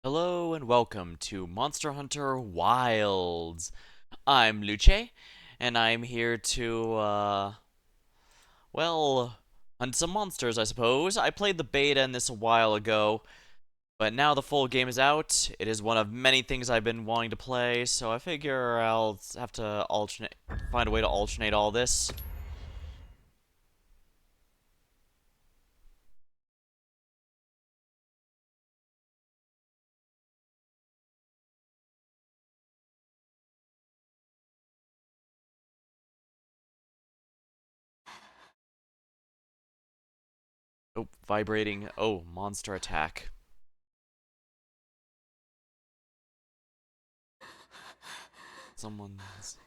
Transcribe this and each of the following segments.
Hello and welcome to Monster Hunter Wilds. I'm Luce, and I'm here to, hunt some monsters, I suppose. I played the beta in this a while ago, but now the full game is out. It is one of many things I've been wanting to play, so I figure I'll have to find a way to alternate all this. Oh, vibrating. Oh, monster attack. Someone's.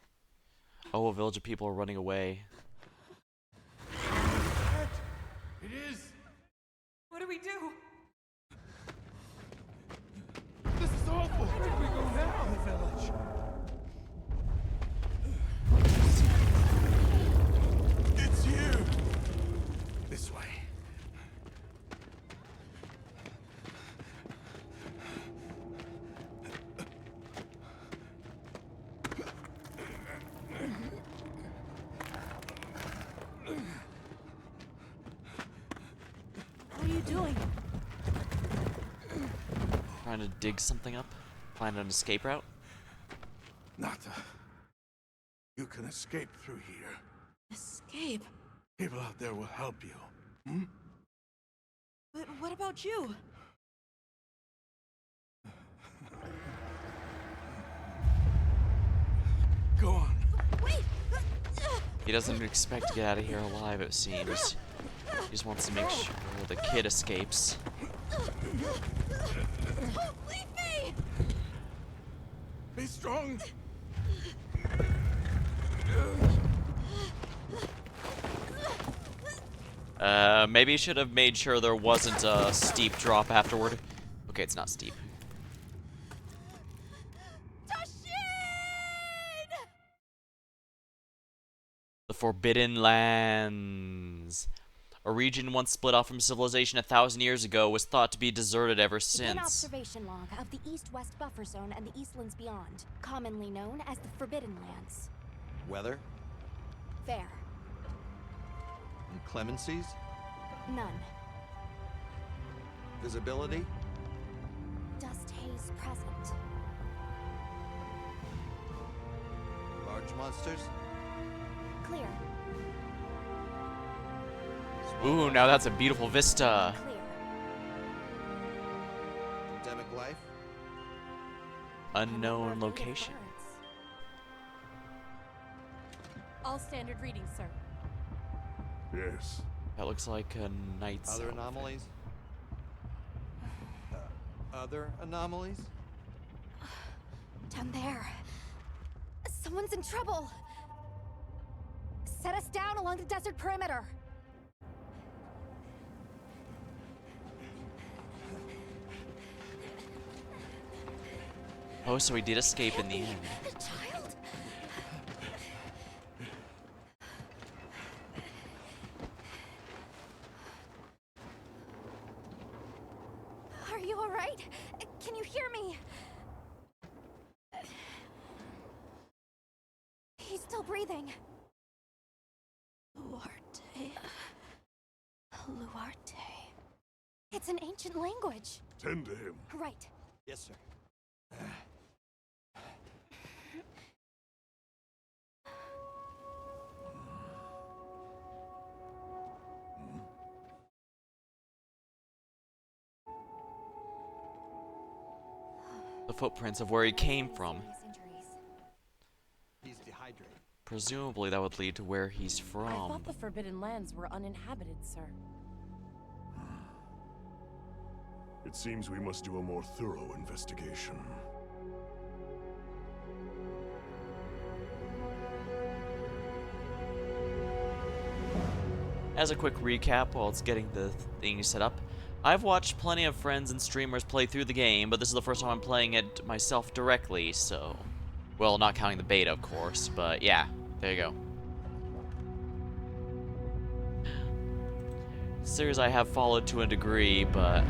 Oh, a village of people are running away. It is! What do we do? This is awful! Where did we go now? The village. It's you! This way. What are you doing? Trying to dig something up? Find an escape route? Nata, you can escape through here. Escape? People out there will help you. But what about you? Go on. Wait! He doesn't expect to get out of here alive, it seems. He just wants to make sure the kid escapes. Leave me! Be strong! Maybe you should have made sure there wasn't a steep drop afterward. Okay, it's not steep. Tashin! The Forbidden Lands. A region once split off from civilization 1,000 years ago was thought to be deserted ever An since. observation log of the East-West Buffer Zone and the Eastlands beyond, commonly known as the Forbidden Lands. Weather? Fair. Inclemencies? None. Visibility? Dust haze present. Large monsters? Clear. Ooh, now that's a beautiful vista. Clear. Endemic life? Unknown Native location. birds. All standard readings, sir. Yes. That looks like a night Other zone. anomalies? Other anomalies? Down there. Someone's in trouble. Set us down along the desert perimeter. Oh, so he did escape in the end. Child? Are you all right? Can you hear me? He's still breathing. Luarte. Luarte. It's an ancient language. Tend to him. Right. Yes, sir. The footprints of where he came from. Serious injuries. He's dehydrated. Presumably that would lead to where he's I from. thought the Forbidden Lands were uninhabited, sir. It seems we must do a more thorough investigation. As a quick recap while it's getting the thing set up, I've watched plenty of friends and streamers play through the game, but this is the first time I'm playing it myself directly, so... Well, not counting the beta, of course, but yeah, there you go. Series I have followed to a degree, but...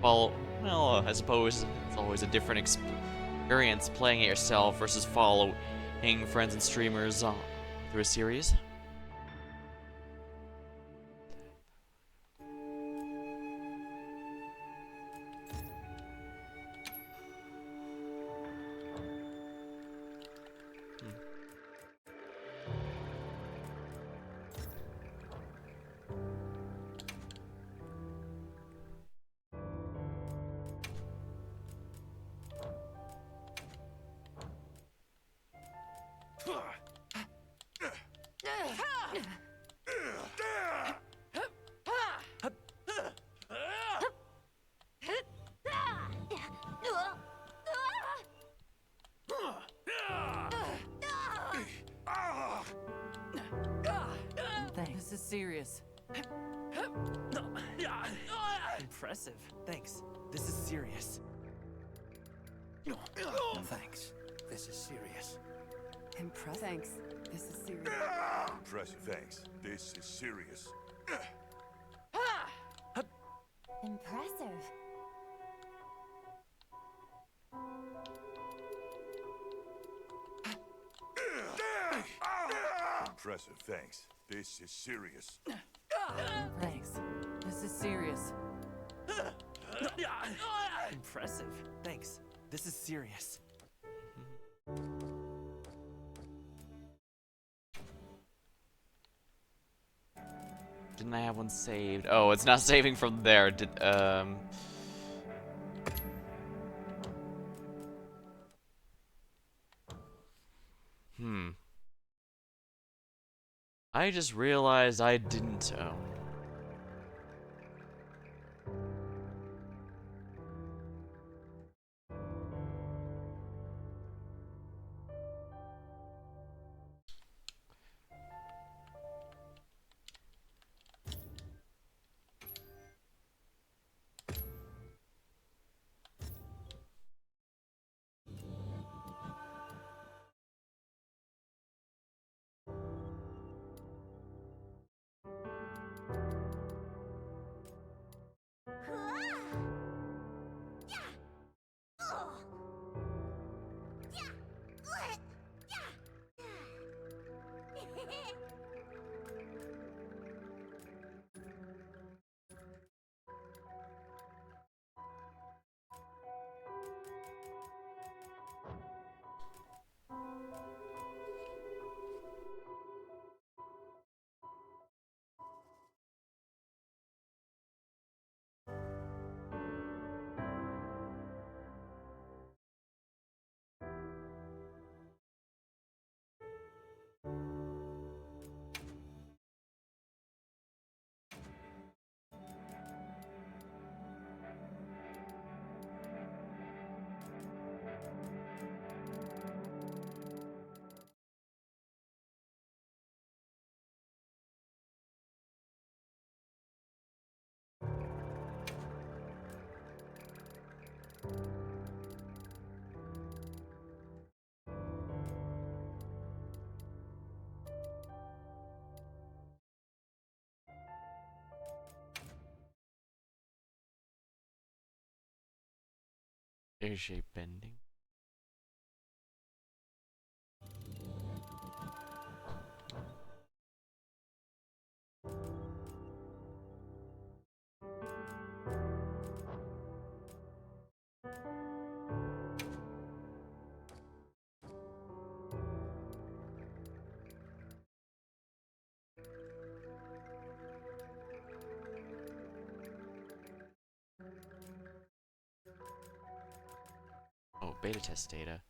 well, I suppose it's always a different experience playing it yourself versus following friends and streamers through a series. This is serious. Impressive. Thanks. This is serious. No thanks. This is serious. Impressive. Thanks. This is serious. Impressive, thanks. This is serious. Impressive. Impressive, thanks. This is serious. Thanks. This is serious. Impressive. Thanks. This is serious. Didn't I have one saved? Oh, it's not saving from there. I just realized I didn't. Oh. Air-shape bending. Oh, beta test data.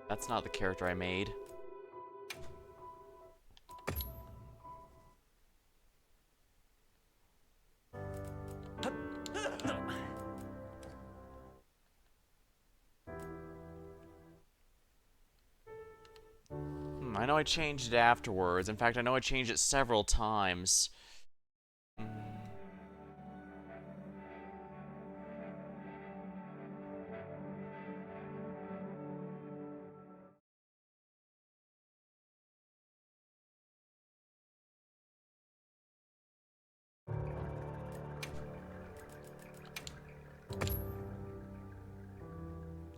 That's not the character I made. I know I changed it afterwards. In fact, I know I changed it several times.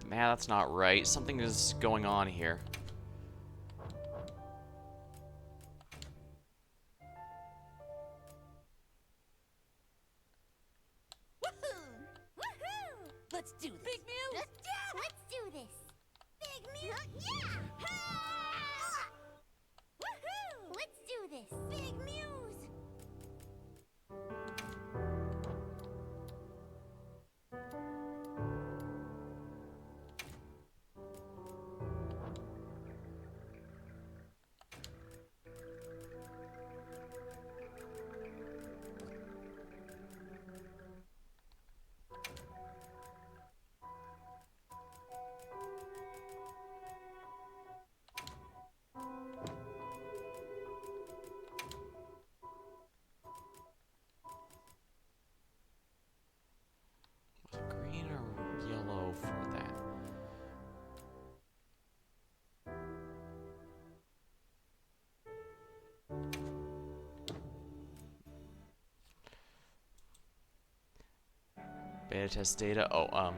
Man, that's not right. Something is going on here. Let's do this. Big Mew! Let's do this. Big Mew. Yeah. Woohoo! Let's do this. Big Mews. Green or yellow for that? Beta test data. Oh,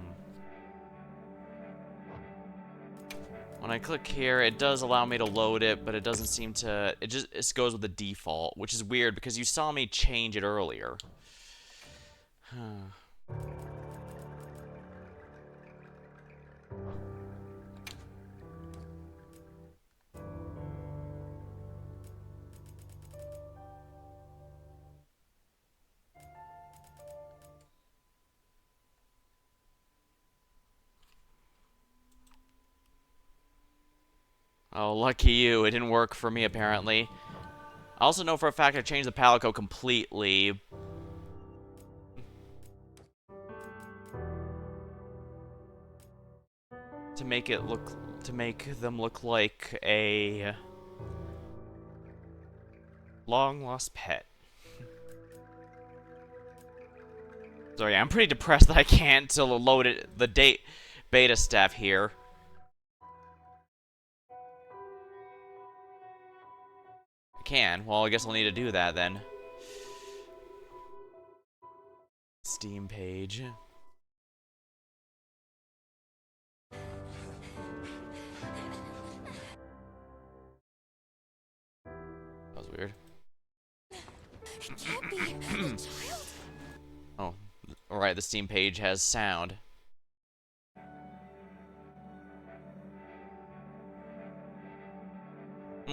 when I click here, it does allow me to load it, but it doesn't seem to. It goes with the default, which is weird because you saw me change it earlier. Oh, lucky you. It didn't work for me, apparently. I also know for a fact I changed the palico completely. To make them look like a long-lost pet. So yeah, I'm pretty depressed that I can't load the beta stuff here. I can. Well, I guess I'll need to do that then. Steam page. That was weird. It can't be a child. Oh, alright, the Steam page has sound.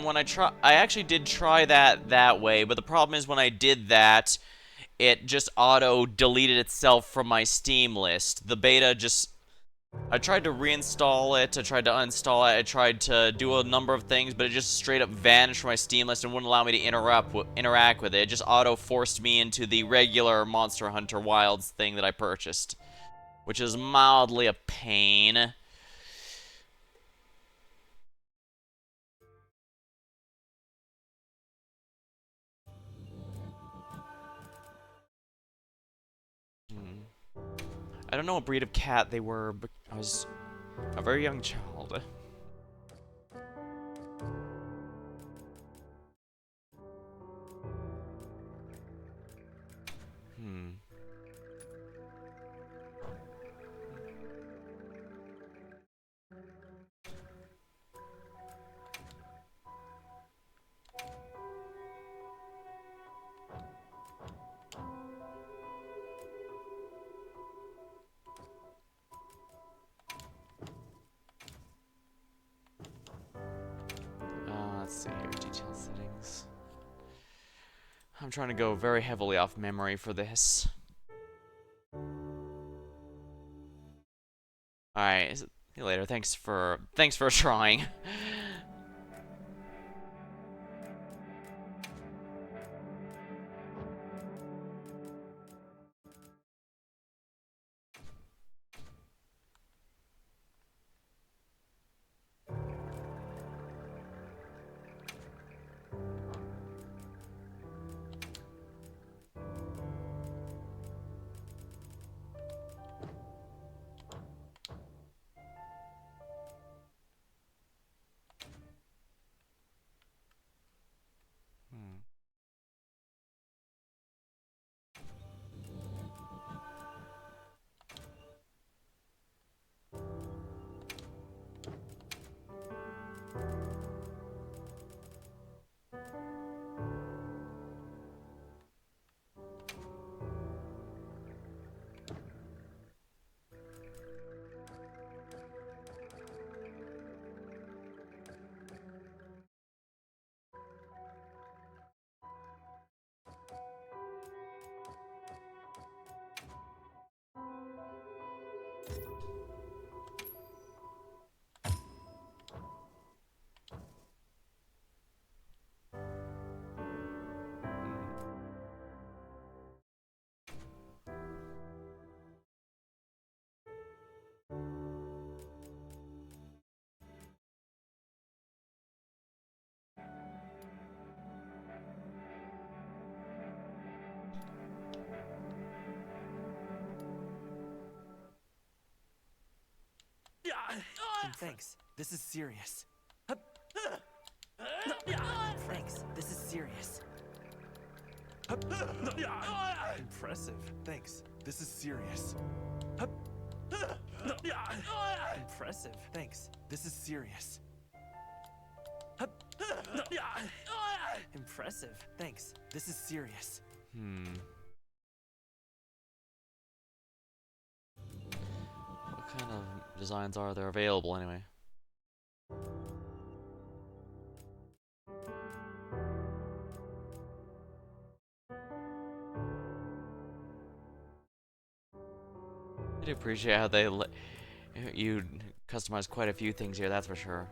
When I actually did try that way, but the problem is when I did that, it just auto-deleted itself from my Steam list. The beta just... I tried to reinstall it, I tried to uninstall it, I tried to do a number of things, but it just straight up vanished from my Steam list and wouldn't allow me to interact with it. It just auto-forced me into the regular Monster Hunter Wilds thing that I purchased, which is mildly a pain. I don't know what breed of cat they were, but I was a very young child. Let's see here, detail settings. I'm trying to go very heavily off memory for this. Alright, see you later. Thanks for trying. Thanks. This is serious. Thanks. This is serious. Impressive. Thanks. This is serious. Impressive. Thanks. This is serious. Impressive. Thanks. This is serious. What kind of designs are there available anyway? I do appreciate how they let you customize quite a few things here, that's for sure.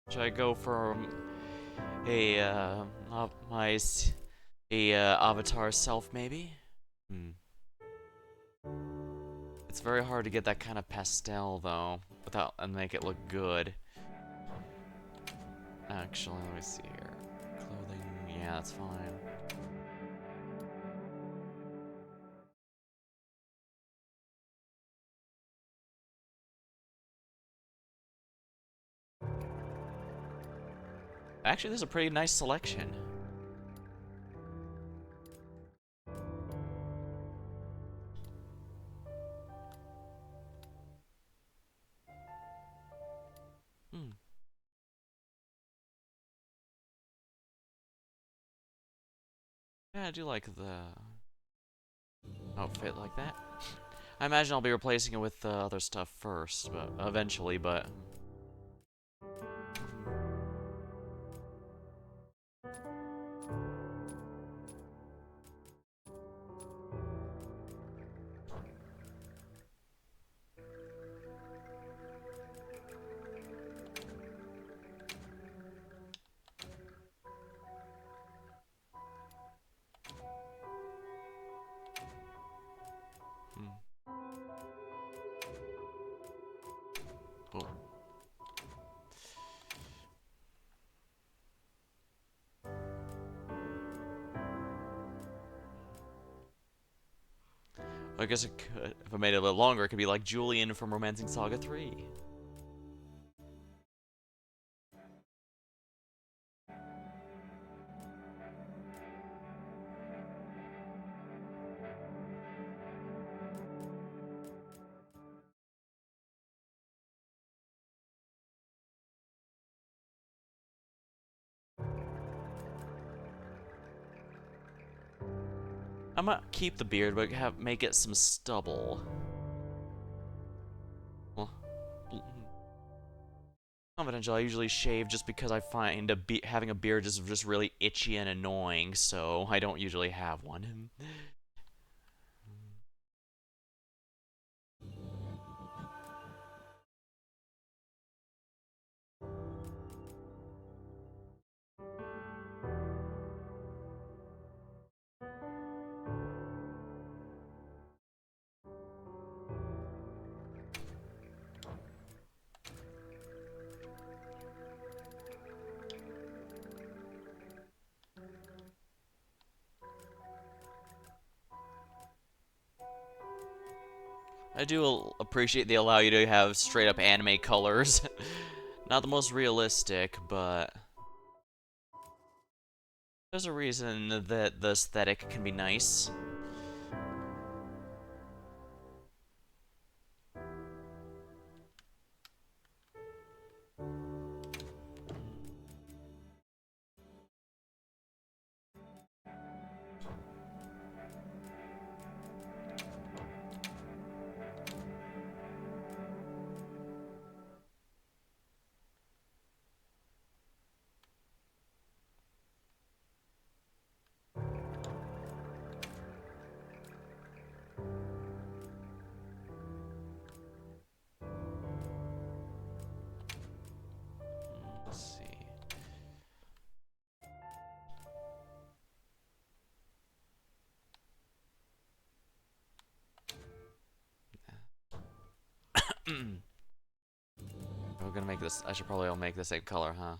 Should I go for a avatar self maybe? It's very hard to get that kind of pastel though, without and make it look good. Actually, let me see here. Clothing, yeah, that's fine. Actually, there's a pretty nice selection. Yeah, I do like the outfit like that. I imagine I'll be replacing it with other stuff first, but eventually, but... Oh. I guess it could, if I made it a little longer, it could be like Julian from Romancing Saga 3. I might keep the beard, but make it some stubble. Well, confidential. I usually shave just because I find having a beard is just really itchy and annoying, so I don't usually have one. I do appreciate they allow you to have straight up anime colors. Not the most realistic, but there's a reason that the aesthetic can be nice. We're gonna make this. I should probably all make the same color, huh?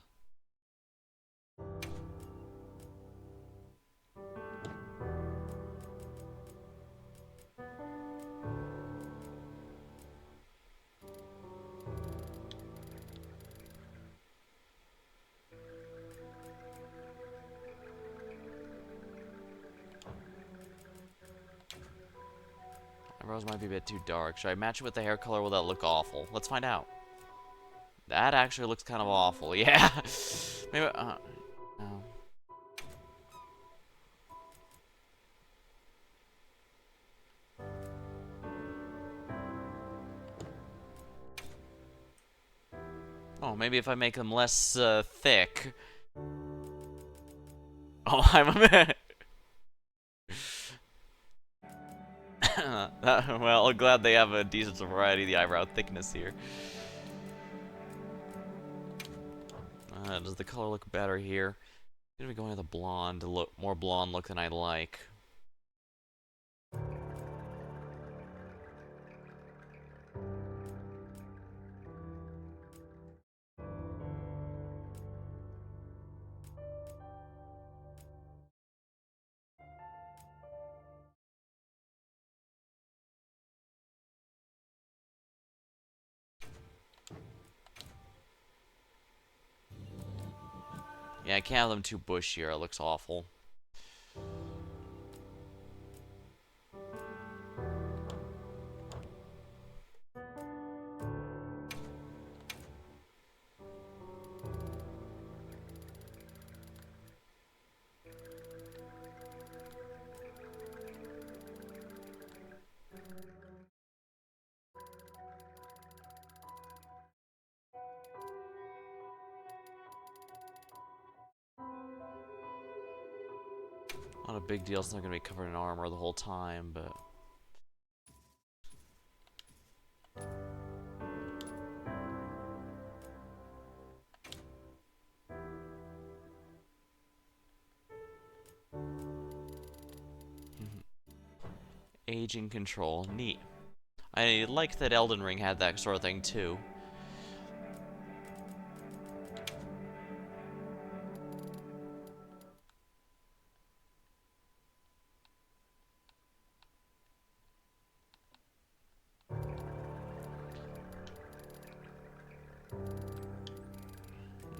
Eyebrows might be a bit too dark. Should I match it with the hair color? Will that look awful? Let's find out. That actually looks kind of awful. Yeah. Maybe. No. Oh, maybe if I make them less thick. Oh, I'm a man. Well, I'm glad they have a decent variety of the eyebrow thickness here. Does the color look better here? I'm gonna be going with a blonde, more blonde look than I like. Yeah, I can't have them too bushy or it looks awful. Not a big deal, it's not gonna be covered in armor the whole time, but... Aging control, neat. I like that Elden Ring had that sort of thing too.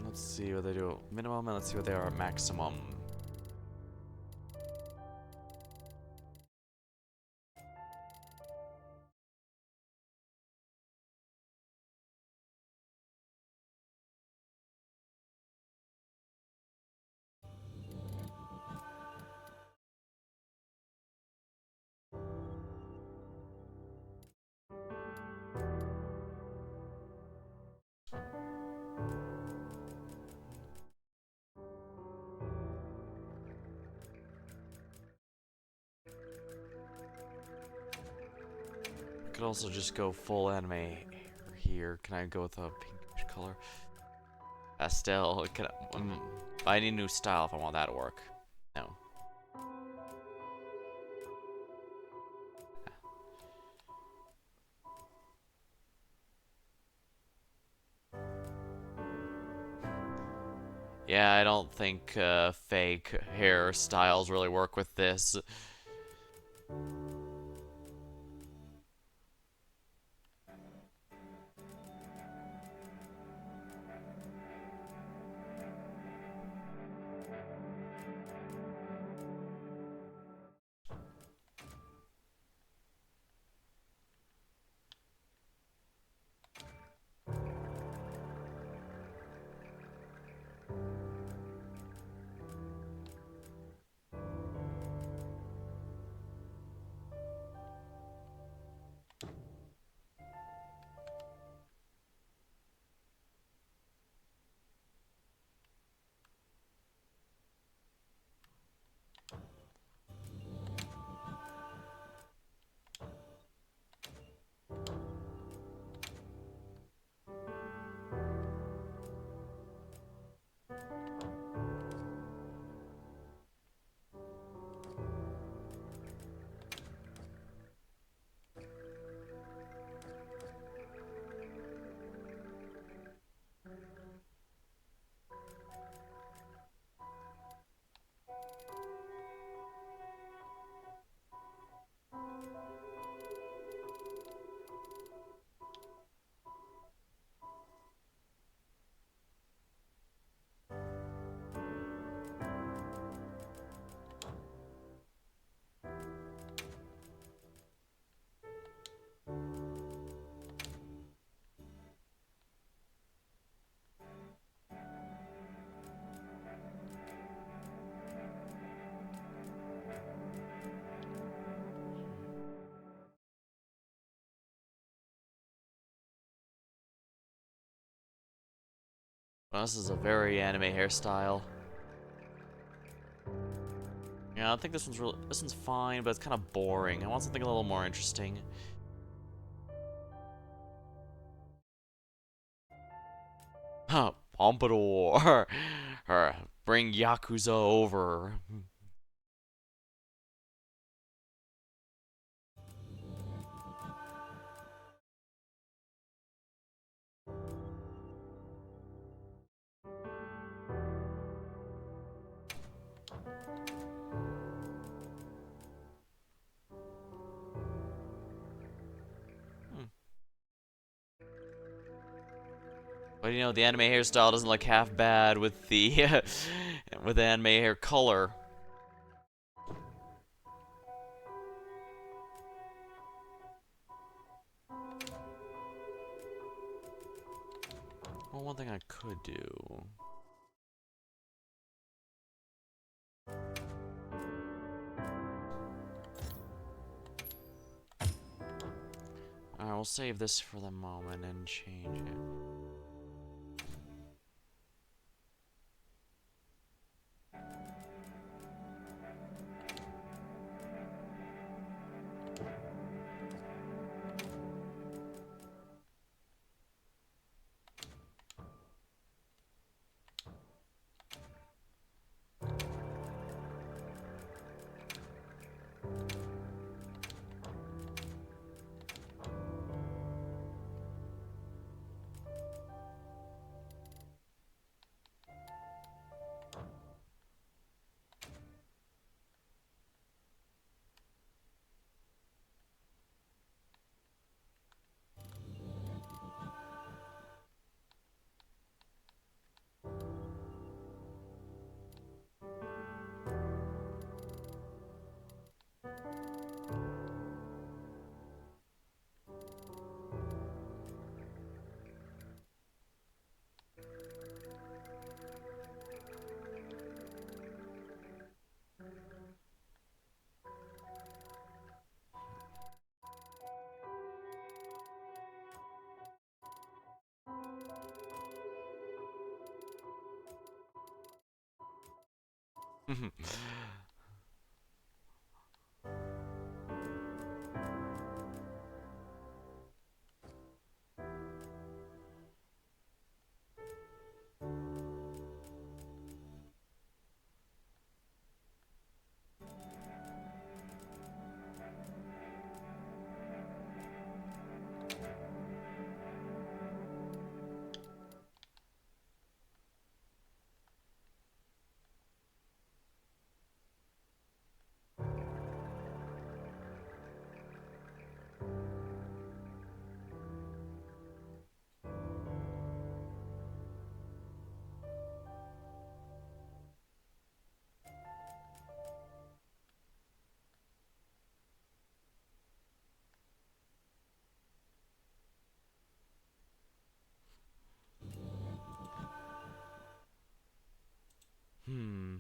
Let's see what they do at minimum, and let's see what they are at maximum. Could also just go full anime here. Can I go with a pink color? Pastel. I need a new style if I want that to work. No. Yeah, I don't think fake hairstyles really work with this. Well, this is a very anime hairstyle. Yeah, I think this one's fine, but it's kind of boring. I want something a little more interesting. Huh, Pompadour. Or bring Yakuza over. But you know, the anime hairstyle doesn't look half bad with the with the anime hair color. Well, one thing I could do. Alright, we'll save this for the moment and change it. Hmm.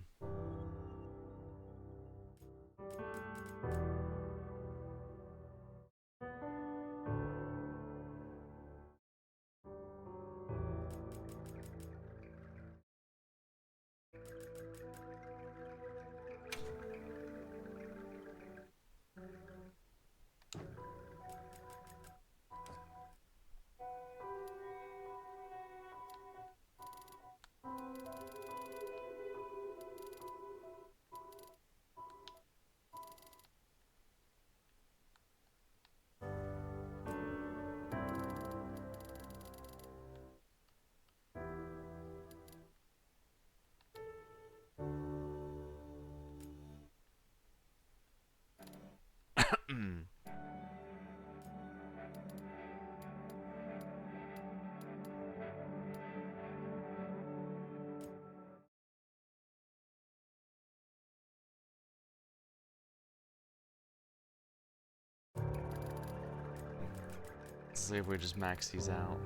Let's see if we just max these out.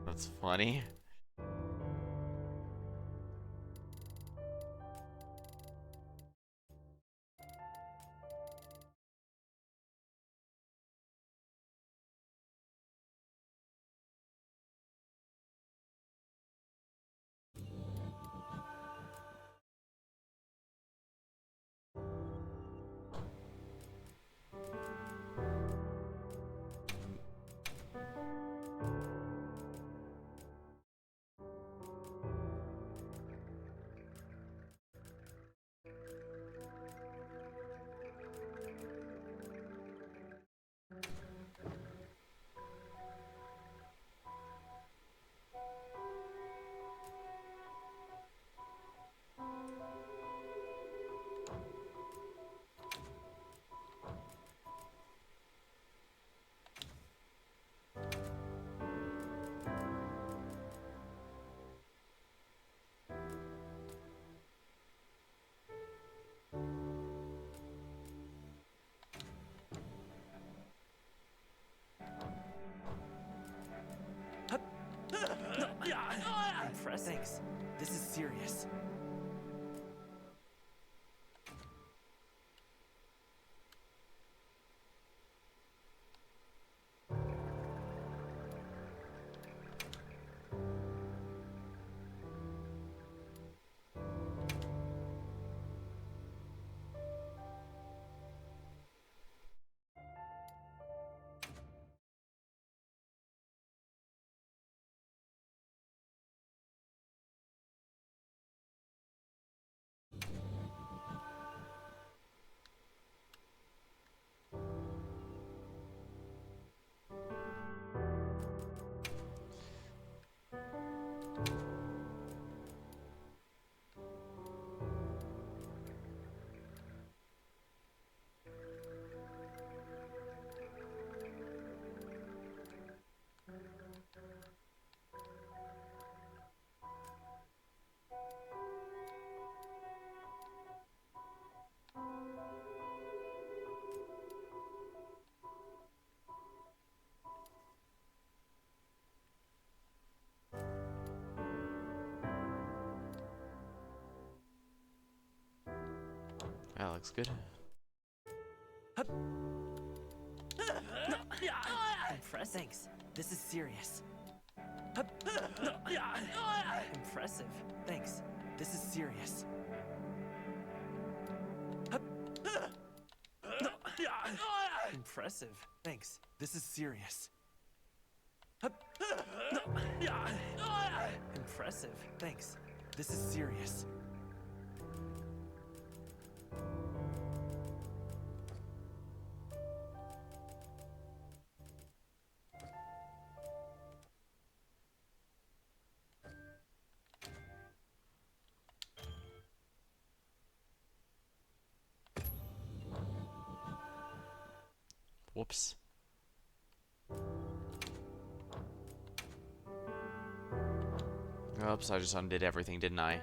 That's funny. This is serious. That looks good. Impressive. Thanks. This is serious. Impressive. Thanks. This is serious. Impressive. Thanks. This is serious. Impressive. Thanks. This is serious. Whoops. Oops, I just undid everything, didn't I?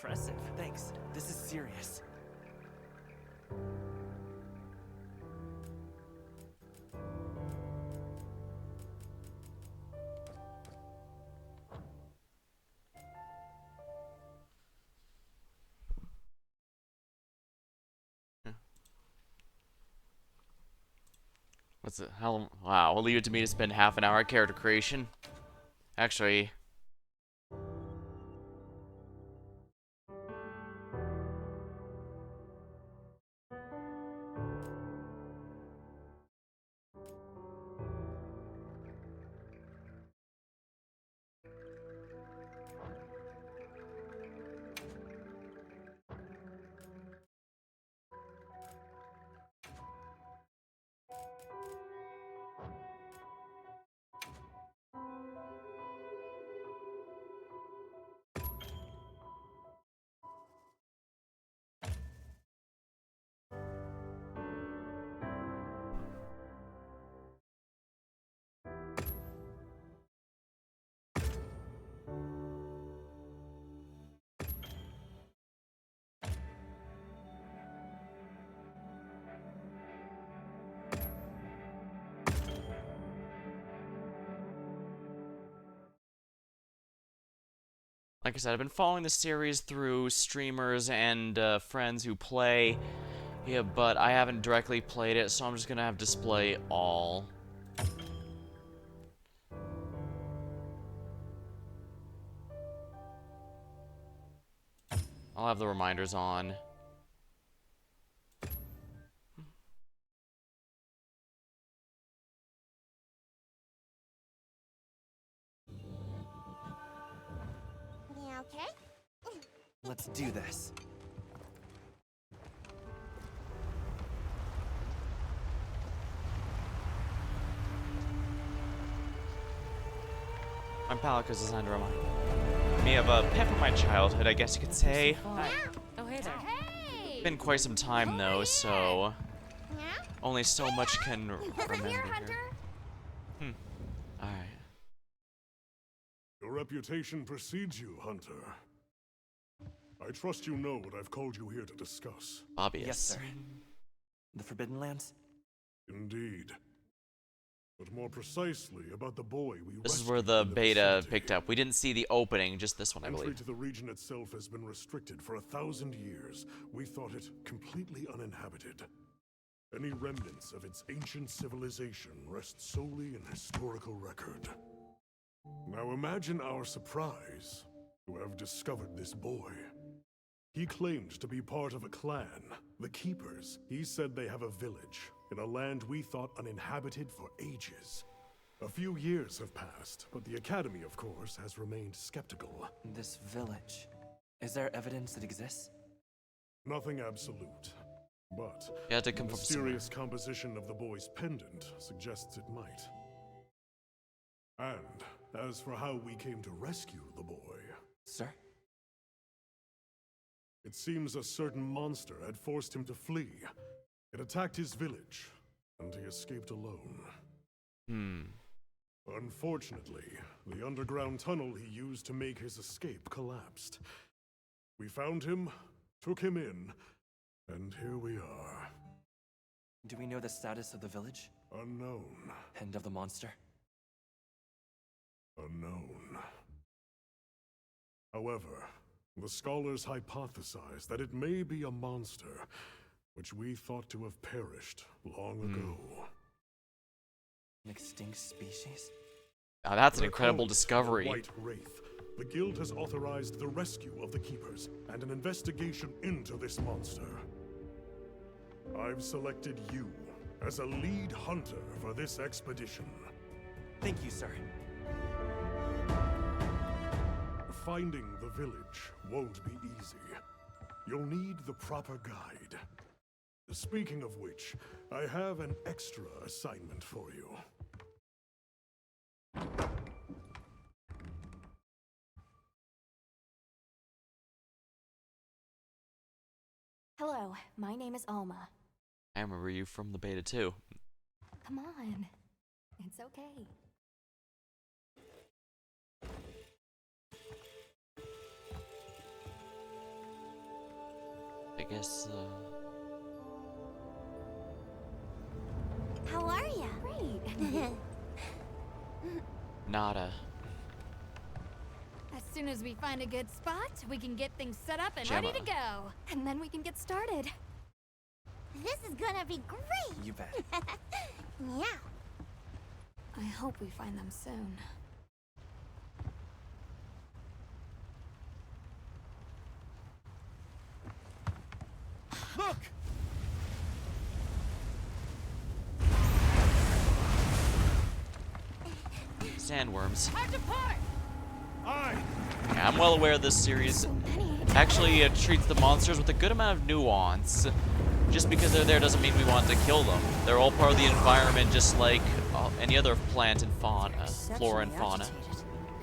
Impressive. Thanks. This is serious. What's it? How? Wow. We'll leave it to me to spend half an hour at character creation. Actually. Like I said, I've been following the series through streamers and friends who play. Yeah, but I haven't directly played it, so I'm just gonna have display all. I'll have the reminders on. Yeah, okay? Let's do this. I'm Palico's designed to remind me of a pet from my childhood, I guess you could say. Oh, hey there. Hey! Been quite some time though, so Yeah? only so much can Over remember here, here. Hunter! Alright. Your reputation precedes you, Hunter. I trust you know what I've called you here to discuss. Obvious. Yes, sir. The Forbidden Lands? Indeed. But more precisely about the boy we This is rescued where the in beta vicinity. picked up. We didn't see the opening, just this one, I Entry believe. to the region itself has been restricted for 1,000 years. We thought it completely uninhabited. Any remnants of its ancient civilization rest solely in historical record. Now imagine our surprise to have discovered this boy. He claimed to be part of a clan, the Keepers. He said they have a village in a land we thought uninhabited for ages. A few years have passed, but the Academy, of course, has remained skeptical. This village. Is there evidence it exists? Nothing absolute, but You had to the come from somewhere. mysterious composition of the boy's pendant suggests it might. And as for how we came to rescue the boy, Sir? it seems a certain monster had forced him to flee. It attacked his village, and he escaped alone. Unfortunately, the underground tunnel he used to make his escape collapsed. We found him, took him in, and here we are. Do we know the status of the village? Unknown. And of the monster? Unknown. However, the scholars hypothesize that it may be a monster, which we thought to have perished long ago. An extinct species? Now that's an They're incredible called the discovery. White Wraith. The Guild has authorized the rescue of the Keepers and an investigation into this monster. I've selected you as a lead hunter for this expedition. Thank you, sir. Finding the village won't be easy. You'll need the proper guide. Speaking of which, I have an extra assignment for you. Hello, my name is Alma. I remember you from the beta too. Come on. It's okay. I guess, How are ya? Great. nada. As soon as we find a good spot, we can get things set up and Gemma. ready to go. And then we can get started. This is gonna be great. You bet. Yeah. I hope we find them soon. Look! Sandworms. Aye! Yeah, I'm well aware this series actually treats the monsters with a good amount of nuance. Just because they're there doesn't mean we want to kill them. They're all part of the environment, just like any other plant and fauna, flora and fauna.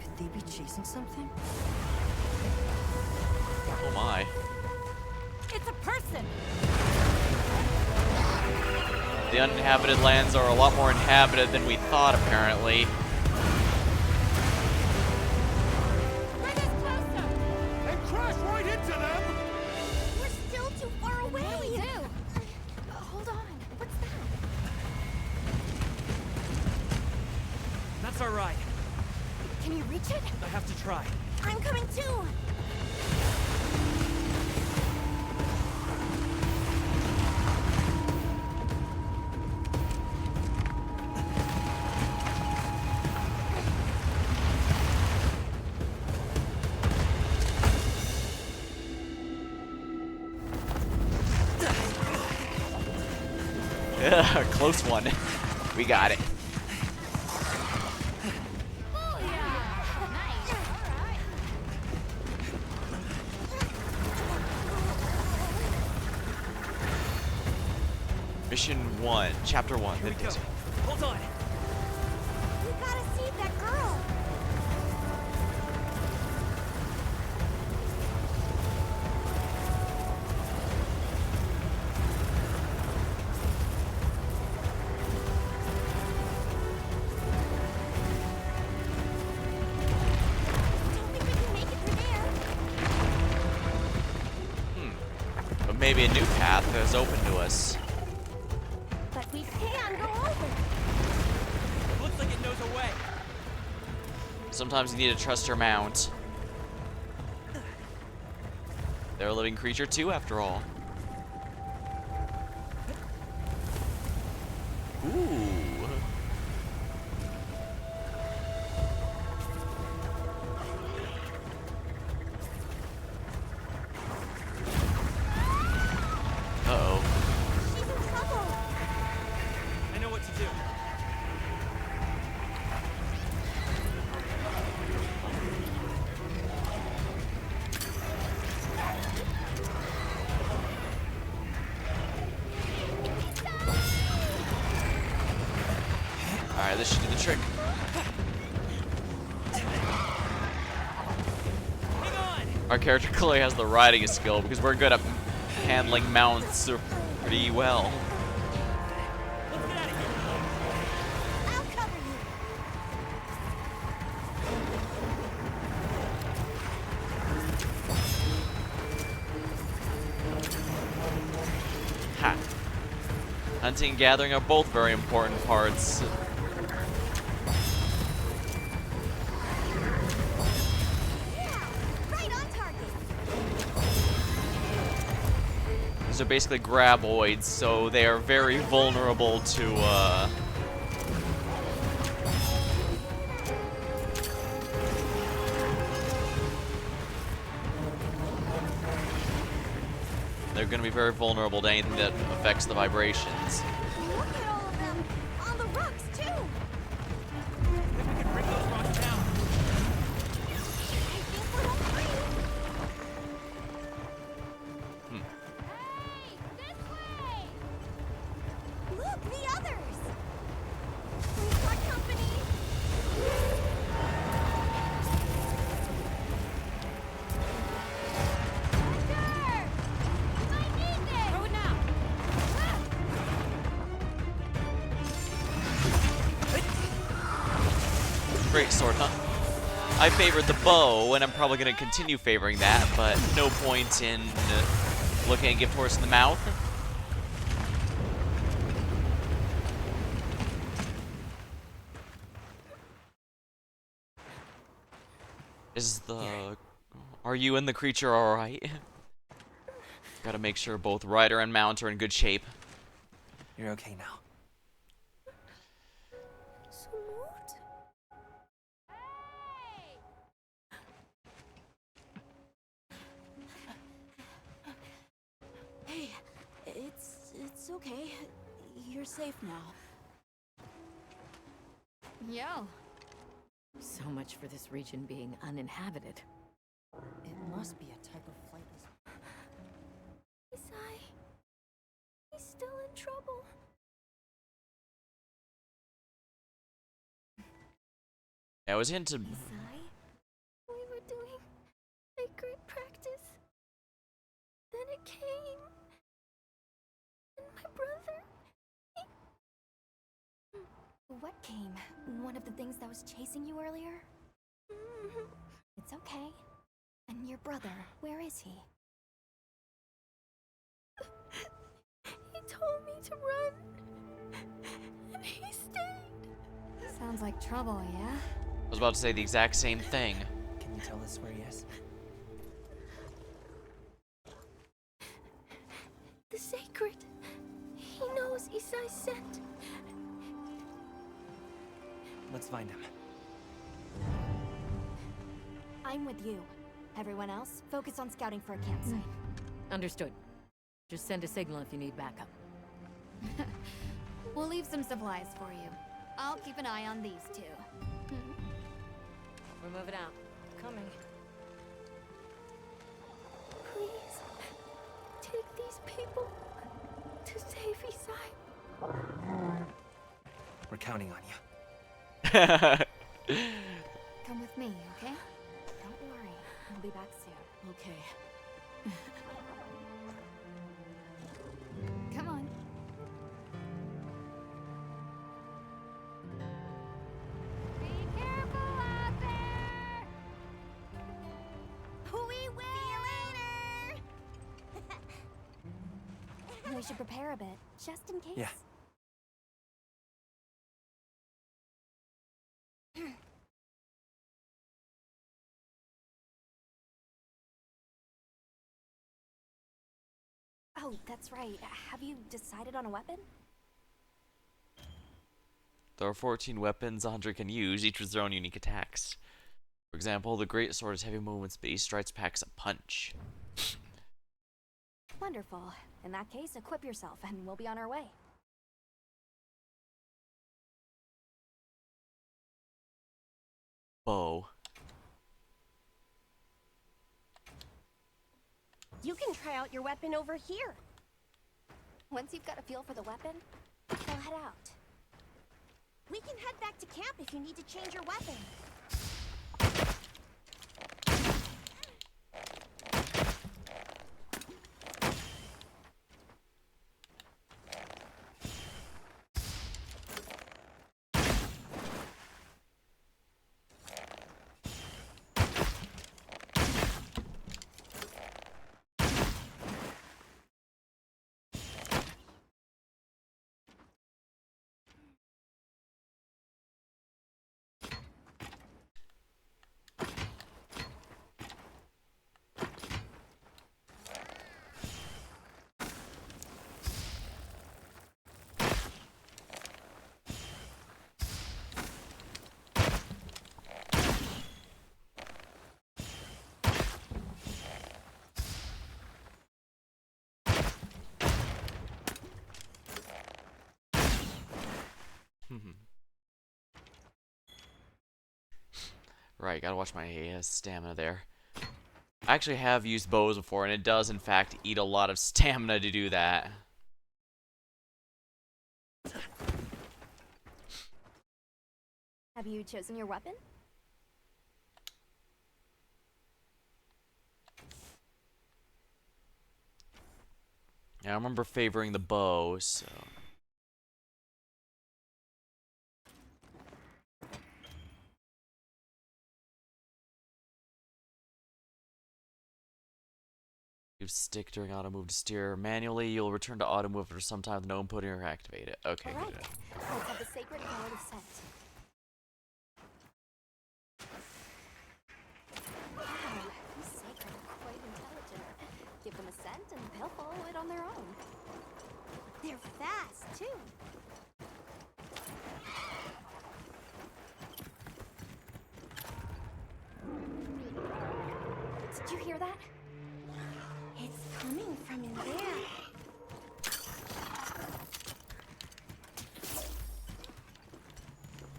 Could they be chasing something? Oh my. It's a person. The uninhabited lands are a lot more inhabited than we thought, apparently. Bring us closer. And crash right into them! We're still too far away. What do we do? Hold on. What's that? That's our ride. Can you reach it? I have to try. I'm coming too. Close one. We got it. Oh, yeah. Nice. All right. Mission 1, Chapter 1. Here we go. Hold on. We gotta save that girl. Don't think we can make it through there. But maybe a new path is open to us. But we can go over. Looks like it knows a way. Sometimes you need to trust your mount. They're a living creature too, after all. Ooh. Uh-oh. She's in trouble. I know what to do. Alright, this should do the trick. Hang on! Our character clearly has the riding skill because we're good at handling mounts pretty well. Let's get out of here. I'll cover you. Ha. Hunting and gathering are both very important parts. Yeah, right on target. These are basically graboids, so they are very vulnerable to, they're gonna be very vulnerable to anything that affects the vibrations. Look at all of them. On the rocks, too. Think we can bring those rocks down. I think we're all free. Hey, this way! Look, the others. We've got company. Roger! I need this! Throw it now! Great sword, huh? I favored the bow, and I'm probably gonna continue favoring that, but no point in looking at gift horse in the mouth. Are you and the creature alright? Gotta make sure both rider and mount are in good shape. You're okay now. Smoot? Hey, it's okay. You're safe now. Yo. So much for this region being uninhabited. It must be a type of flightless. Isai. He's still in trouble. Yeah, I was hinted. Isai? We were doing sacred practice. Then it came. And my brother. What came? One of the things that was chasing you earlier? It's okay. And your brother, where is he? He told me to run. And he stayed. Sounds like trouble, yeah? I was about to say the exact same thing. Can you tell us where he is? The sacred. He knows Isai sent. Let's find him. I'm with you. Everyone else, focus on scouting for a campsite. Understood. Just send a signal if you need backup. We'll leave some supplies for you. I'll keep an eye on these two. We're moving out. Coming. Please. Take these people to save Isai. We're counting on you. Come with me, okay? Don't worry. I'll be back soon. Okay. Come on. Be careful out there. We will. See you later. We should prepare a bit, just in case. Yeah. Oh, that's right. Have you decided on a weapon? There are 14 weapons a hunter can use, each with their own unique attacks. For example, the Great Sword is heavy movement speed, strikes packs a punch. Wonderful. In that case, equip yourself and we'll be on our way. Bow. You can try out your weapon over here. Once you've got a feel for the weapon, we'll head out. We can head back to camp if you need to change your weapon. Right, gotta watch my stamina there. I actually have used bows before, and it does, in fact, eat a lot of stamina to do that. Have you chosen your weapon? Yeah, I remember favoring the bow, so... Use stick during auto move to steer manually. You'll return to auto move after some time with no input or activate it. Okay, All right, good. let's have the sacred power of scent. Wow, these sacred are quite intelligent. Give them a scent and they'll follow it on their own. They're fast, too. Did you hear that? It's coming from in there.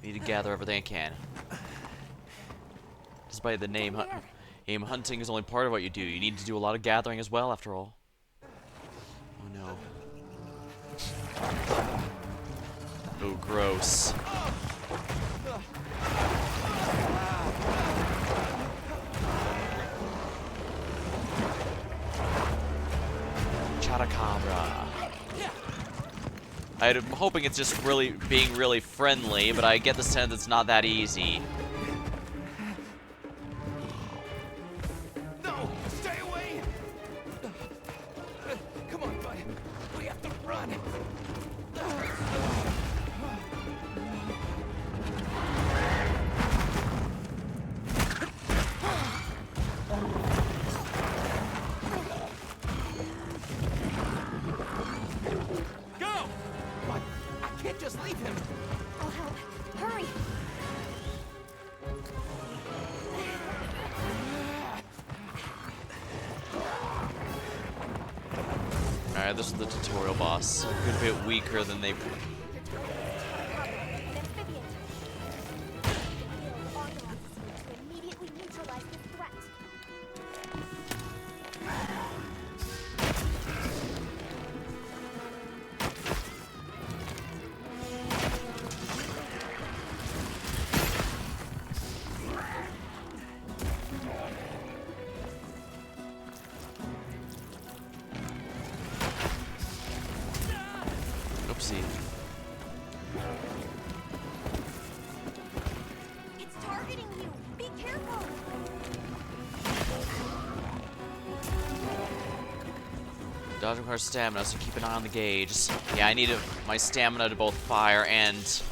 Need to gather everything I can. Despite the name, aim hunting is only part of what you do. You need to do a lot of gathering as well, after all. Oh no. Oh, gross. Chotacabra. I'm hoping it's just really being really friendly, but I get the sense it's not that easy. No! Stay away! Come on, bud. We have to run. Go! What? I can't just leave him. I'll help. Hurry! Alright, this is the tutorial boss. A good bit weaker than they... Your target is Chotacabra, an amphibian. Heal Argonauts to immediately neutralize this threat. Oopsie. It's targeting you! Be careful! Dodge requires stamina, so keep an eye on the gauge. Yeah, I need my stamina to both fire and... It's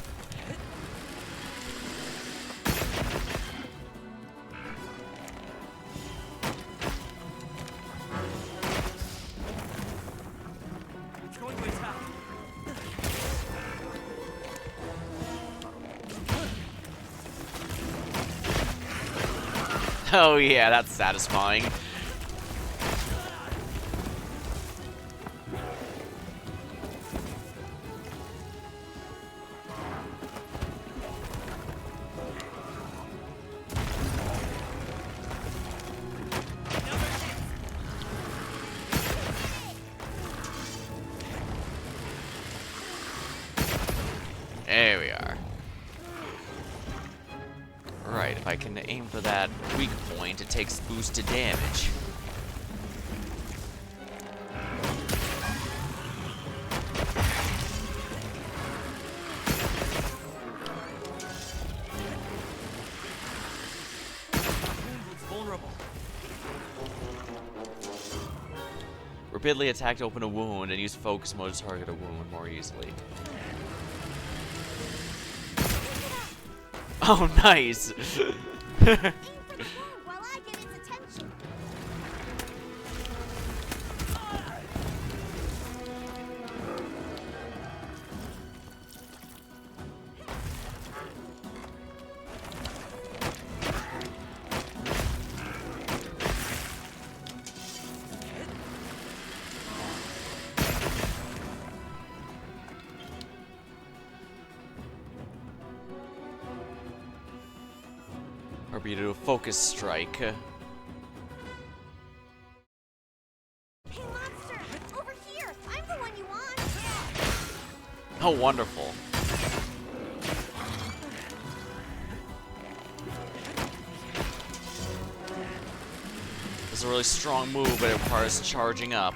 going way south. Oh yeah, that's satisfying. There we are. Right, if I can aim for that weak point, it takes boosted damage. It's vulnerable. Repeatedly attack to open a wound, and use focus mode to target a wound more easily. Oh, nice! Aim for the wound while I get its attention. Or be to do a focus strike. Hey, monster! Over here! I'm the one you want! Oh, wonderful. It's a really strong move, but it requires charging up.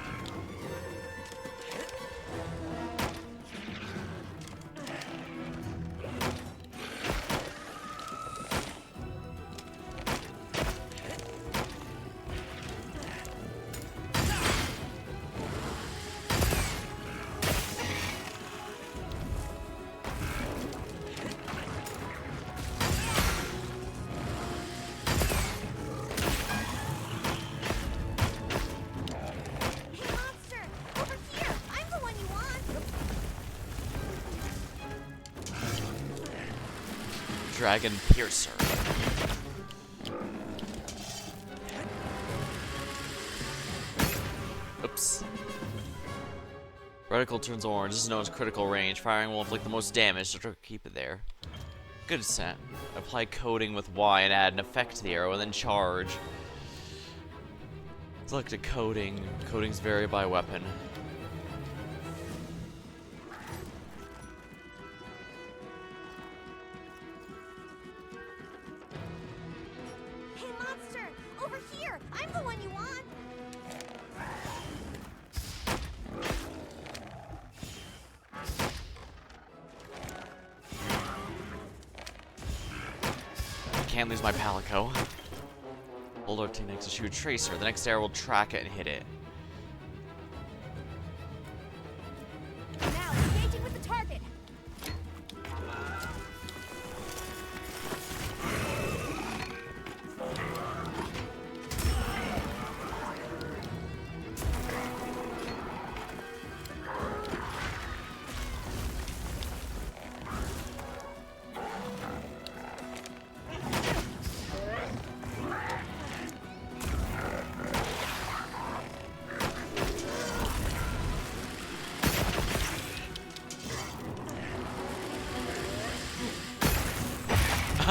Dragon Piercer. Oops. Reticle turns orange. This is known as critical range. Firing will inflict the most damage, so keep it there. Good set. Apply coating with Y and add an effect to the arrow, and then charge. Select a coating. Coatings vary by weapon. Hey, monster! Over here! I'm the one you want! Can't lose my Palico. Hold R2 next to shoot Tracer. The next arrow will track it and hit it. Now, engaging with the target!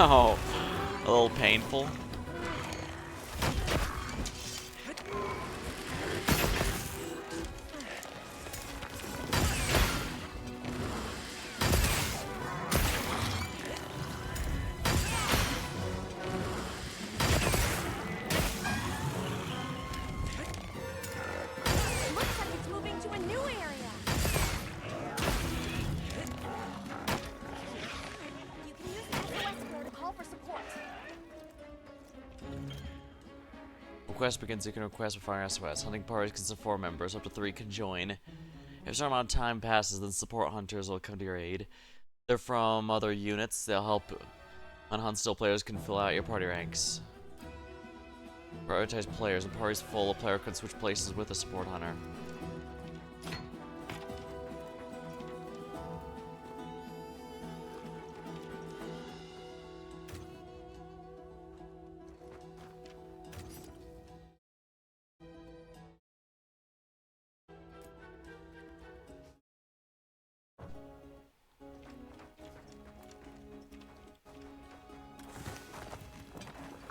Oh, a little painful. Looks like it's moving to a new area! You can use the SOS square to call for support. Request begins. You can request for firing SOS. Hunting parties consist of 4 members. Up to 3 can join. If a certain amount of time passes, then support hunters will come to your aid. They're from other units. They'll help unhunt still players can fill out your party ranks. Prioritize players. In parties full, a player can switch places with a support hunter.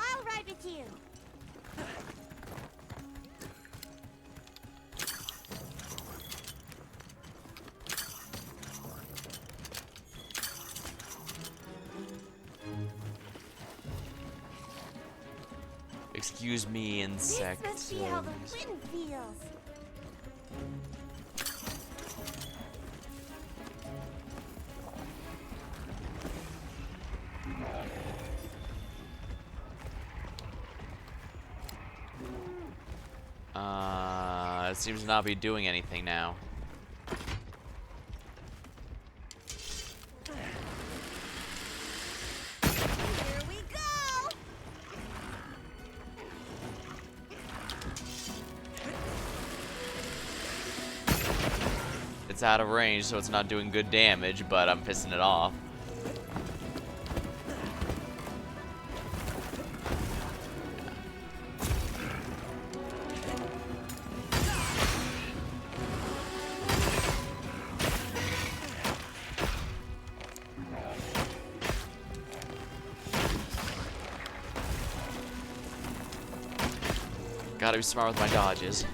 I'll ride with you! Excuse me, insect. This must be how the wind feels. It seems to not be doing anything now. Here we go! It's out of range, so it's not doing good damage, but I'm pissing it off. Gotta be smart with my dodges.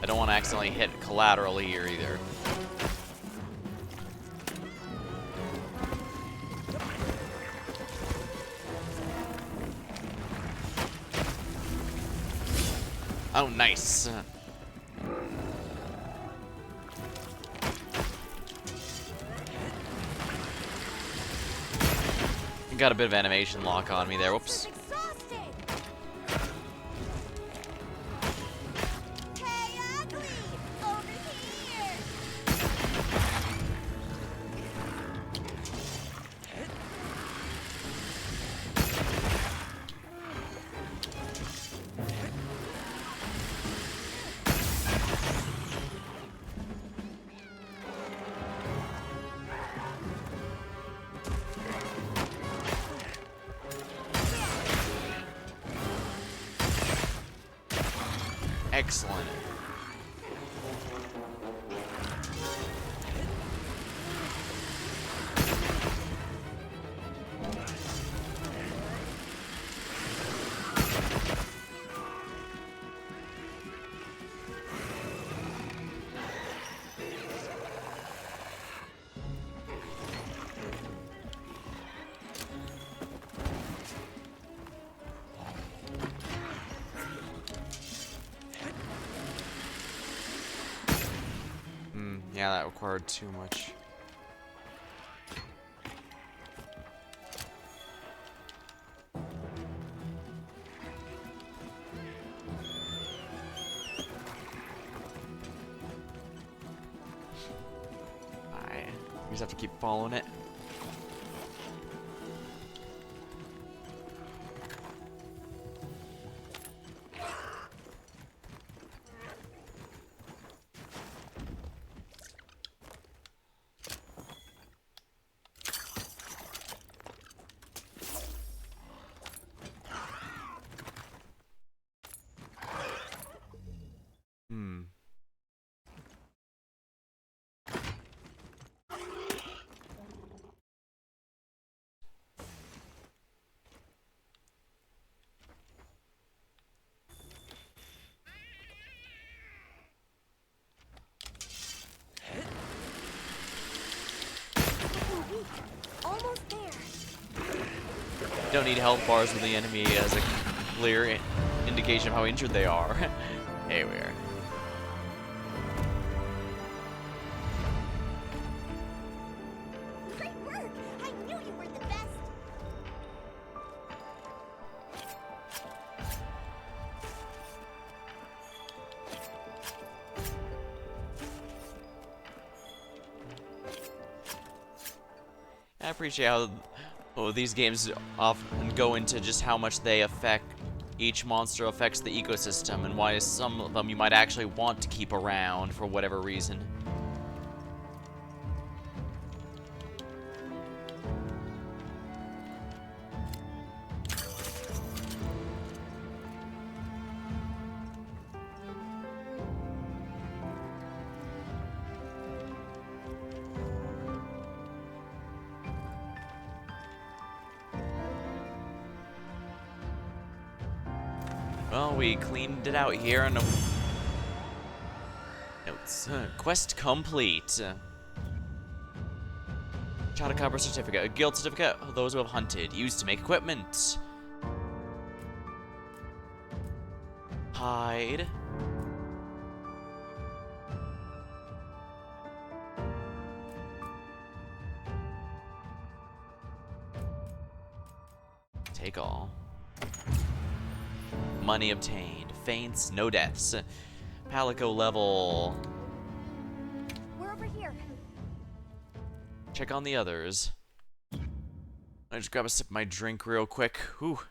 I don't want to accidentally hit collaterally here either. Oh, nice. Got a bit of animation lock on me there. Whoops. Exhausted. Hey, ugly! Over here! Excellent. Yeah, that required too much. You just have to keep following it. Almost there. Don't need health bars with the enemy as a clear indication of how injured they are. Here we are. Great work! I knew you were the best. I appreciate how these games often go into just how much they affect each monster affects the ecosystem and why some of them you might actually want to keep around for whatever reason. Well, we cleaned it out here and notes. Quest complete. Chatacabra certificate. A guild certificate of those who have hunted. Used to make equipment. Hide. Take all. Money obtained. Faints, no deaths. Palico level. We're over here. Check on the others. I just grab a sip of my drink real quick. Whew.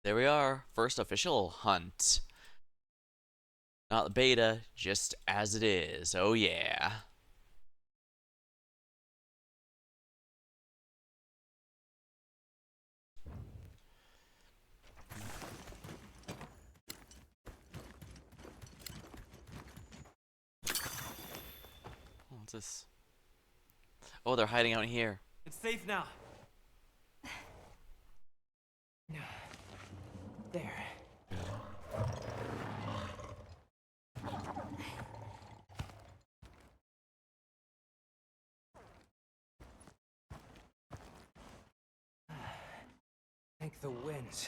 There we are. First official hunt. Not the beta, just as it is. Oh yeah. What's this? Oh, they're hiding out here. It's safe now. There. Thank the winds.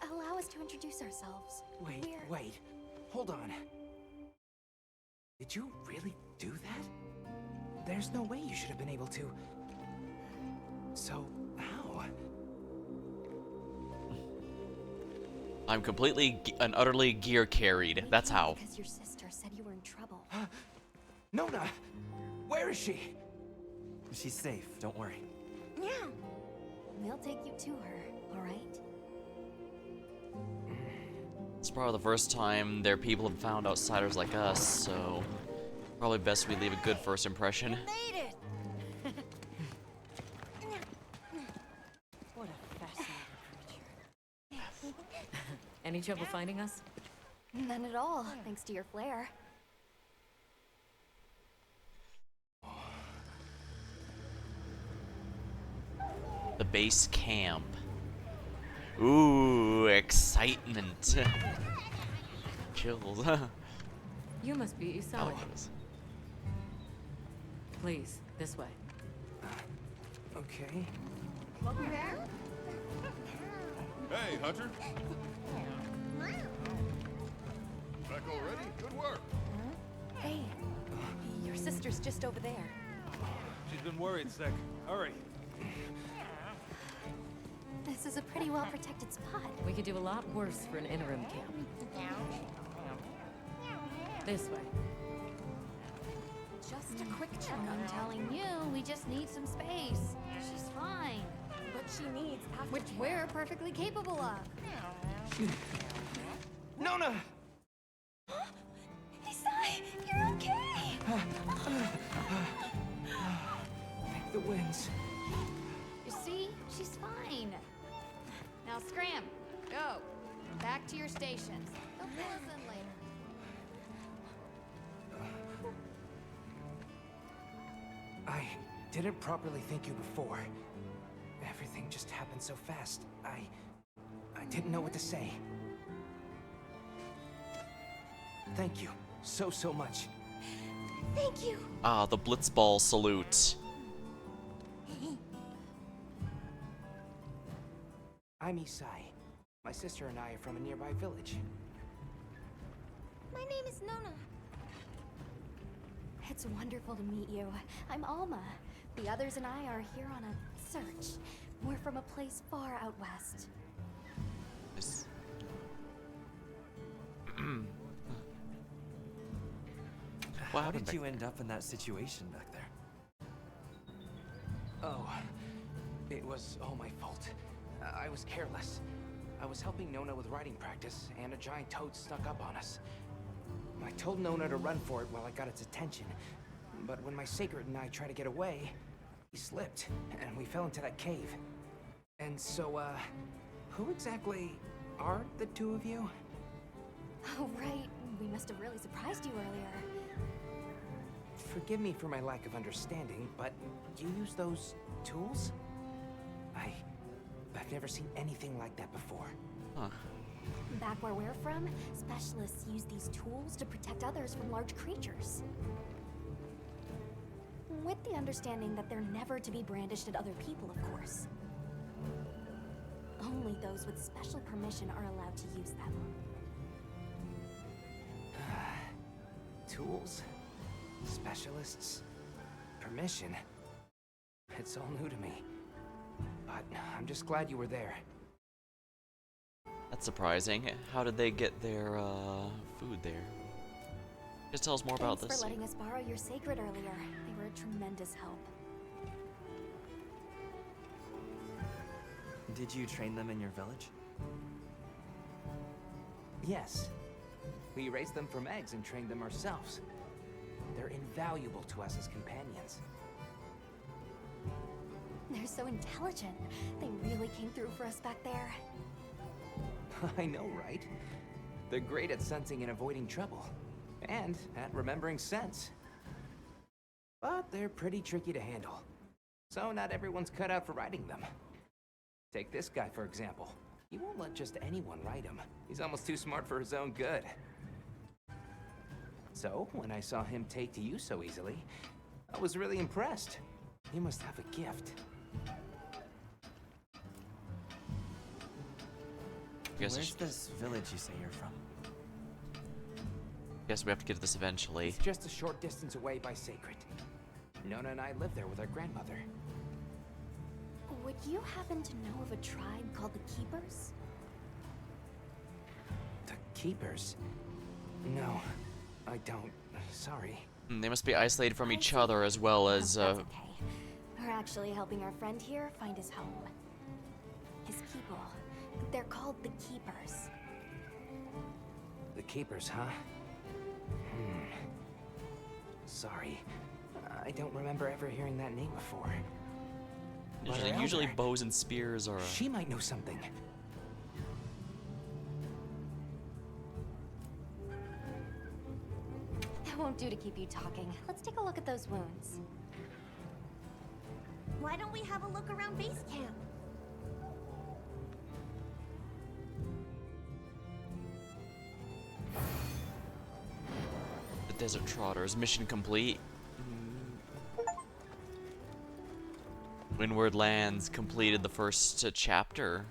Allow us to introduce ourselves. Wait. Hold on. Did you really do that? There's no way you should have been able to. So, how? I'm completely and utterly gear carried. That's how. Because your sister said you were in trouble. Nona! Where is she? She's safe, don't worry. Yeah. We'll take you to her, alright? It's probably the first time their people have found outsiders like us, so probably best we leave a good first impression. Made it. What a fascinating creature. Any trouble finding us? None at all, thanks to your flair. The base camp. Ooh, excitement. Chills. You must be Isai. Oh, it is. Please, this way. Okay. Hey, Hunter. Back already? Good work. Hey, your sister's just over there. She's been worried, Sec. Hurry. This is a pretty well-protected spot. We could do a lot worse for an interim camp. This way. Just a quick check. I'm telling you, we just need some space. She's fine. But she needs aftercare. Which we're perfectly capable of. Nona! Isai, you're okay! Thank the winds. You see? She's fine. Now scram. Go. Back to your stations. They'll pull us in later. I didn't properly thank you before. Everything just happened so fast. I didn't know what to say. Thank you so much. Thank you. Ah, the Blitzball salute. I'm Isai. My sister and I are from a nearby village. My name is Nona. It's wonderful to meet you. I'm Alma. The others and I are here on a search. We're from a place far out west. Yes. What How happened did you end up in that situation back there? Oh, it was all my fault. I was careless. I was helping Nona with writing practice, and a giant toad snuck up on us. I told Nona to run for it while I got its attention, but when my Sacred and I tried to get away, he slipped, and we fell into that cave. And so, who exactly are the two of you? Oh, right. We must have really surprised you earlier. Forgive me for my lack of understanding, but you use those tools? I've never seen anything like that before. Huh. Back where we're from, specialists use these tools to protect others from large creatures. With the understanding that they're never to be brandished at other people, of course. Only those with special permission are allowed to use them. Tools? Specialists? Permission? It's all new to me. But I'm just glad you were there. That's surprising. How did they get their food there? Just tell us more about Thanks this. for letting us borrow your Sacred earlier. They were a tremendous help. Did you train them in your village? Yes. We raised them from eggs and trained them ourselves. They're invaluable to us as companions. They're so intelligent. They really came through for us back there. I know, right? They're great at sensing and avoiding trouble. And at remembering scents. But they're pretty tricky to handle. So not everyone's cut out for riding them. Take this guy, for example. He won't let just anyone ride him. He's almost too smart for his own good. So, when I saw him take to you so easily, I was really impressed. He must have a gift. Where's this village you say you're from? Guess we have to get to this eventually. It's just a short distance away by Sacred. Nona and I live there with our grandmother. Would you happen to know of a tribe called the Keepers? The Keepers? No, I don't. Sorry. They must be isolated from each I see. other as well as Oh, that's okay. We're actually helping our friend here find his home. His people. They're called the Keepers. The Keepers, huh? Sorry. I don't remember ever hearing that name before. But our Usually elder, bows and spears are... she might know something. That won't do to keep you talking. Let's take a look at those wounds. Why don't we have a look around base camp? The Desert Trotters. Mission complete. Windward Lands completed the first chapter.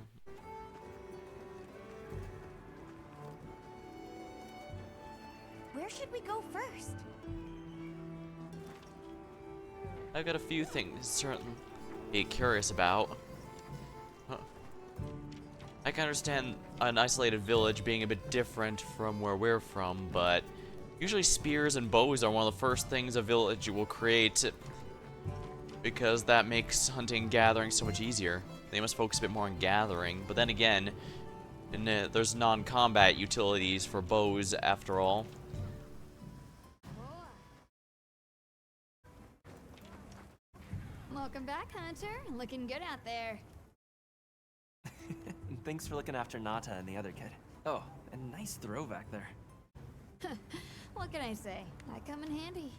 Where should we go first? I've got a few things certainly be curious about. Huh. I can understand an isolated village being a bit different from where we're from, but usually spears and bows are one of the first things a village will create, because that makes hunting and gathering so much easier. They must focus a bit more on gathering, but then again, there's non-combat utilities for bows after all. Welcome back, Hunter. Looking good out there. Thanks for looking after Nata and the other kid. Oh, and nice throw back there. What can I say? I come in handy.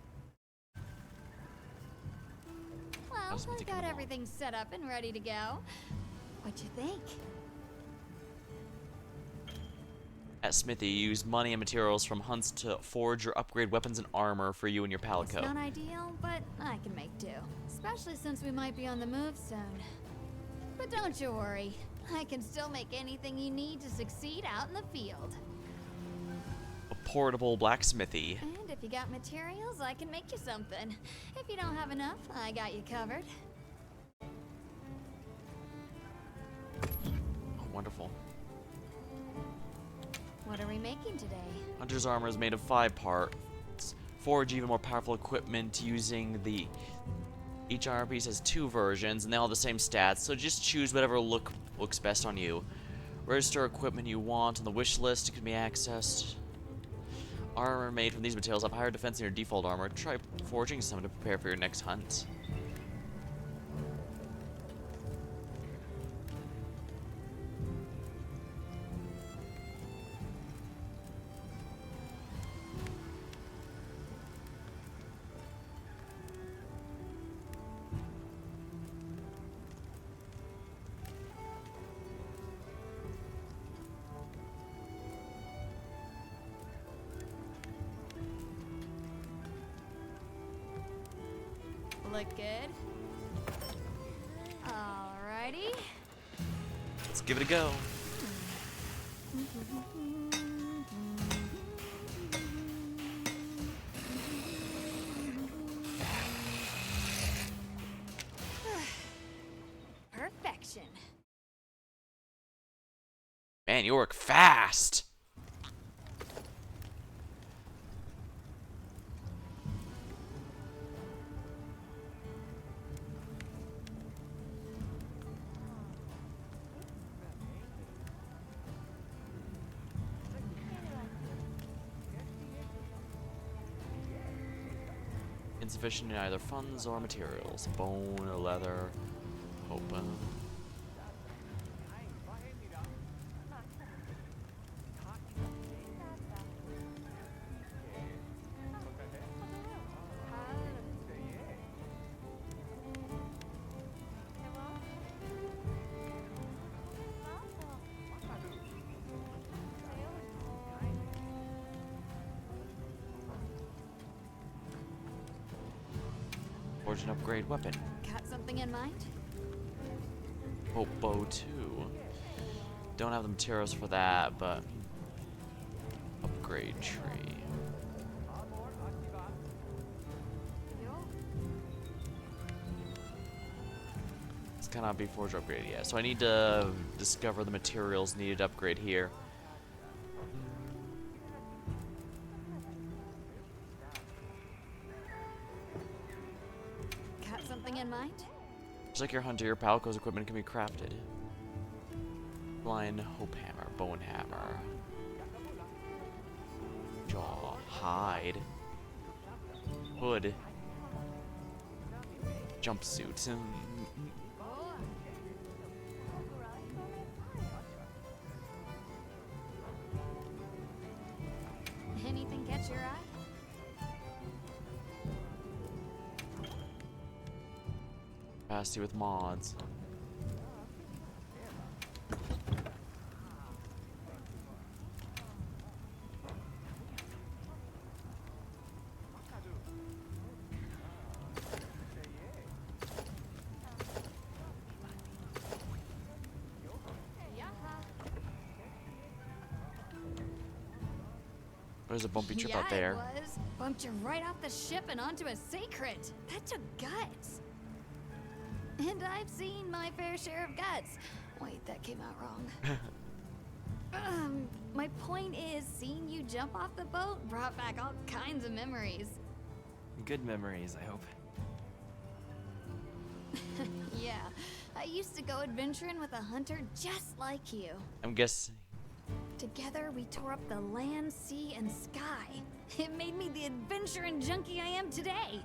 Well, How's I've Mitty got coming along? everything set up and ready to go. What you think? At Smithy, you use money and materials from hunts to forge or upgrade weapons and armor for you and your It's palico. not ideal, but I can make do. Especially since we might be on the move soon. But don't you worry. I can still make anything you need to succeed out in the field. A portable blacksmithy. And if you got materials, I can make you something. If you don't have enough, I got you covered. Oh, wonderful. What are we making today? Hunter's armor is made of 5 parts. Forge even more powerful equipment using the... Each armor piece has 2 versions, and they all have the same stats, so just choose whatever looks best on you. Register equipment you want on the wish list. It can be accessed. Armor made from these materials have higher defense than your default armor. Try forging some to prepare for your next hunt. Look good? Alrighty. Let's give it a go. Perfection. Man, you work fast. Insufficient in either funds or materials. Bone or leather. Open. Forge an upgrade weapon. Got something in mind? Oh, bow too. Don't have the materials for that, but upgrade tree. It's cannot be forged or upgraded yet, so I need to discover the materials needed to upgrade here. Got something in mind? Just like your hunter, your Palco's equipment can be crafted. Blind Hope Hammer, Bone Hammer, Jaw, Hide, Hood, Jumpsuit. Anything catch your eye? Capacity with mods. There's a bumpy trip out there. Yeah, it was. Bumped you right off the ship and onto a secret. That took guts. And I've seen my fair share of guts. Wait, that came out wrong. My point is, seeing you jump off the boat brought back all kinds of memories. Good memories, I hope. Yeah, I used to go adventuring with a hunter just like you. I'm guessing. Together, we tore up the land, sea, and sky. It made me the adventuring junkie I am today.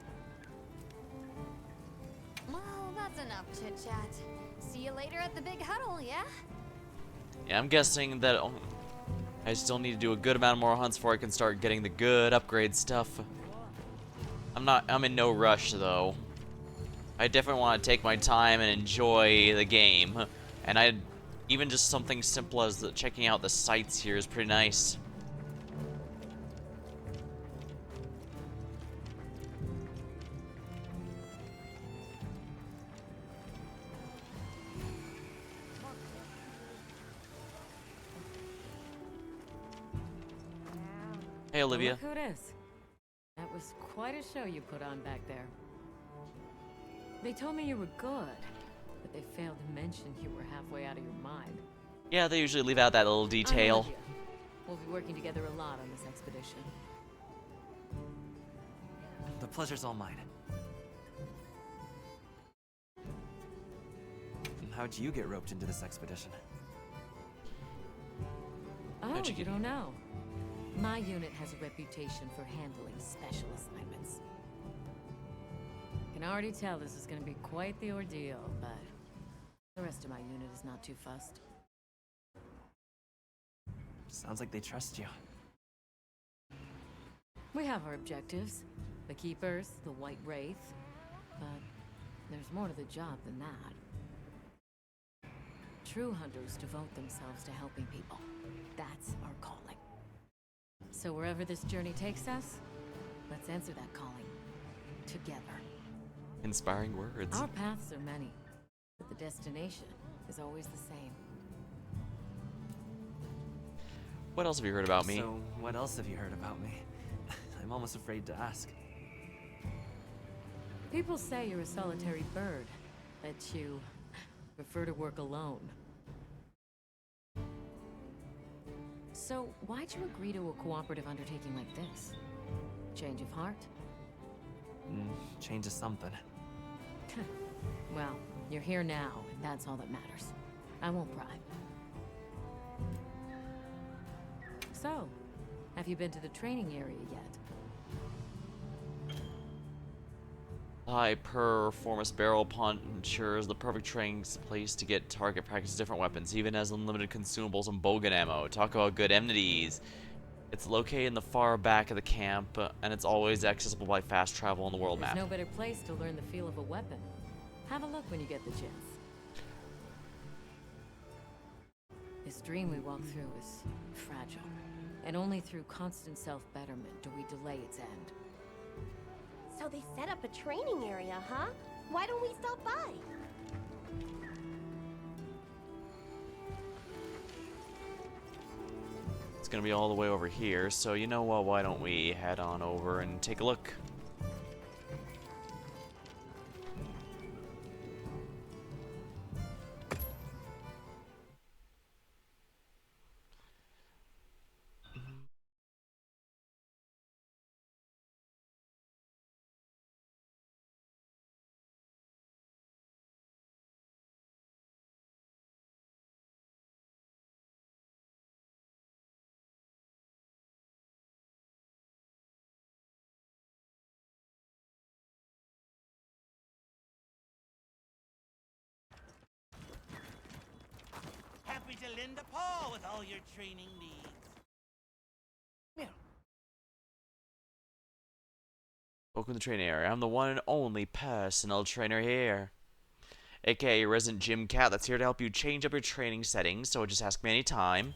Well, that's enough chit-chat. See you later at the big huddle, yeah? Yeah, I'm guessing that I still need to do a good amount more hunts before I can start getting the good upgrade stuff. I'm in no rush though. I definitely want to take my time and enjoy the game. And even just something simple as checking out the sights here is pretty nice. Hey, Olivia. Look who it is. That was quite a show you put on back there. They told me you were good, but they failed to mention you were halfway out of your mind. Yeah, they usually leave out that little detail. Olivia. We'll be working together a lot on this expedition. The pleasure's all mine. How'd you get roped into this expedition? Oh, How'd you you get don't know. My unit has a reputation for handling special assignments. Can already tell this is going to be quite the ordeal, but the rest of my unit is not too fussed. Sounds like they trust you. We have our objectives. The Keepers, the White Wraith. But there's more to the job than that. True hunters devote themselves to helping people. That's our calling. So wherever this journey takes us, let's answer that calling. Together. Inspiring words. Our paths are many, but the destination is always the same. What else have you heard about me? So, what else have you heard about me? I'm almost afraid to ask. People say you're a solitary bird, that you prefer to work alone. So, why'd you agree to a cooperative undertaking like this? Change of heart? Change is something. Well, you're here now, and that's all that matters. I won't pry. So, have you been to the training area yet? High performance barrel puncher is the perfect training place to get target practice different weapons, even as unlimited consumables and bogan ammo. Talk about good amenities. It's located in the far back of the camp, and it's always accessible by fast travel on the world There's map. no better place to learn the feel of a weapon. Have a look when you get the chance. This dream we walk through is fragile, and only through constant self-betterment do we delay its end. So they set up a training area, huh? Why don't we stop by? It's gonna be all the way over here, so you know what, why don't we head on over and take a look. to lend a paw with all your training needs. Welcome to the training area. I'm the one and only personal trainer here. AKA your resident gym cat that's here to help you change up your training settings, so just ask me anytime.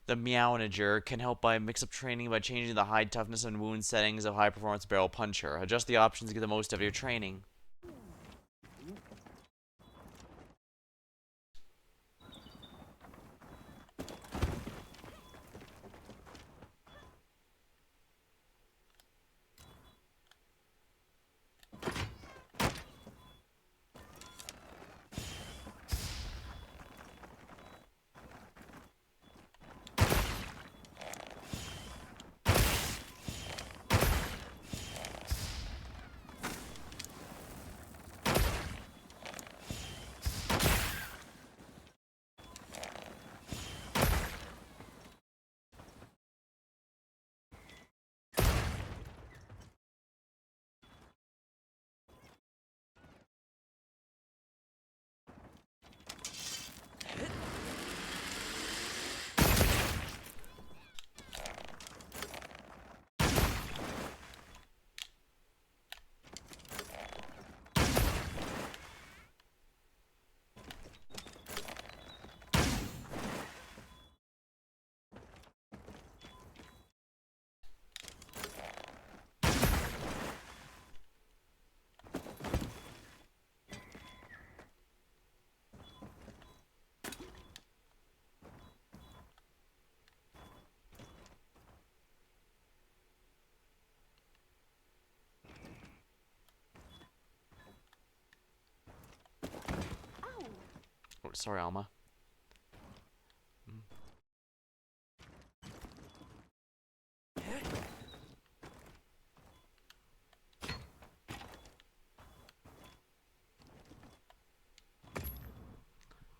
The Meownager can help by mix up training by changing the hide toughness and wound settings of High Performance Barrel Puncher. Adjust the options to get the most out of your training. Oh, sorry, Alma.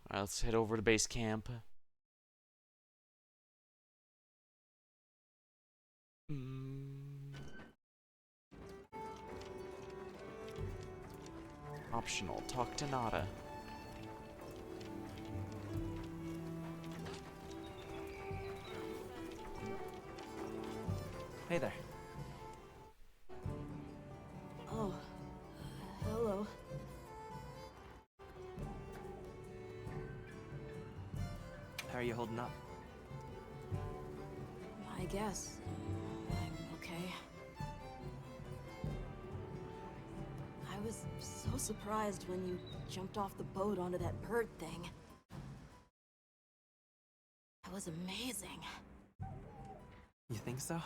Alright, let's head over to base camp. Optional, talk to Nada. Hey there. Oh, hello. How are you holding up? I guess I'm okay. I was so surprised when you jumped off the boat onto that bird thing. That was amazing. You think so?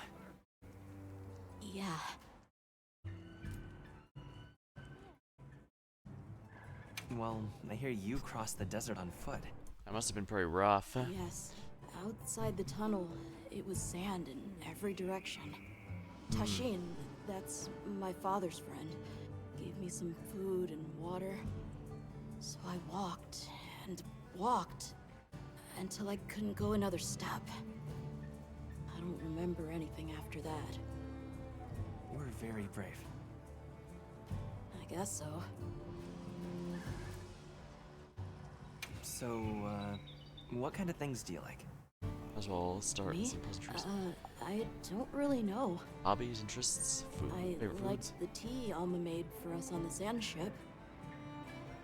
Yeah. Well, I hear you crossed the desert on foot. That must have been pretty rough. Yes. Outside the tunnel, it was sand in every direction. Tashin, that's my father's friend, gave me some food and water. So I walked and walked until I couldn't go another step. I don't remember anything after that. You were very brave. I guess so. So, what kind of things do you like? As well, start Me? some pleasantries. I don't really know. Hobbies, interests, food, I favorite liked foods. the tea Alma made for us on the sand ship.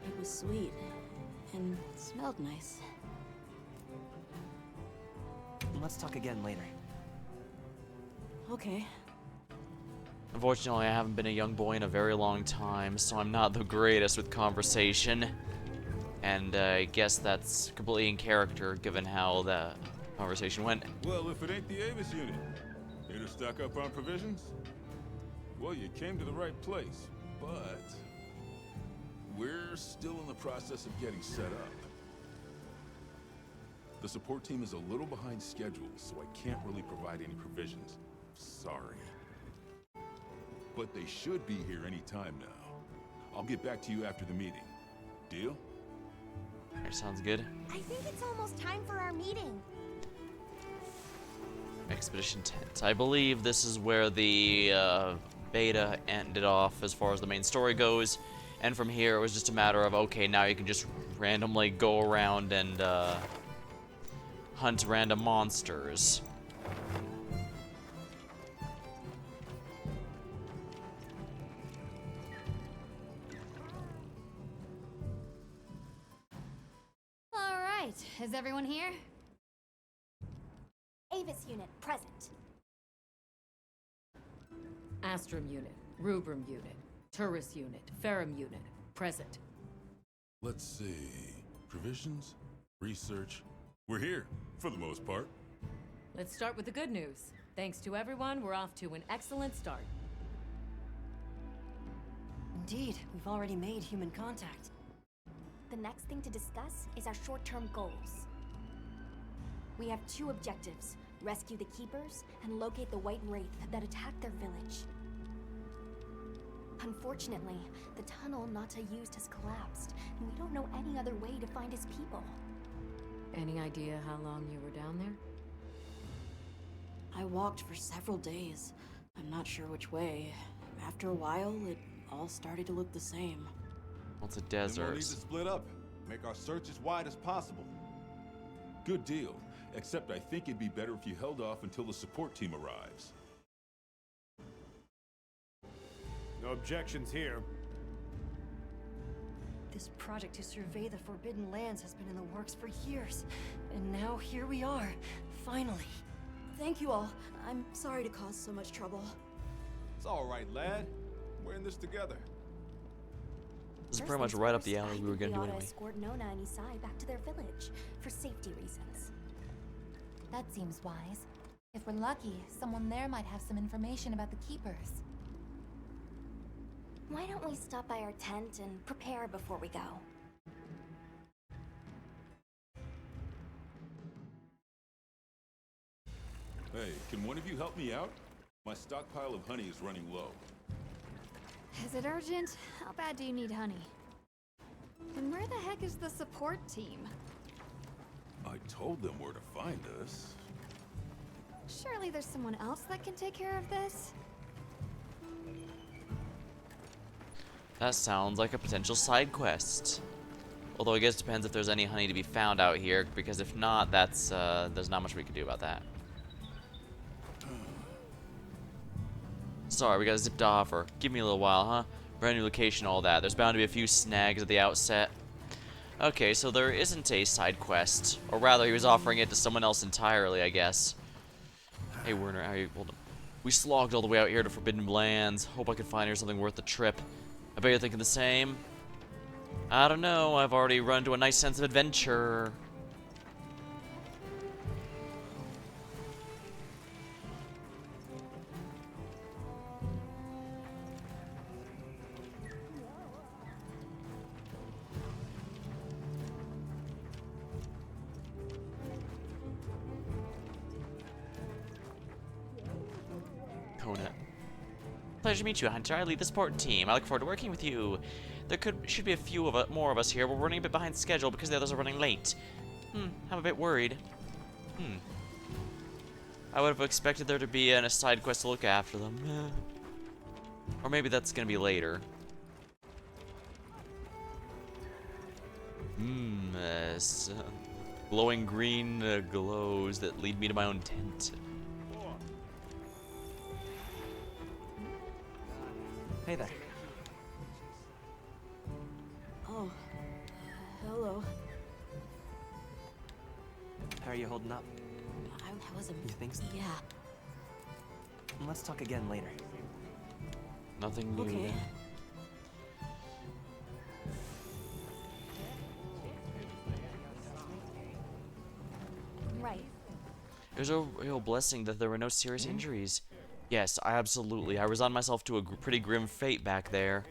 It was sweet and smelled nice. Let's talk again later. Okay. Unfortunately, I haven't been a young boy in a very long time, so I'm not the greatest with conversation. And I guess that's completely in character, given how the conversation went. Well, if it ain't the Avis unit, here to stock up on provisions? Well, you came to the right place, but we're still in the process of getting set up. The support team is a little behind schedule, so I can't really provide any provisions. Sorry. But they should be here any time now. I'll get back to you after the meeting. Deal? Alright, sounds good. I think it's almost time for our meeting. Expedition Tent. I believe this is where the beta ended off as far as the main story goes. And from here, it was just a matter of, okay, now you can just randomly go around and hunt random monsters. All right, is everyone here? Avis unit, present. Astrum unit, Rubrum unit, Turris unit, Ferrum unit, present. Let's see. Provisions? Research? We're here, for the most part. Let's start with the good news. Thanks to everyone, we're off to an excellent start. Indeed, we've already made human contact. The next thing to discuss is our short-term goals. We have two objectives: rescue the Keepers and locate the White Wraith that attacked their village. Unfortunately, the tunnel Nata used has collapsed, and we don't know any other way to find his people. Any idea how long you were down there? I walked for several days. I'm not sure which way. After a while, it all started to look the same. What's a Then we'll desert? need to split up. Make our search as wide as possible. Good deal. Except I think it'd be better if you held off until the support team arrives. No objections here. This project to survey the Forbidden Lands has been in the works for years. And now here we are, finally. Thank you all. I'm sorry to cause so much trouble. It's all right, lad. We're in this together. This is First pretty much things right up first, the alley we were gonna I do think we ought anyway. to escort Nona and Isai back to their village for safety reasons. That seems wise. If we're lucky, someone there might have some information about the Keepers. Why don't we stop by our tent and prepare before we go? Hey, can one of you help me out? My stockpile of honey is running low. Is it urgent? How bad do you need honey? And where the heck is the support team? I told them where to find us. Surely there's someone else that can take care of this? That sounds like a potential side quest. Although I guess it depends if there's any honey to be found out here, because if not, that's there's not much we can do about that. Sorry, we got zipped off, or give me a little while, huh? Brand new location, all that. There's bound to be a few snags at the outset. Okay, so there isn't a side quest, or rather, he was offering it to someone else entirely, I guess. Hey, Werner, how you? Hold on. We slogged all the way out here to Forbidden Lands. Hope I can find here something worth the trip. I bet you're thinking the same. I don't know. I've already run into a nice sense of adventure. Kona. Pleasure to meet you, Hunter. I lead the support team. I look forward to working with you. There should be a few more of us here. We're running a bit behind schedule because the others are running late. I'm a bit worried. I would have expected there to be a side quest to look after them. Or maybe that's gonna be later. Glowing green glows that lead me to my own tent. Hey there. Oh, hello. How are you holding up? I was a... You think so? Yeah. Let's talk again later. Nothing new Okay. then. Right. It was a real blessing that there were no serious injuries. Yes, I resigned myself to a pretty grim fate back there.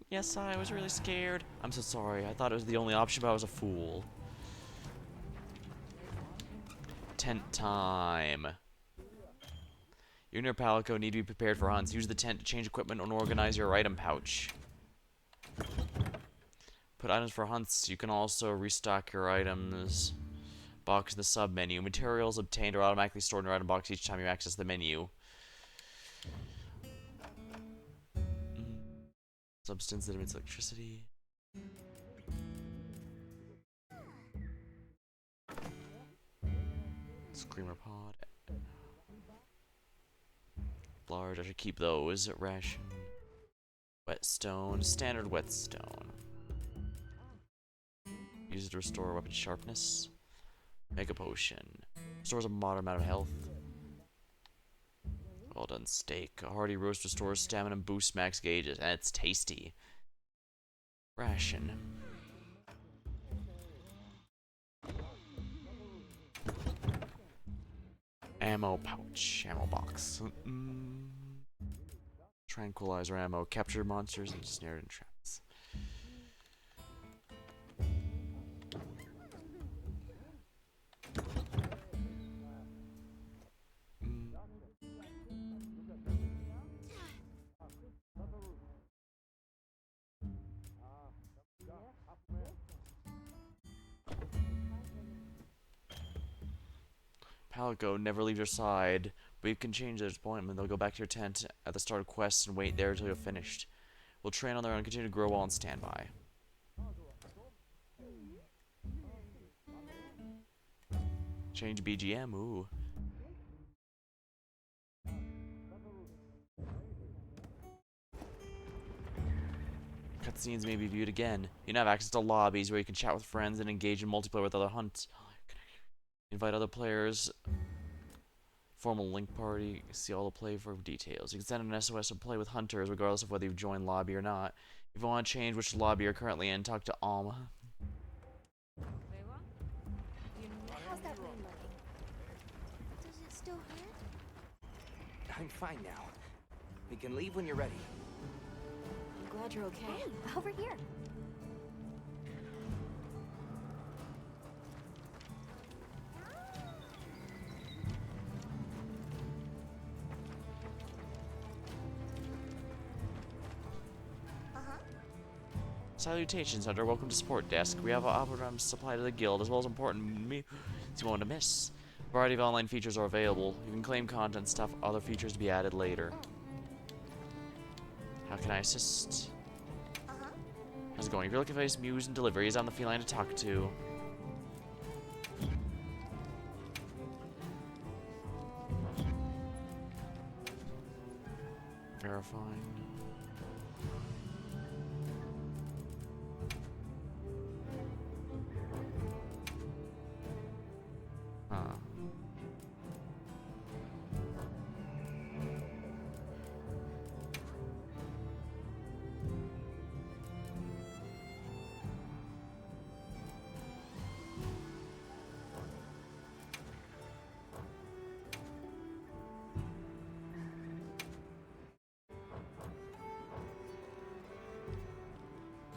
Yes, I was really scared. I'm so sorry. I thought it was the only option, but I was a fool. Tent time. You and your Palico need to be prepared for hunts. Use the tent to change equipment and organize your item pouch. Put items for hunts. You can also restock your items. Box in the sub-menu. Materials obtained are automatically stored in your item box each time you access the menu. Substance that emits electricity. Screamer pod. Large, I should keep those. Ration. Whetstone. Standard whetstone. Use it to restore weapon sharpness. Mega potion. Restores a moderate amount of health. Well done steak. A hearty roast restores stamina and boosts max gauges. And it's tasty. Ration. Ammo pouch. Ammo box. Tranquilizer ammo. Capture monsters and snared in traps. Palico, never leave your side, but you can change their appointment. They'll go back to your tent at the start of quests and wait there until you're finished. We'll train on their own and continue to grow while on standby. Change BGM, ooh. Cutscenes may be viewed again. You now have access to lobbies where you can chat with friends and engage in multiplayer with other hunts. Invite other players. Form a link party. See all the play for details. You can send an SOS to play with hunters regardless of whether you've joined lobby or not. If you want to change which lobby you're currently in, talk to Alma. How's that wound looking? Does it still hurt? I'm fine now. We can leave when you're ready. I'm glad you're okay. Hey, over here. Salutations, Hunter. Welcome to support desk. We have operatives supplied to the guild, as well as important you won't miss. A variety of online features are available. You can claim content stuff, other features to be added later. How can I assist? How's it going? If you're looking for his muse and deliveries, I'm the feline to talk to. Verifying. Huh.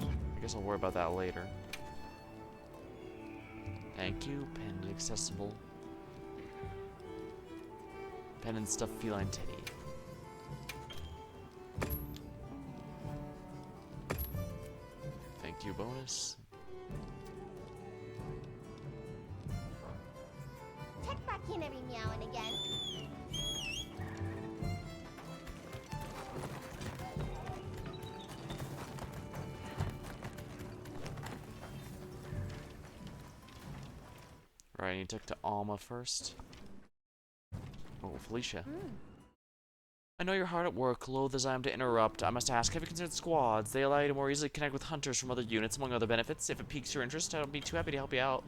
I guess I'll worry about that later. Thank you. Pen accessible. Pen and stuffed feline teddy. Thank you, bonus. Check back in every now and again. Right, I need to talk to Alma first. Oh, Felicia. I know you're hard at work, loath as I am to interrupt. I must ask, have you considered squads? They allow you to more easily connect with hunters from other units, among other benefits. If it piques your interest, I'll be too happy to help you out.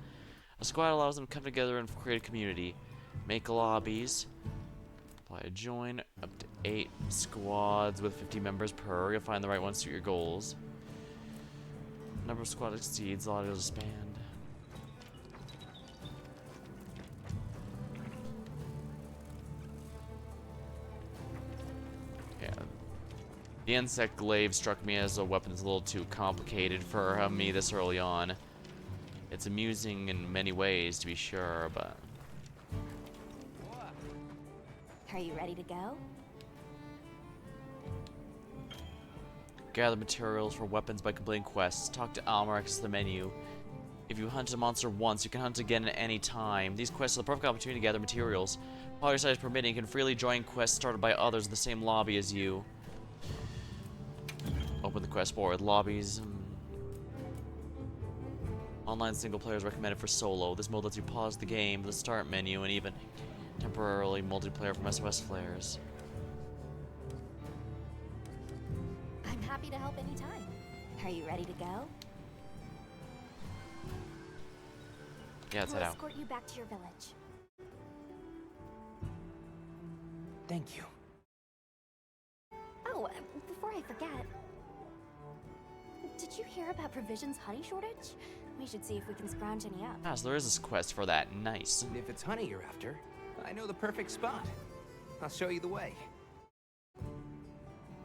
A squad allows them to come together and create a community. Make lobbies. Apply to join. Up to 8 squads with 50 members per. You'll find the right ones to suit your goals. Number of squads exceeds, a lot will expand. The insect glaive struck me as a weapon that's a little too complicated for me this early on. It's amusing in many ways, to be sure, but... Are you ready to go? Gather materials for weapons by completing quests. Talk to Alma, access the menu. If you hunt a monster once, you can hunt again at any time. These quests are the perfect opportunity to gather materials. While your size permitting, you can freely join quests started by others in the same lobby as you. Open the quest board. Lobbies. Online single player is recommended for solo. This mode lets you pause the game, the start menu, and even temporarily multiplayer from SOS flares. I'm happy to help anytime. Are you ready to go? Yeah, let's We'll head out. escort you back to your village. Thank you. Oh, before I forget, did you hear about Provision's honey shortage? We should see if we can scrounge any up. Ah, so there is this quest for that. Nice. If it's honey you're after, I know the perfect spot. I'll show you the way.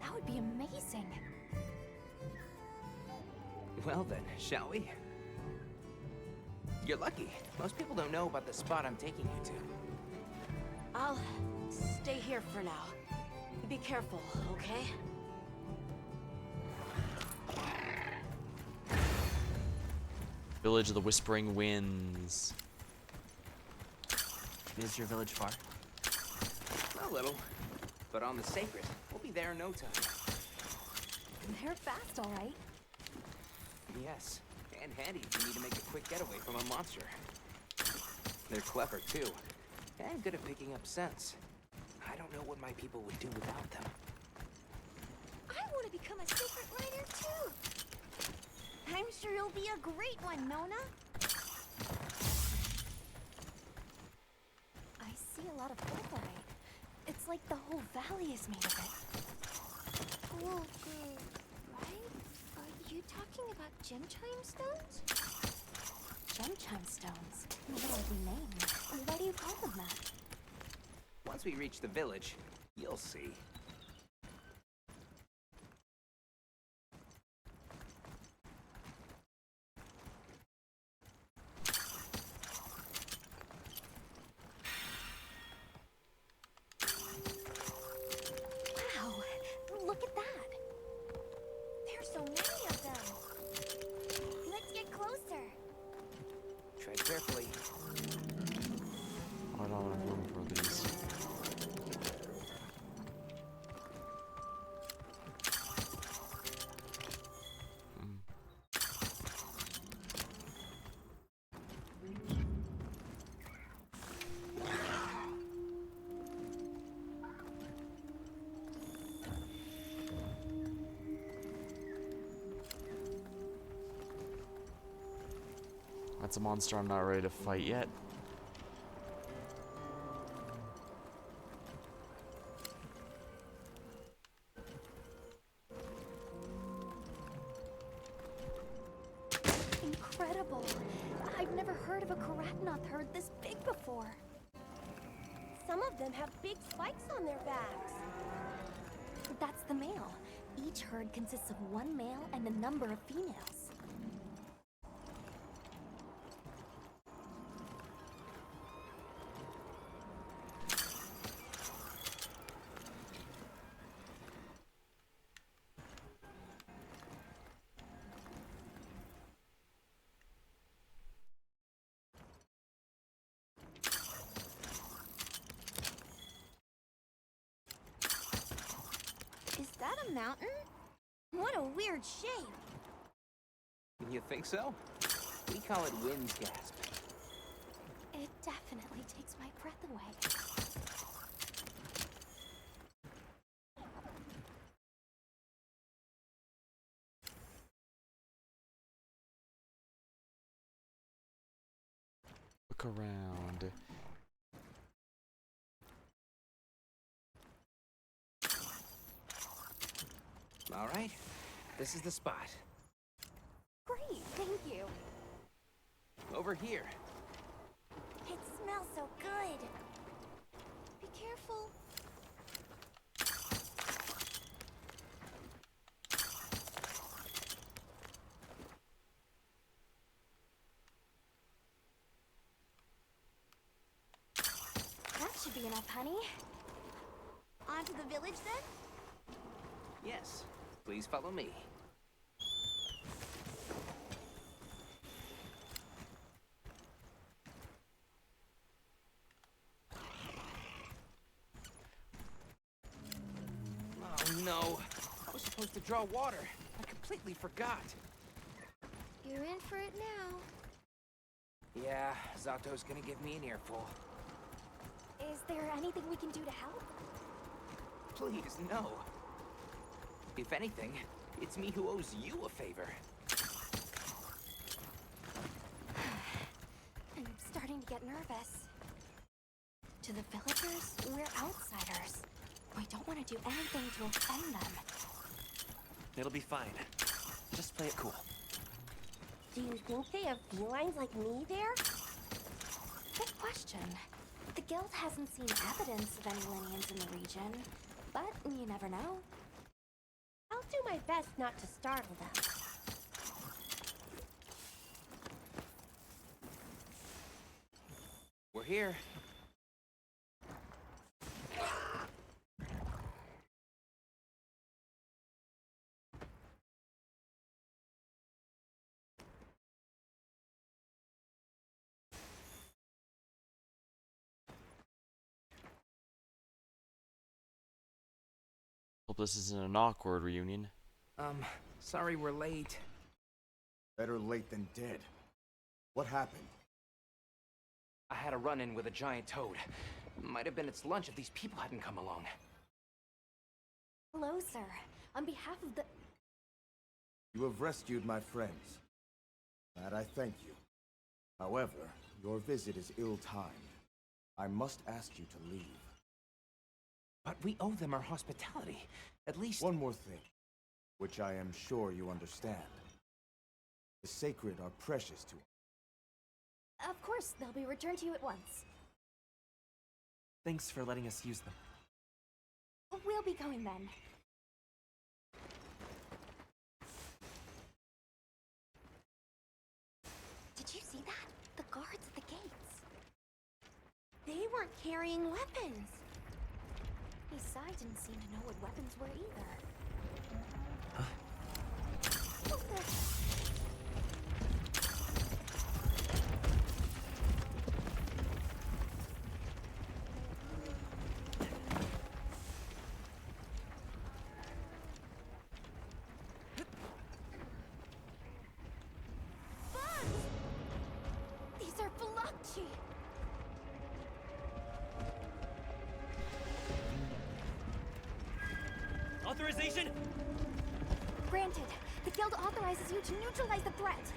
That would be amazing. Well then, shall we? You're lucky. Most people don't know about the spot I'm taking you to. I'll stay here for now. Be careful, okay? Village of the Whispering Winds. Is your village far? A little. But on the sacred, we'll be there in no time. They're fast, all right. Yes, and handy if you need to make a quick getaway from a monster. They're clever, too, and good at picking up scents. I don't know what my people would do without them. I want to become a secret rider too. I'm sure you'll be a great one, Nona. I see a lot of wolfite. It's like the whole valley is made of it. Right? Are you talking about gem chime stones? Gem chime stones. Literally named. Why do you call them that? Once we reach the village, you'll see. Wow, look at that. There's so many of them. Let's get closer. Tread carefully. I don't have room for these. That's a monster I'm not ready to fight yet. Incredible. I've never heard of a Karatnoth herd this big before. Some of them have big spikes on their backs. That's the male. Each herd consists of one male and a number of females. Is that a mountain? What a weird shape. You think so? We call it Wind's Gasp. It definitely takes my breath away. Look around. All right, this is the spot. Great, thank you. Over here. It smells so good. Be careful. That should be enough, honey. On to the village then? Yes, please follow me. Oh no, I was supposed to draw water. I completely forgot. You're in for it now. Yeah, Zato's gonna give me an earful. Is there anything we can do to help? Please, no. If anything, it's me who owes you a favor. I'm starting to get nervous. To the villagers, we're outsiders. We don't want to do anything to offend them. It'll be fine. Just play it cool. Do you think they have felines like me there? Good question. The guild hasn't seen evidence of any Linians in the region, but you never know. I'll do my best not to startle them. We're here. Hope this isn't an awkward reunion. Sorry we're late. Better late than dead. What happened? I had a run-in with a giant toad. Might have been its lunch if these people hadn't come along. Hello, sir. On behalf of the... You have rescued my friends. That I thank you. However, your visit is ill-timed. I must ask you to leave. But we owe them our hospitality. At least... One more thing, which I am sure you understand. The sacred are precious to us. Of course, they'll be returned to you at once. Thanks for letting us use them. We'll be going then. Did you see that? The guards at the gates. They weren't carrying weapons. Besides, didn't seem to know what weapons were either. Huh? What the... These are Phylakchi! Authorization? Granted. The guild authorizes you to neutralize the threat.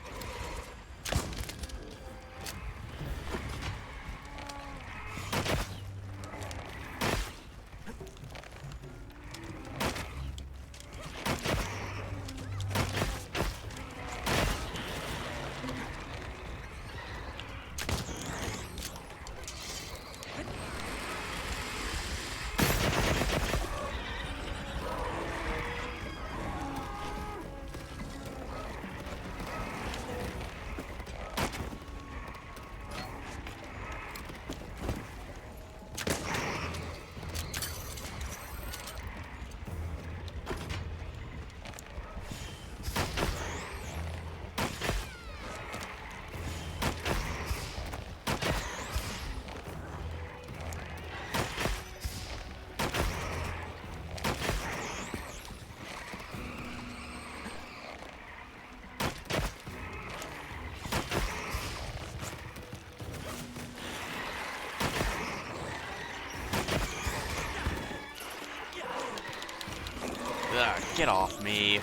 Ugh, get off me.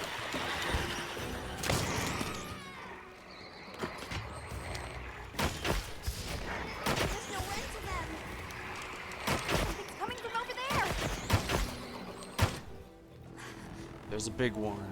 There's no end to them. Something's coming from over there. There's a big one.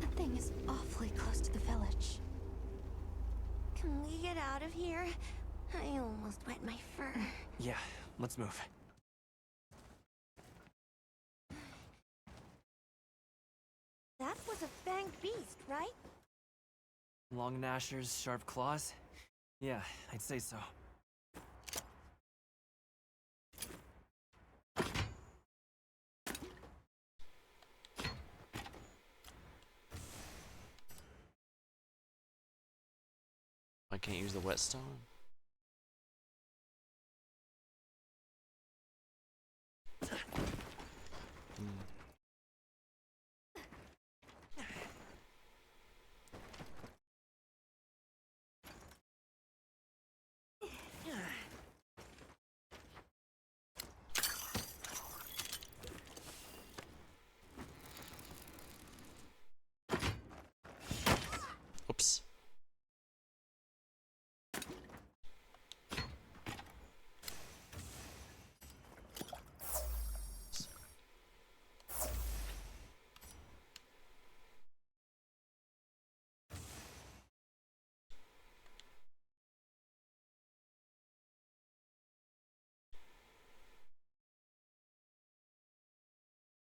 That thing is awfully close to the village. Can we get out of here? I almost wet my fur. Yeah, let's move. That was a fanged beast, right? Long gnashers, sharp claws? Yeah, I'd say so. I can't use the whetstone. Oops.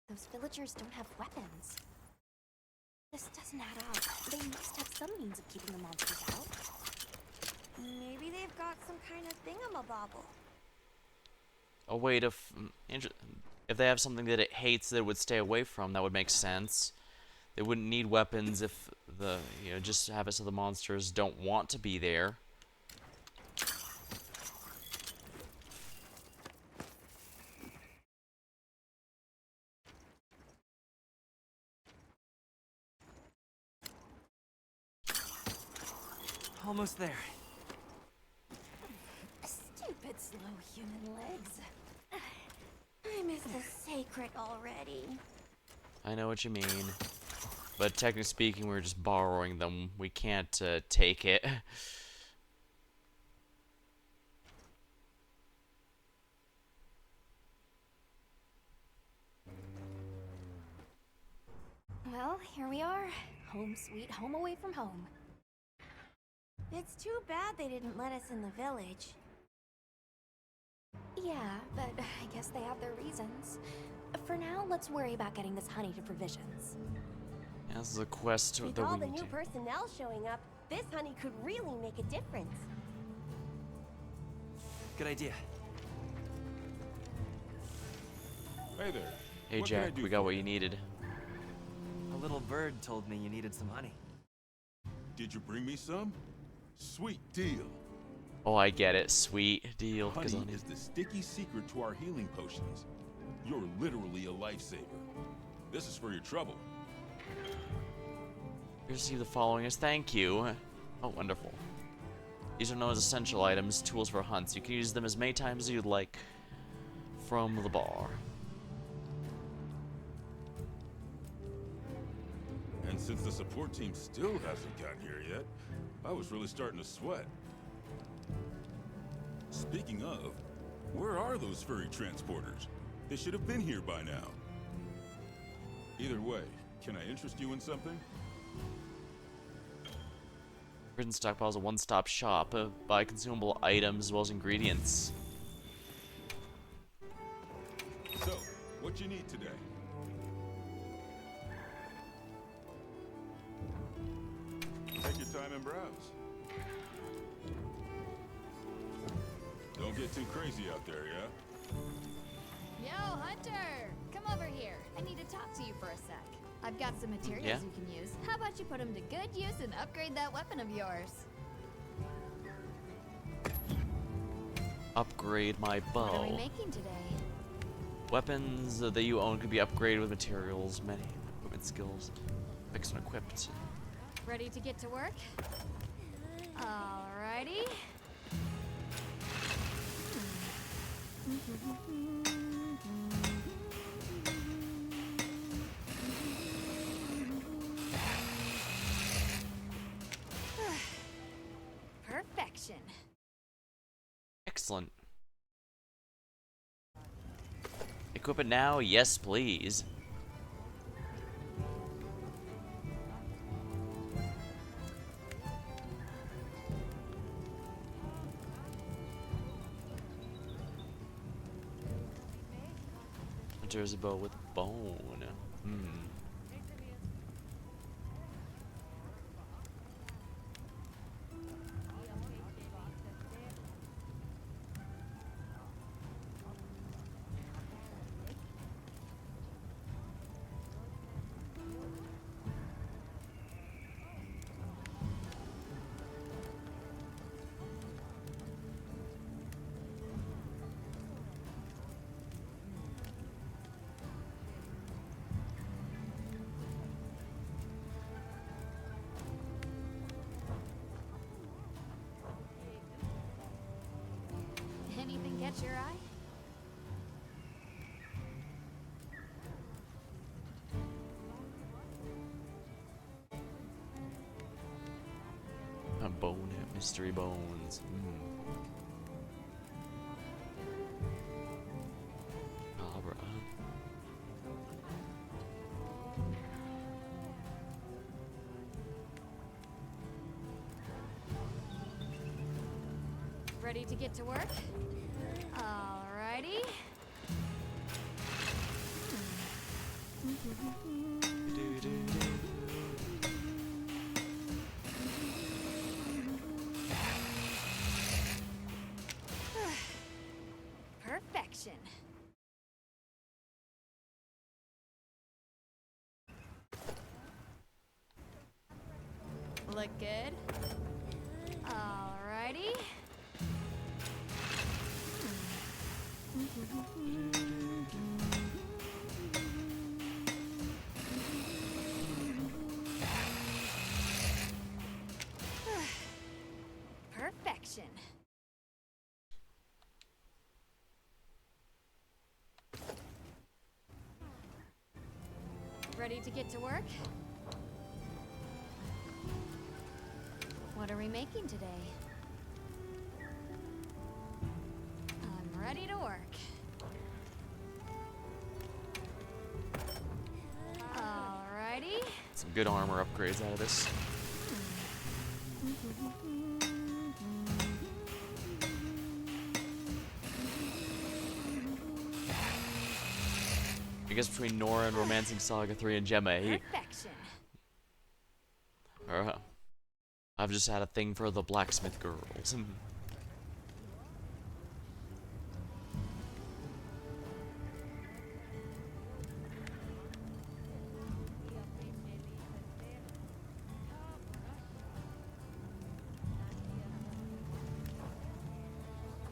Those villagers don't have weapons. This doesn't add up. They must have some means of keeping the monsters out. Maybe they've got some kind of thingamabobble. A way to, if they have something that it hates that it would stay away from, that would make sense. They wouldn't need weapons if just have it so the monsters don't want to be there. Almost there. Stupid slow human legs. I miss the sacred already. I know what you mean. But technically speaking, we're just borrowing them. We can't take it. Well, here we are. Home sweet home away from home. It's too bad they didn't let us in the village. Yeah, but I guess they have their reasons. For now, let's worry about getting this honey to provisions. Yeah, this is a quest With that all we the need new to... personnel showing up, this honey could really make a difference. Good idea. Hey there. Hey What can I Jack, do we got for what you? you needed. A little bird told me you needed some honey. Did you bring me some? Sweet deal. Oh, I get it. Sweet deal. Honey Because is the sticky secret to our healing potions. You're literally a lifesaver. This is for your trouble. you receive the following as thank you. Oh, wonderful. These are known as essential items, tools for hunts. You can use them as many times as you'd like from the bar. And since the support team still hasn't gotten here yet, I was really starting to sweat. Speaking of, where are those furry transporters? They should have been here by now. Either way, can I interest you in something? Prison Stockpile is a one-stop shop. Buy consumable items as well as ingredients. So, what you need today? Take your time and browse. Don't get too crazy out there, yeah? Yo, Hunter! Come over here. I need to talk to you for a sec. I've got some materials Yeah? you can use. How about you put them to good use and upgrade that weapon of yours? Upgrade my What are we bow. making today? Weapons that you own could be upgraded with materials, many equipment skills, fixed and equipped. Ready to get to work? Alrighty. Perfection. Excellent. Equip it now? Yes, please. Jersey bow with bone. catch your eye? A bonehead, mystery bones. Alright. Ready to get to work? Alrighty. Perfection. Look good. Alrighty. Perfection. Ready to get to work? What are we making today? I'm ready to work. Alrighty. Some good armor upgrades out of this. I guess between Nora and Romancing Saga 3 and Gemma 8. Perfection. I've just had a thing for the blacksmith girls.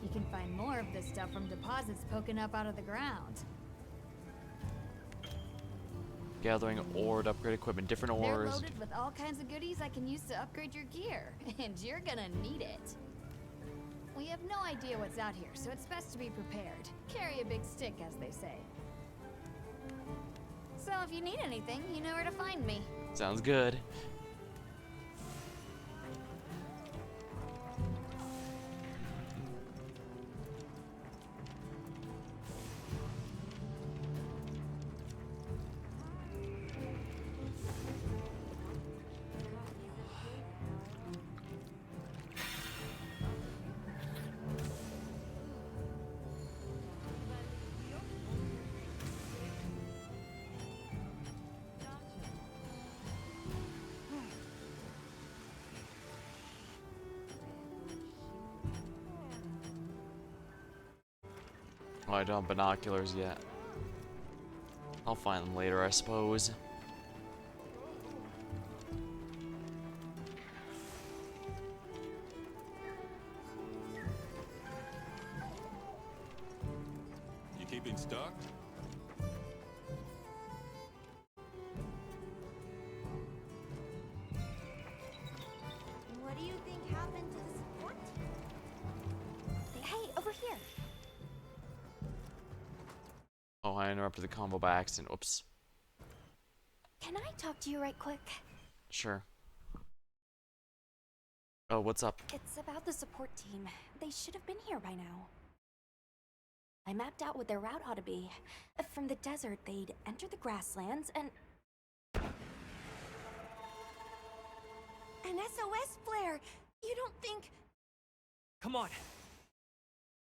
You can find more of this stuff from deposits poking up out of the ground. Gathering ore to upgrade equipment, different They're ores. loaded with all kinds of goodies I can use to upgrade your gear, and you're gonna need it. We have no idea what's out here, so it's best to be prepared. Carry a big stick, as they say. So if you need anything, you know where to find me. Sounds good. Oh, I don't have binoculars yet. I'll find them later, I suppose. You keeping stocked? What do you think happened to the support team? Hey, over here. Oh, I interrupted the combo by accident. Oops. Can I talk to you right quick? Sure. Oh, what's up? It's about the support team. They should have been here by now. I mapped out what their route ought to be. From the desert, they'd enter the grasslands and... An SOS flare! You don't think... Come on.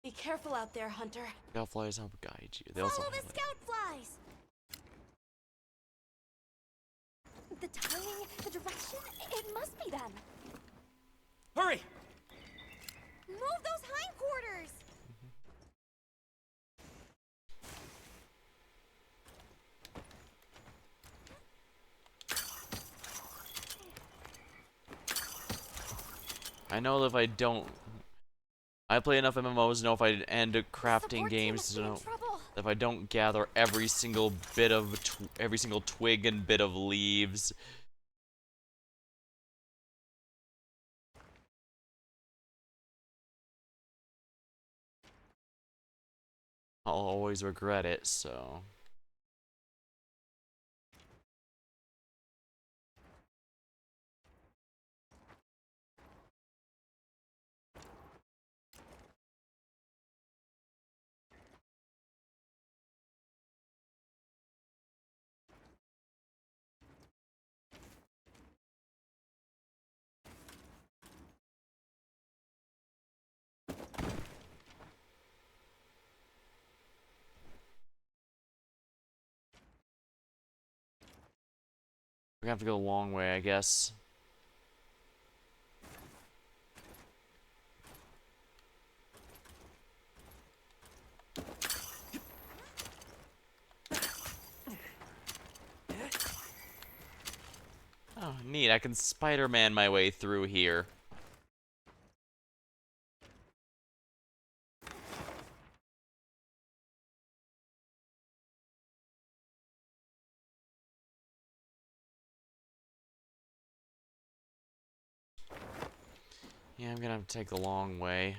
Be careful out there, Hunter. Scoutflies help guide you. They also Follow the scout flies! The timing, the direction, it must be them. Hurry! Move those hindquarters! I know that if I don't... I play enough MMOs to know if I end crafting Support team games must to be in know trouble. that if I don't gather every single bit of every single twig and bit of leaves, I'll always regret it, so. We're gonna have to go the long way, I guess. Oh, neat. I can Spider-Man my way through here. Yeah, I'm gonna have to take the long way.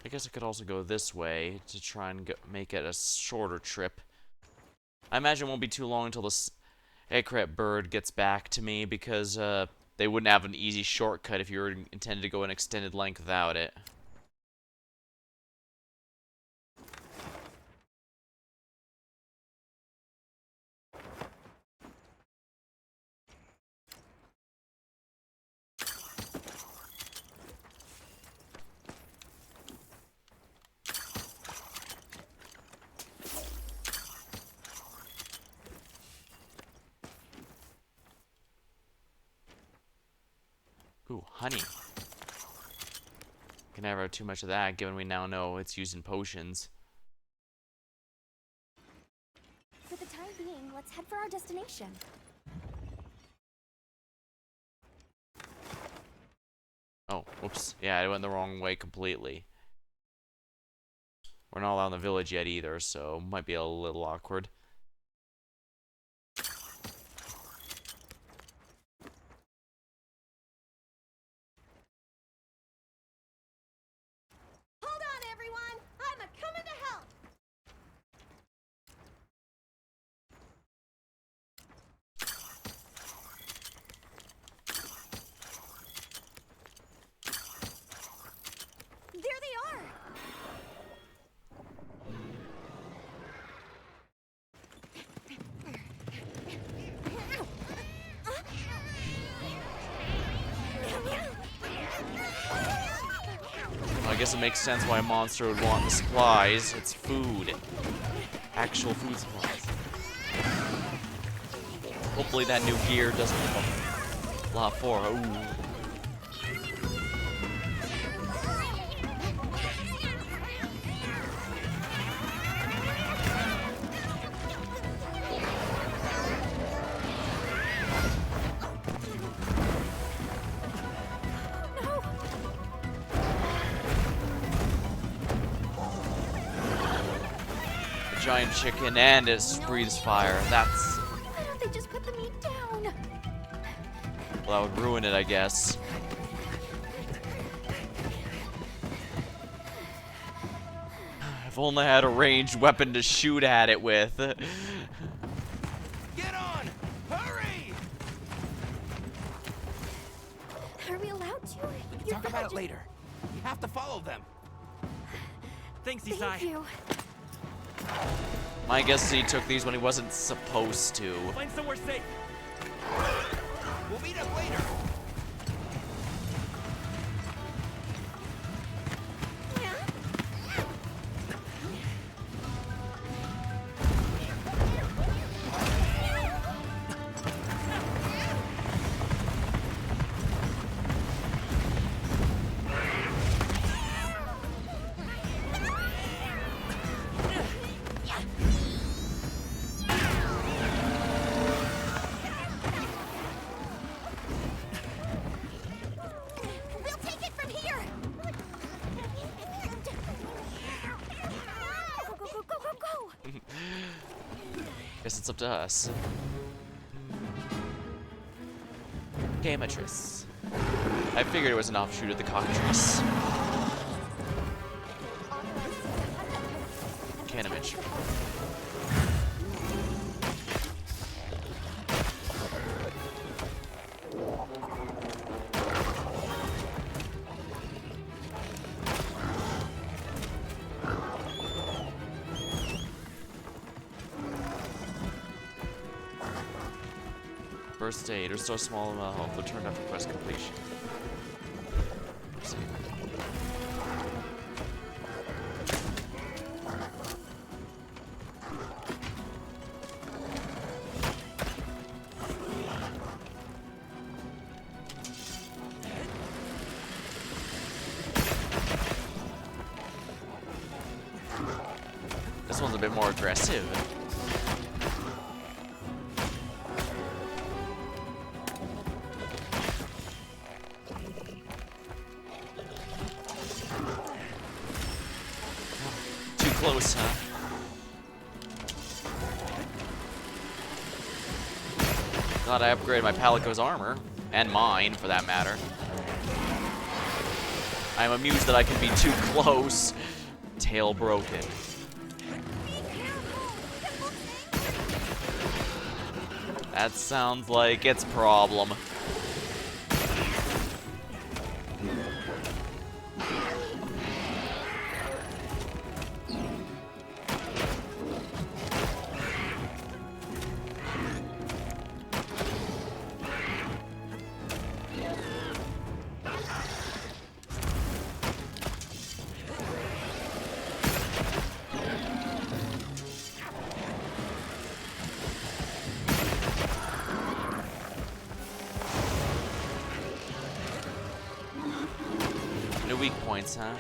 I guess I could also go this way to try and make it a shorter trip. I imagine it won't be too long until this Ekret bird gets back to me, because they wouldn't have an easy shortcut if you were intended to go an extended length without it. Ooh, honey. Can never have too much of that, given we now know it's used in potions. For the time being, let's head for our destination. Oh, whoops. Yeah, I went the wrong way completely. We're not allowed in the village yet either, so might be a little awkward. Hold on, everyone! I'm a coming to help! There they are! Well, I guess it makes sense why a monster would want the supplies. It's food. Actual food supplies. Hopefully that new gear doesn't have a lot for. Ooh. Giant chicken and it breathes fire. That's... Why don't they just put the meat down? Well, that would ruin it, I guess. If only I had a ranged weapon to shoot at it with. Get on! Hurry! Are we allowed to? We can talk about it later. We have to follow them. Thanks, Thank Isai. you. My guess is he took these when he wasn't supposed to. Find somewhere safe. We'll meet up later. Guess it's up to us. Camatrus. I figured it was an offshoot of the cockatrice. Canamitch. First aid, restore small amount of health, return after quest completion. Oopsie. This one's a bit more aggressive. Close, huh? Glad I upgraded my Palico's armor. And mine, for that matter. I'm amused that I can be too close. Tail broken. That sounds like its problem. No weak points, huh?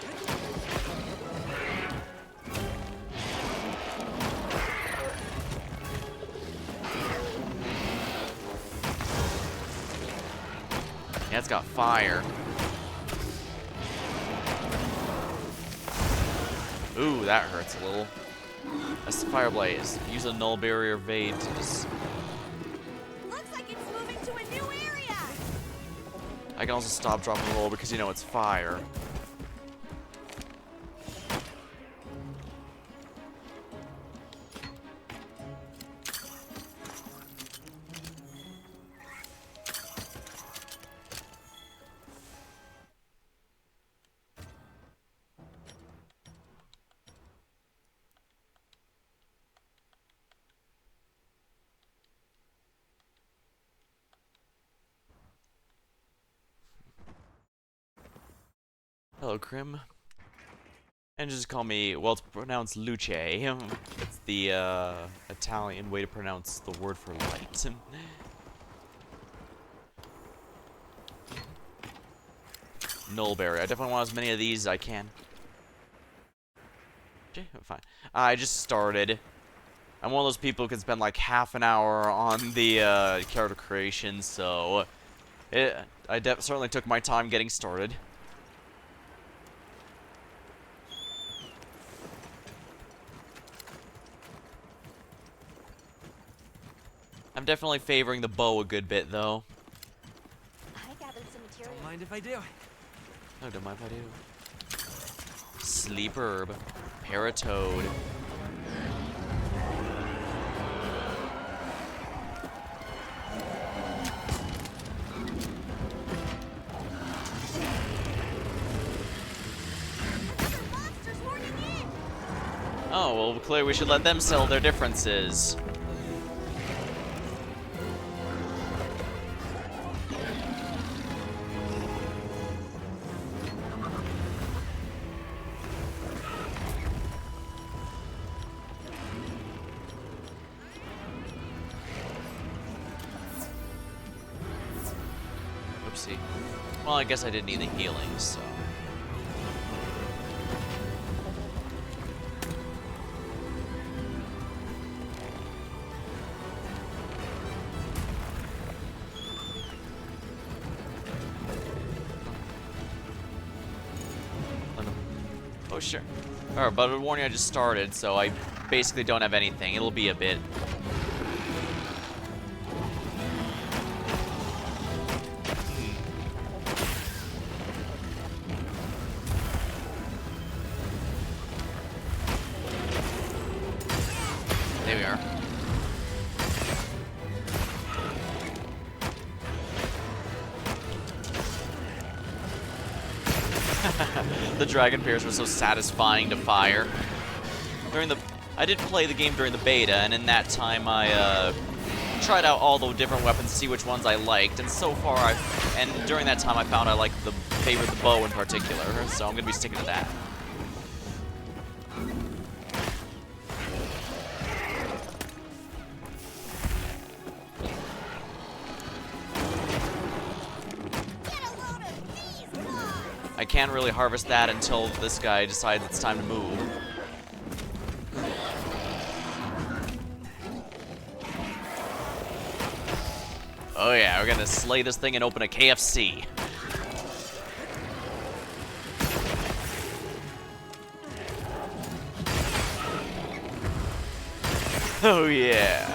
Yeah, it's got fire. Ooh, that hurts a little. That's the fire blaze. Use a null barrier evade to just... Looks like it's moving to a new area. I can also stop, drop, and roll because you know it's fire. Hello, Krim. And just call me, well, it's pronounced Luce. It's the Italian way to pronounce the word for light. Nullberry. I definitely want as many of these as I can. Okay, fine. I just started. I'm one of those people who can spend like half an hour on the character creation, so I certainly took my time getting started. I'm definitely favoring the bow a good bit, though. I gathered some material. Don't mind if I do. No, don't mind if I do. Sleep herb. Paratoad. Oh, well, clearly we should let them settle their differences. Oopsie. Well, I guess I didn't need the healing, so... Oh, sure. Alright, but I warn you, I just started, so I basically don't have anything. It'll be a bit. The Dragon Pierce was so satisfying to fire. I did play the game during the beta, and in that time I tried out all the different weapons to see which ones I liked, and so far during that time I found I liked the bow in particular, so I'm gonna be sticking to that. I can't really harvest that until this guy decides it's time to move. Oh yeah, we're gonna slay this thing and open a KFC. Oh yeah.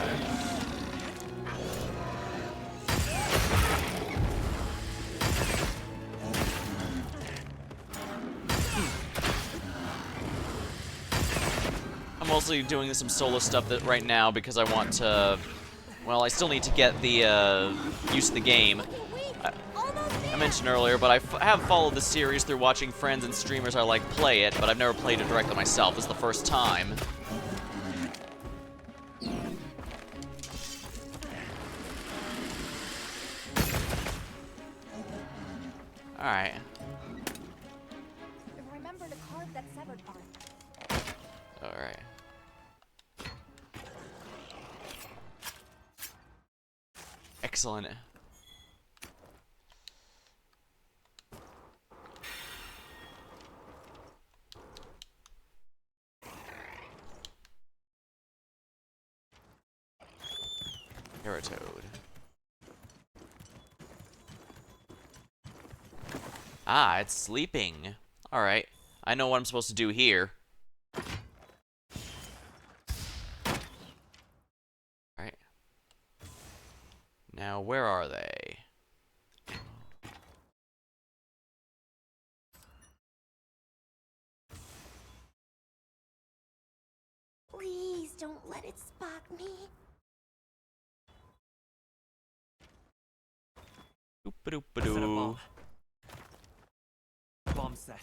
I'm mostly doing some solo stuff right now because I want to... Well, I still need to get the use of the game. I mentioned earlier, but I have followed the series through watching friends and streamers I like play it, but I've never played it directly myself. This is the first time. Alright. Remember to carve that severed part. Alright. Excellent. Aerotoad. Ah, it's sleeping. Alright. I know what I'm supposed to do here. Alright. Now, where are they? Please don't let it spot me. Doop-a-doop-a-doo. Bomb set.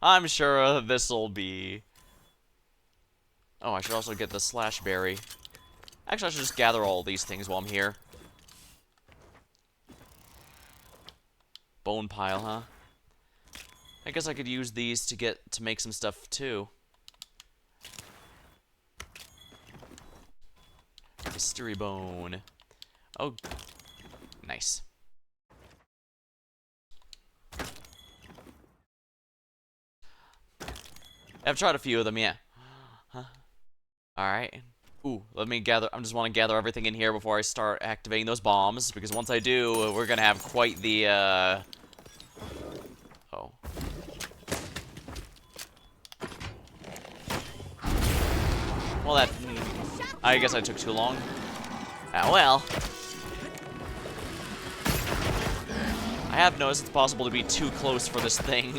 I'm sure this'll be... Oh, I should also get the slash berry. Actually, I should just gather all these things while I'm here. Bone pile, huh? I guess I could use these to make some stuff too. Mystery bone. Oh, nice. I've tried a few of them, yeah. Huh. Alright. Ooh, let me gather. I just want to gather everything in here before I start activating those bombs, because once I do, we're gonna have quite the, Oh. Well, that... I guess I took too long. Ah, well. I have noticed it's possible to be too close for this thing.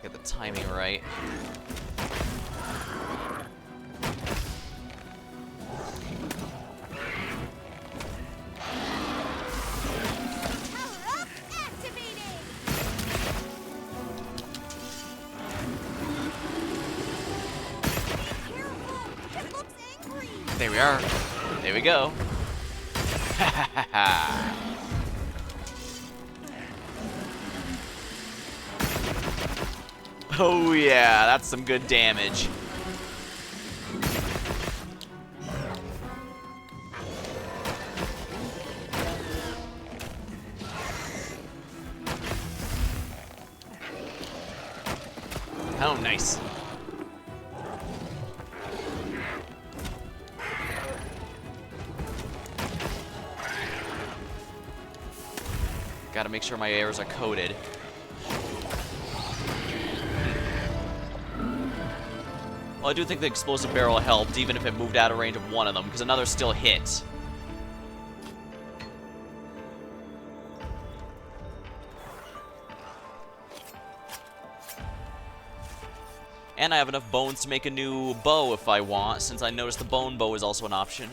Get the timing right. There we are. There we go. Oh yeah, that's some good damage. Oh, nice. Gotta make sure my arrows are coated. Well, I do think the explosive barrel helped, even if it moved out of range of one of them, because another still hit. And I have enough bones to make a new bow if I want, since I noticed the bone bow is also an option.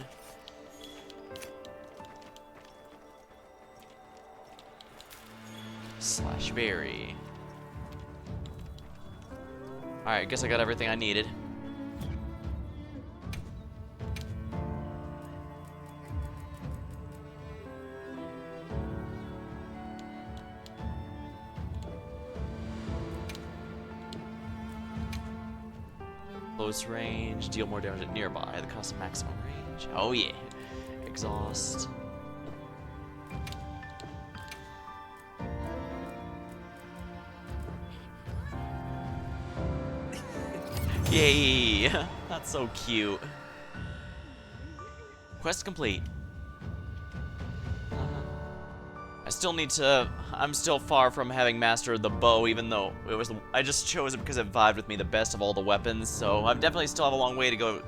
Slash berry. Alright, I guess I got everything I needed. Close range, deal more damage at nearby, the cost of maximum range. Oh yeah. Exhaust. Yay! That's so cute. Quest complete. I still need to. I'm still far from having mastered the bow, even though it was. I just chose it because it vibed with me the best of all the weapons. So I definitely still have a long way to go.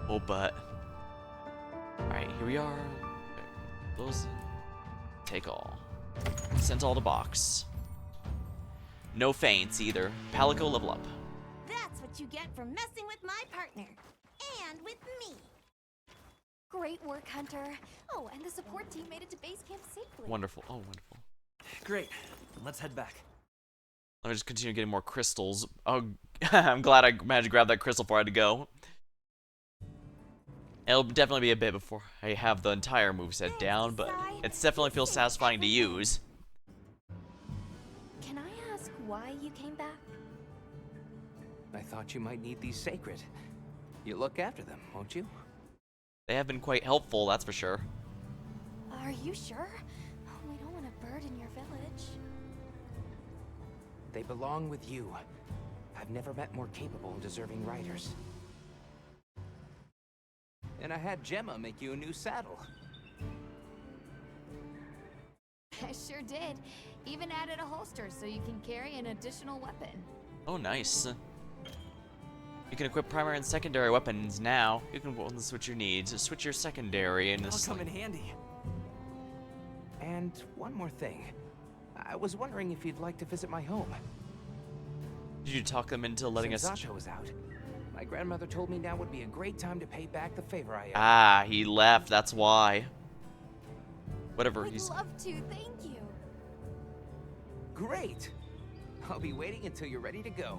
Oh, but. All right, here we are. Close. Take all. Sent all to box. No feints either. Palico level up. That's what you get for messing with my partner. And with me. Great work, Hunter. Oh, and the support team made it to base camp safely. Wonderful. Oh, wonderful. Great. Let's head back. Let me just continue getting more crystals. Oh, I'm glad I managed to grab that crystal before I had to go. It'll definitely be a bit before I have the entire moveset down, but it definitely feels satisfying to use. Can I ask why you came back? I thought you might need these sacred. You look after them, won't you? They have been quite helpful, that's for sure. Are you sure? We don't want to burden your village. They belong with you. I've never met more capable and deserving riders. And I had Gemma make you a new saddle. I sure did. Even added a holster so you can carry an additional weapon. Oh, nice. You can equip primary and secondary weapons now. You can switch your needs. Switch your secondary and That'll come in handy. And one more thing. I was wondering if you'd like to visit my home. Did you talk them into letting Since us? Zato was out, my grandmother told me now would be a great time to pay back the favor I owed. Ah, he left. That's why. Whatever. We'd love to, thank you. Great. I'll be waiting until you're ready to go.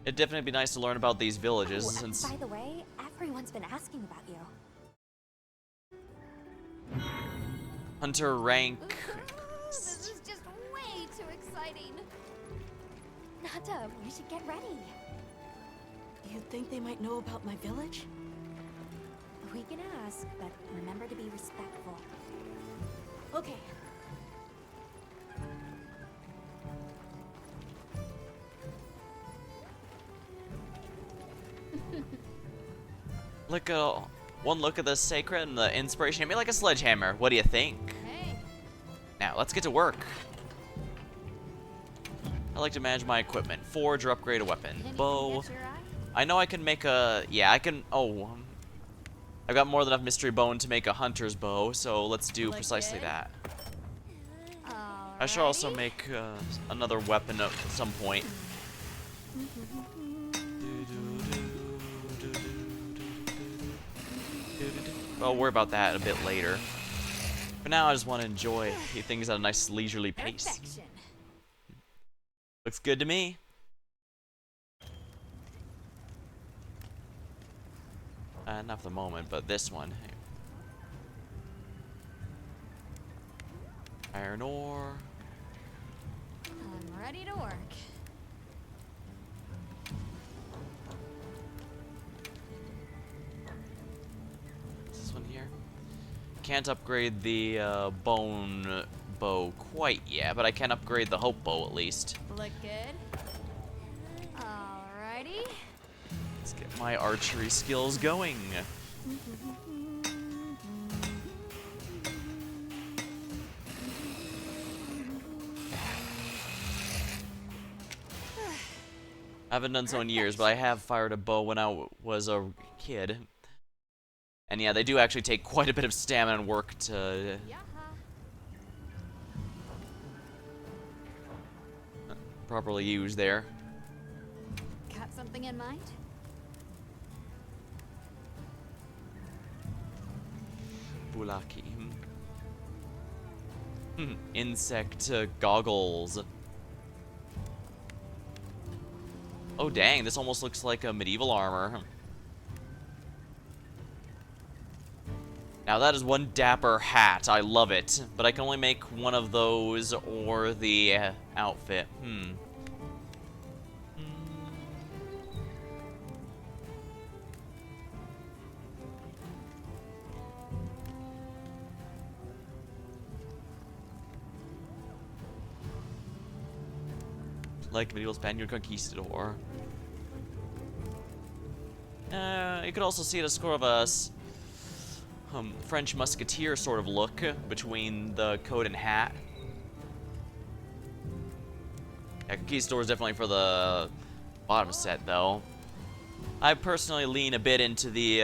It'd definitely be nice to learn about these villages, Oh, since by the way, everyone's been asking about you. Hunter rank. This is just way too exciting. Nata, we should get ready. You think they might know about my village? We can ask, but remember to be respectful. Okay. Look at one look at the sacred and the inspiration hit me like a sledgehammer. What do you think? Hey. Now let's get to work. I like to manage my equipment. Forge or upgrade a weapon. Bow. I know I can make a. Yeah, I can. Oh, I've got more than enough mystery bone to make a hunter's bow, so let's do precisely that. I should also make another weapon at some point. I'll worry about that a bit later. For now, I just want to enjoy things at a nice leisurely pace. Perfection. Looks good to me. Not for the moment, but this one. Iron ore. I'm ready to work. This one here. Can't upgrade the bone bow quite yet, but I can upgrade the hope bow at least. Look good. Alrighty. Let's get my archery skills going. I haven't done so in years, but I have fired a bow when I was a kid. And yeah, they do actually take quite a bit of stamina and work to properly use there. something in mind? Bulaki. Insect goggles. Oh dang, this almost looks like a medieval armor. Now that is one dapper hat. I love it. But I can only make one of those or the outfit. Like medieval Spaniard conquistador. You could also see it as sort of a French musketeer sort of look between the coat and hat. Yeah, conquistador is definitely for the bottom set, though. I personally lean a bit into the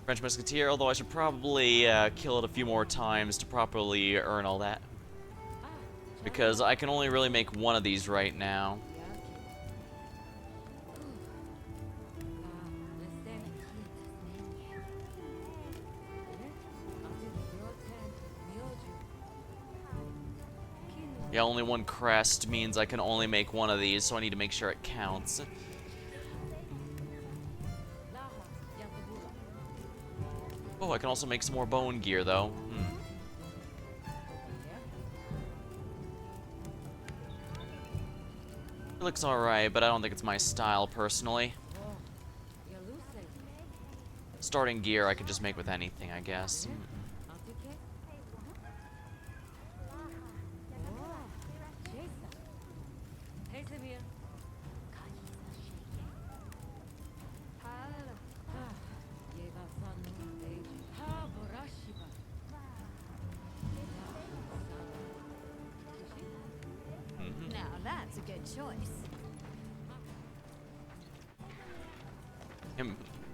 French musketeer, although I should probably kill it a few more times to properly earn all that. Because I can only really make one of these right now. Yeah, only one crest means I can only make one of these, so I need to make sure it counts. Oh, I can also make some more bone gear, though. It looks alright, but I don't think it's my style, personally. Starting gear I could just make with anything, I guess. Now that's a good choice.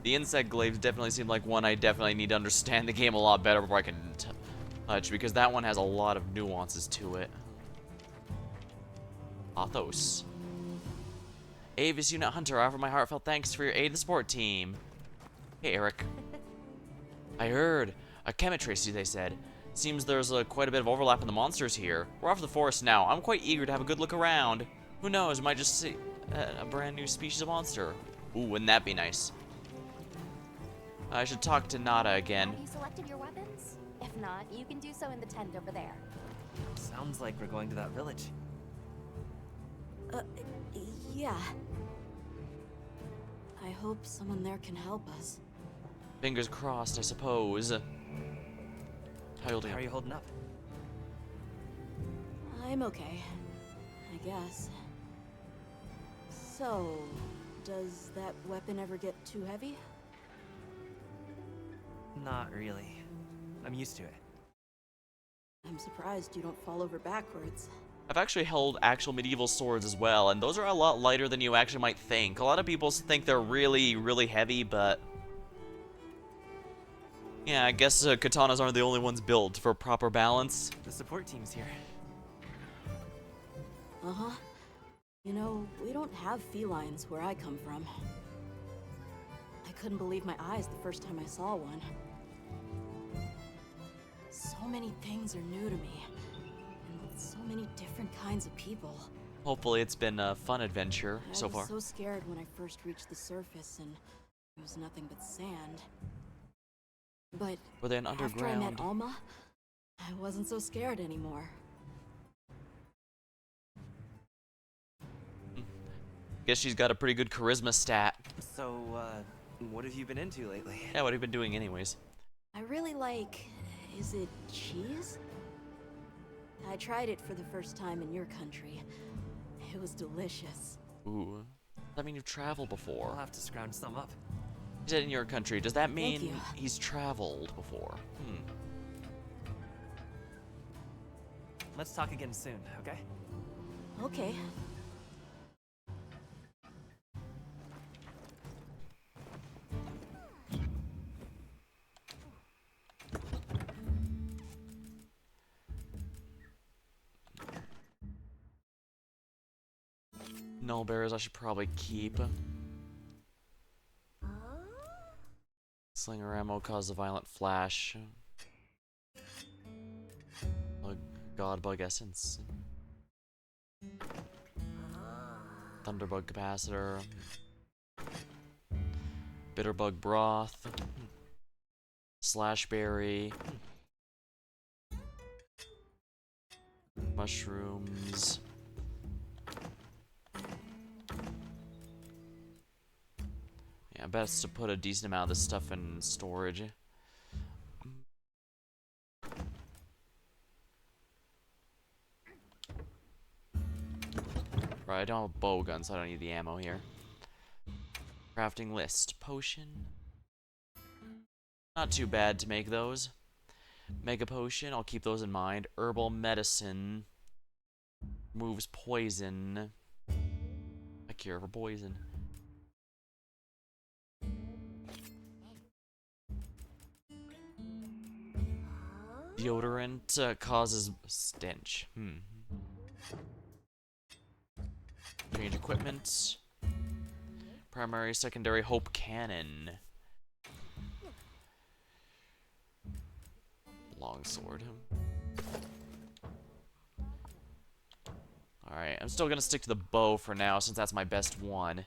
The insect glaives definitely seem like one I definitely need to understand the game a lot better before I can touch, because that one has a lot of nuances to it. Athos. Avis Unit Hunter, I offer my heartfelt thanks for your aid to the support team. Hey, Eric. I heard. A chemitrace, they said. Seems there's quite a bit of overlap in the monsters here. We're off to the forest now. I'm quite eager to have a good look around. Who knows, we might just see a brand new species of monster. Ooh, wouldn't that be nice? I should talk to Nada again. Have you selected your weapons? If not, you can do so in the tent over there. Sounds like we're going to that village. Yeah. I hope someone there can help us. Fingers crossed, I suppose. How are you holding up? I'm okay, I guess. So, does that weapon ever get too heavy? Not really. I'm used to it. I'm surprised you don't fall over backwards. I've actually held actual medieval swords as well, and those are a lot lighter than you actually might think. A lot of people think they're really, really heavy, but... yeah, I guess katanas aren't the only ones built for proper balance. The support team's here. Uh-huh. You know, we don't have felines where I come from. I couldn't believe my eyes the first time I saw one. So many things are new to me. And so many different kinds of people. Hopefully it's been a fun adventure so far. I was so scared when I first reached the surface and it was nothing but sand. But were they an after underground? I met Alma, I wasn't so scared anymore. Guess she's got a pretty good charisma stat. So, what have you been into lately? Yeah, what have you been doing anyways? I really like... is it cheese? I tried it for the first time in your country. It was delicious. Ooh. Does that mean you've traveled before? I'll have to scrounge some up. You said in your country. Does that mean Thank you. he's traveled before? Let's talk again soon, okay? Okay. Null bears I should probably keep. Slinger ammo causes a violent flash. Godbug essence. Thunderbug capacitor. Bitterbug broth. Slashberry. Mushrooms. Yeah, best to put a decent amount of this stuff in storage. Right, I don't have a bow gun, so I don't need the ammo here. Crafting list. Potion. Not too bad to make those. Mega potion, I'll keep those in mind. Herbal medicine. Removes poison. A cure for poison. Deodorant causes stench. Change equipment. Primary, secondary, hope cannon. Longsword. Alright, I'm still gonna stick to the bow for now since that's my best one.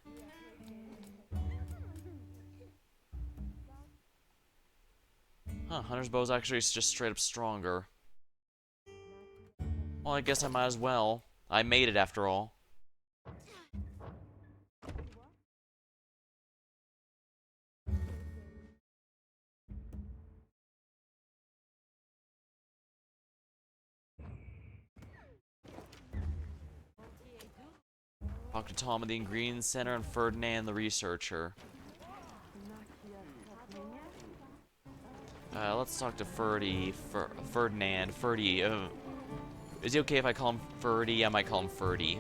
Huh, Hunter's bow's actually just straight up stronger. Well, I guess I might as well. I made it after all. Talk to Tom at the Ingredients Center and Ferdinand the researcher. Let's talk to Ferdinand. Ferdy. Is he okay if I call him Ferdy? I might call him Ferdy.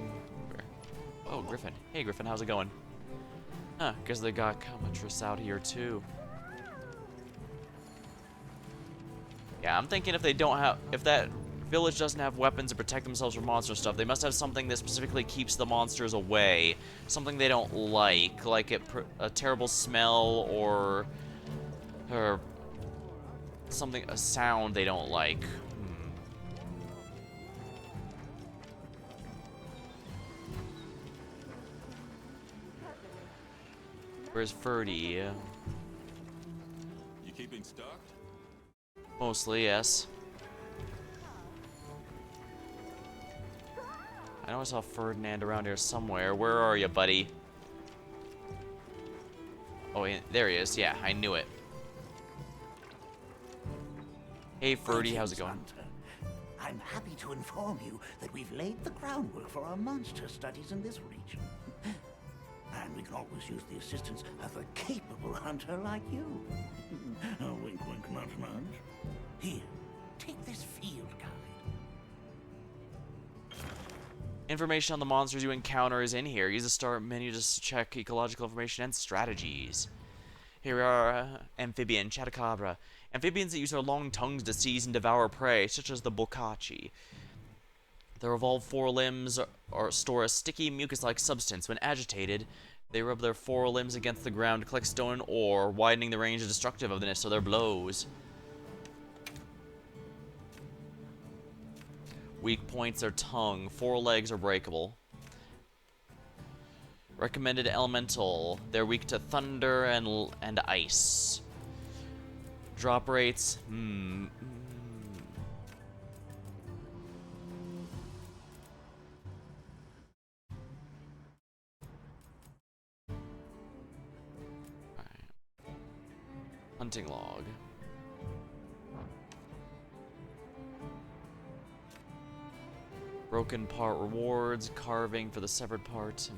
Oh, Griffin. Hey, Griffin, how's it going? Huh, guess they got Comatrus out here, too. Yeah, I'm thinking if that village doesn't have weapons to protect themselves from monster stuff, they must have something that specifically keeps the monsters away. Something they don't like a terrible smell or something, a sound they don't like. Where's Ferdy? You keeping stocked? Mostly, yes. I know I saw Ferdinand around here somewhere. Where are you, buddy? Oh, there he is. Yeah, I knew it. Hey, Ferdy, how's it going? Hunter. I'm happy to inform you that we've laid the groundwork for our monster studies in this region. And we can always use the assistance of a capable hunter like you. Wink, wink, nudge, nudge. Here, take this field guide. Information on the monsters you encounter is in here. Use the start menu to check ecological information and strategies. Here are amphibian, Chatacabra. Amphibians that use their long tongues to seize and devour prey, such as the Bokachi. Their evolved forelimbs store a sticky mucus-like substance. When agitated, they rub their forelimbs against the ground to collect stone and ore, widening the range of destructiveness of their blows. Weak points are tongue. Forelegs are breakable. Recommended elemental. They're weak to thunder and ice. Drop rates. Hunting log. Broken part rewards, carving for the severed part.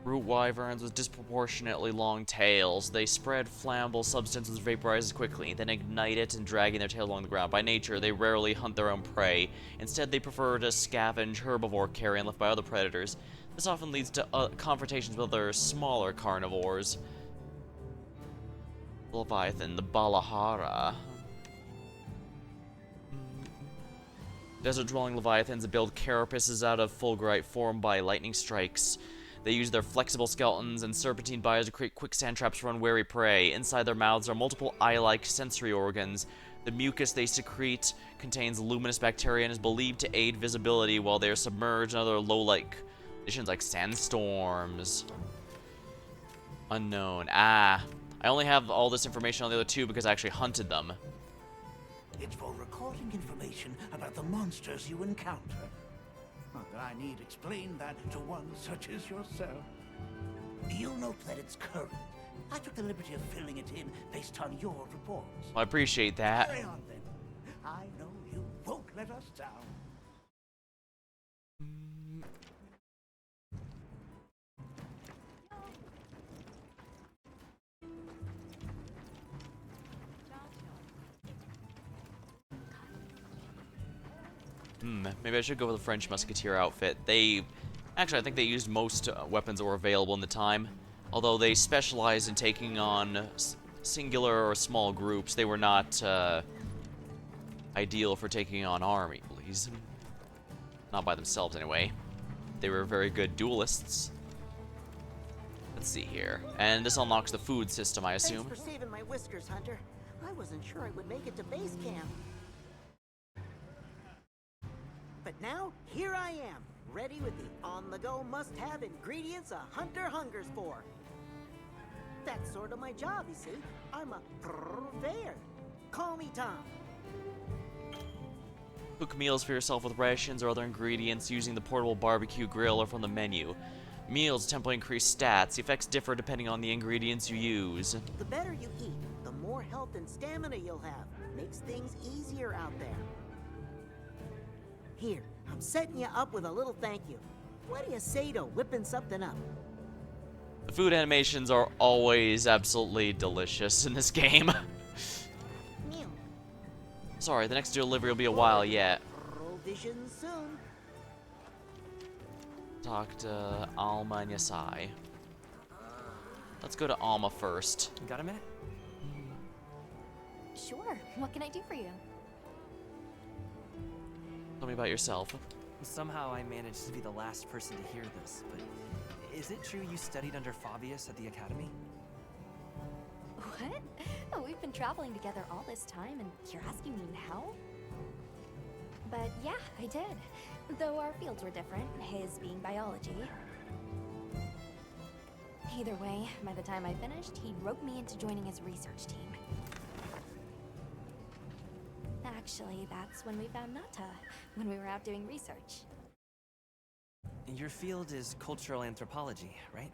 Root wyverns with disproportionately long tails. They spread flammable substances vaporizes quickly, then ignite it and dragging their tail along the ground. By nature, they rarely hunt their own prey. Instead, they prefer to scavenge herbivore carrion left by other predators. This often leads to confrontations with other smaller carnivores. Leviathan, the Balahara. Desert-dwelling leviathans build carapaces out of fulgurite formed by lightning strikes. They use their flexible skeletons and serpentine bodies to create quicksand traps for unwary prey. Inside their mouths are multiple eye-like sensory organs. The mucus they secrete contains luminous bacteria and is believed to aid visibility while they are submerged in other low-light conditions like sandstorms. Unknown. I only have all this information on the other two because I actually hunted them. It's for recording information about the monsters you encounter. Not that I need explain that to one such as yourself. You'll note that it's current. I took the liberty of filling it in based on your reports. Well, I appreciate that. Carry on then. I know you won't let us down. Maybe I should go with the French Musketeer outfit. Actually, I think they used most weapons that were available in the time. Although they specialized in taking on singular or small groups, they were not ideal for taking on armies. Not by themselves, anyway. They were very good duelists. Let's see here. And this unlocks the food system, I assume. Thanks for saving my whiskers, Hunter. I wasn't sure I would make it to base camp. But now, here I am, ready with the on-the-go must-have ingredients a hunter hungers for. That's sort of my job, you see. I'm a purveyor. Call me Tom. Cook meals for yourself with rations or other ingredients using the portable barbecue grill or from the menu. Meals temporarily increase stats. The effects differ depending on the ingredients you use. The better you eat, the more health and stamina you'll have. Makes things easier out there. Here, I'm setting you up with a little thank you. What do you say to whipping something up? The food animations are always absolutely delicious in this game. Meow. Sorry, the next delivery will be a while yet. Provision soon. Talk to Alma and Yasai. Let's go to Alma first. Got a minute? Sure. What can I do for you? Tell me about yourself. Somehow I managed to be the last person to hear this, but is it true you studied under Fabius at the academy? What? Oh, we've been traveling together all this time, and you're asking me now? But yeah, I did. Though our fields were different, his being biology. Either way, by the time I finished, he roped me into joining his research team. Actually, that's when we found Nata, when we were out doing research. Your field is cultural anthropology, right?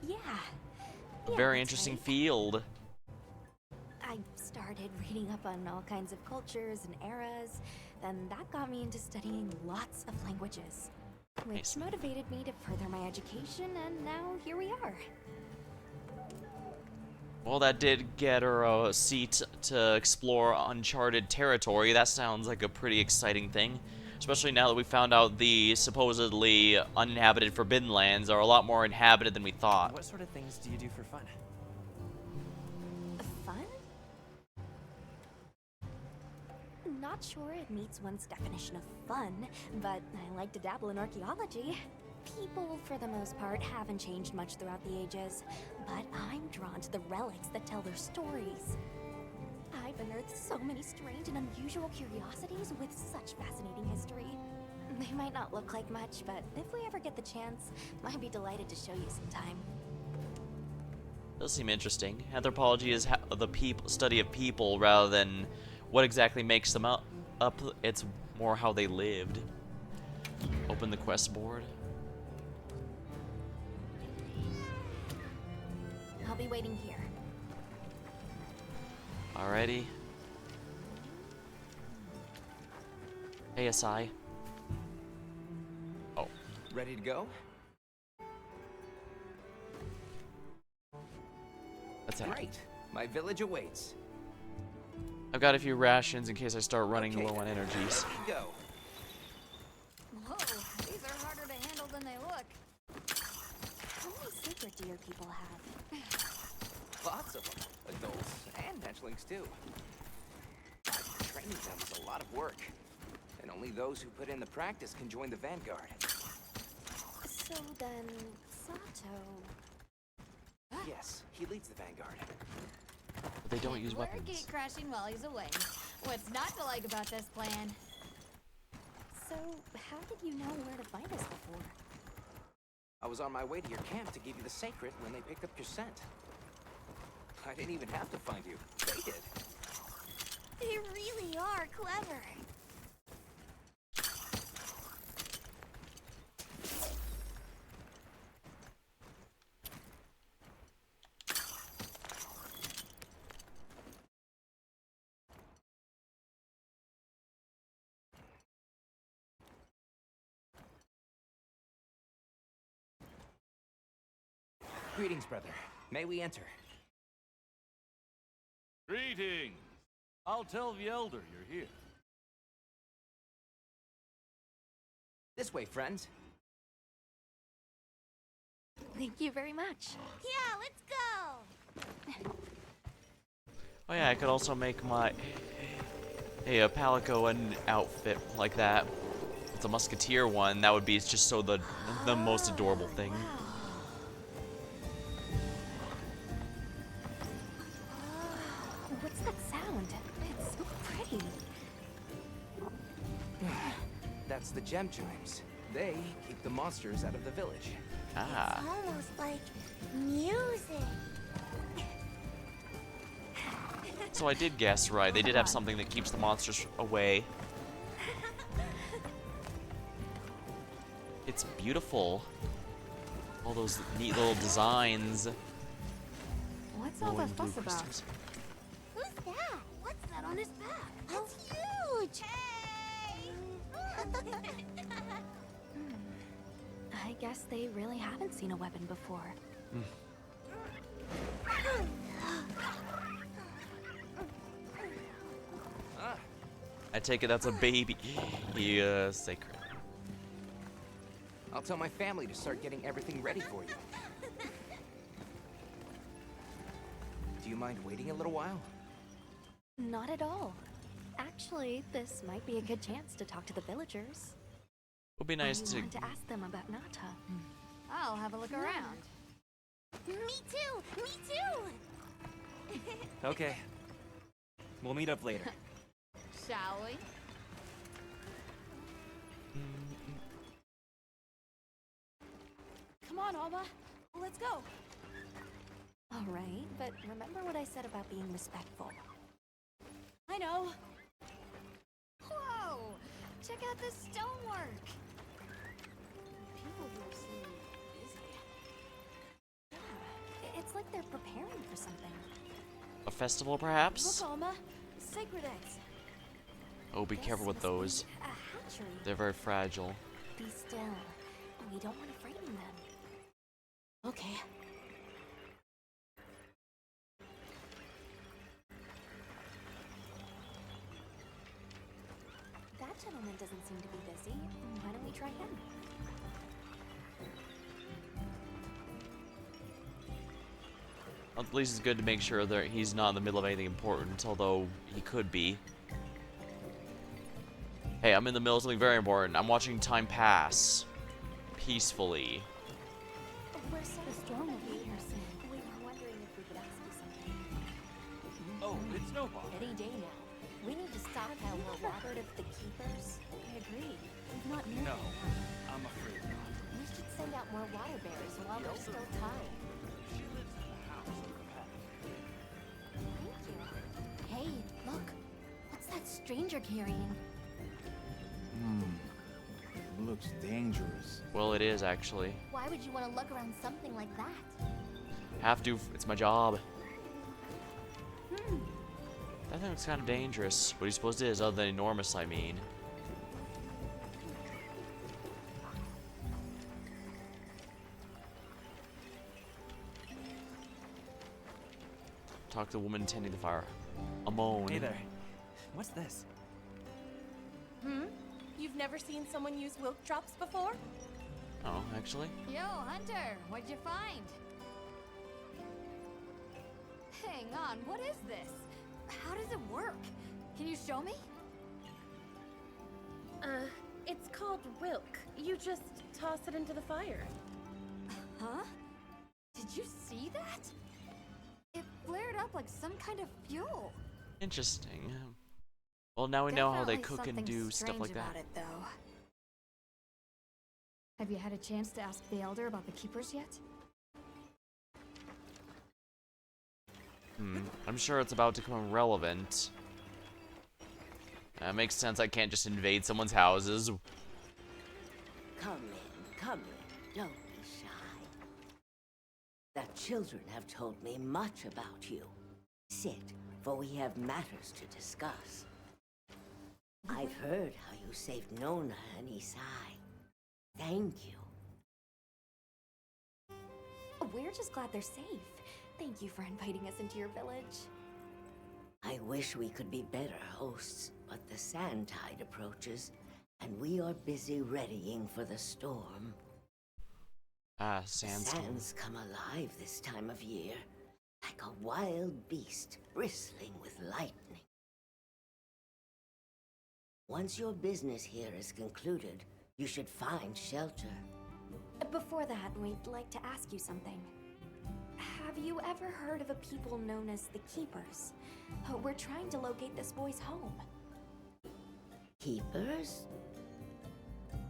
Yeah. A very interesting field. I started reading up on all kinds of cultures and eras, then that got me into studying lots of languages, which motivated me to further my education, and now here we are. Well, that did get her a seat to explore uncharted territory. That sounds like a pretty exciting thing. Especially now that we found out the supposedly uninhabited Forbidden Lands are a lot more inhabited than we thought. What sort of things do you do for fun? Fun? Not sure it meets one's definition of fun, but I like to dabble in archaeology. People, for the most part, haven't changed much throughout the ages, but I'm drawn to the relics that tell their stories. I've unearthed so many strange and unusual curiosities with such fascinating history. They might not look like much, but if we ever get the chance, I'd be delighted to show you sometime. Does seem interesting. Anthropology is the study of people rather than what exactly makes them up. It's more how they lived. Open the quest board. I'll be waiting here. Alrighty. ASI. Oh. Ready to go? That's it. Great. My village awaits. I've got a few rations in case I start running low on energies. Go. Whoa, these are harder to handle than they look. How many secret do your people have? Lots of them. Adults and hatchlings too. Training them is a lot of work. And only those who put in the practice can join the Vanguard. So then, Sato... Yes, he leads the Vanguard. But they don't use We're weapons. gate crashing while he's away. What's not to like about this plan? So, how did you know where to find us before? I was on my way to your camp to give you the sacred when they picked up your scent. I didn't even have to find you. They did. They really are clever. Greetings, brother. May we enter? Greetings! I'll tell the Elder you're here. This way, friends. Thank you very much. Yeah, let's go. Oh yeah, I could also make my a Palico an outfit like that. It's a musketeer one. That would be just so the most adorable thing. What's that sound? It's so pretty. That's the gem chimes. They keep the monsters out of the village. Ah. Almost like music. So I did guess right. They did have something that keeps the monsters away. It's beautiful. All those neat little designs. What's all the Glowing blue fuss about? crystals. Who's that? What's that on his back? That's huge. Hey! I guess they really haven't seen a weapon before. I take it that's a baby. Sacred. I'll tell my family to start getting everything ready for you. Do you mind waiting a little while? Not at all. Actually, this might be a good chance to talk to the villagers. Would be nice I to. want to ask them about Nata. I'll have a look around. Me too! Me too! Okay. We'll meet up later. Shall we? Come on, Alma. Let's go. All right, but remember what I said about being respectful. I know. Whoa! Check out this stonework. People here seem busy. It's like they're preparing for something. A festival, perhaps? Look, Alma. Sacred eggs. Oh, be careful with those. A hatchery. They're very fragile. Be still. We don't want to frighten them. Okay. That gentleman doesn't seem to be busy. Why don't we try him? At least it's good to make sure that he's not in the middle of anything important, although he could be. Hey, I'm in the middle of something very important. I'm watching time pass. Peacefully. We're so the storm will be here soon. We were wondering if we could ask you something. Oh, it's Snowball. Any day now. We need to stop how we're Robert of the Keepers. I agree. We've not known. No, I'm afraid not. We should send out more water bearers while there's still time. She lives in the house of her past. Thank you. Hey, look. What's that stranger carrying? Looks dangerous. Well, it is actually. Why would you want to lug around something like that? Have to. It's my job. That thing looks kind of dangerous. What do you suppose it is, other than enormous, I mean? Talk to the woman tending the fire. Amon. Hey there. What's this? You've never seen someone use wilk drops before? Oh, actually? Yo, Hunter, what'd you find? Hang on, what is this? How does it work? Can you show me? It's called Wilk. You just toss it into the fire. Huh? Did you see that? It flared up like some kind of fuel. Interesting. Well, now we know how they Definitely cook and something do stuff like strange that. about it, though. Have you had a chance to ask the Elder about the Keepers yet? I'm sure it's about to become relevant. That makes sense. I can't just invade someone's houses. Come in, don't be shy. The children have told me much about you. Sit, for we have matters to discuss. I've heard how you saved Nona and Isai. Thank you. We're just glad they're safe. Thank you for inviting us into your village. I wish we could be better hosts, but the sand tide approaches, and we are busy readying for the storm. Sandstorm. The sands come alive this time of year, like a wild beast bristling with lightning. Once your business here is concluded, you should find shelter. Before that, we'd like to ask you something. Have you ever heard of a people known as the Keepers? We're trying to locate this boy's home. Keepers?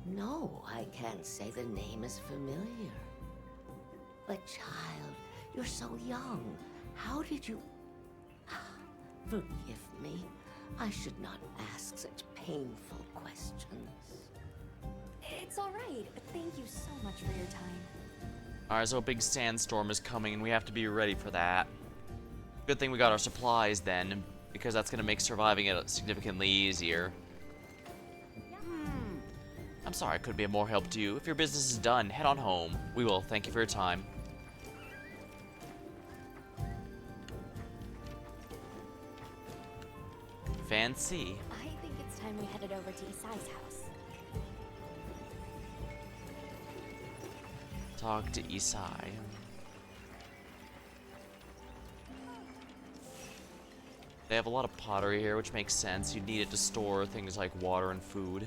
No, I can't say the name is familiar. But child, you're so young. How did you... Forgive me. I should not ask such painful questions. It's all right. Thank you so much for your time. Alright, so a big sandstorm is coming, and we have to be ready for that. Good thing we got our supplies then, because that's going to make surviving it significantly easier. I'm sorry I couldn't be of more help to you. If your business is done, head on home. We will. Thank you for your time. Fancy. I think it's time we headed over to Isai's house. Talk to Isai. They have a lot of pottery here, which makes sense. You'd need it to store things like water and food.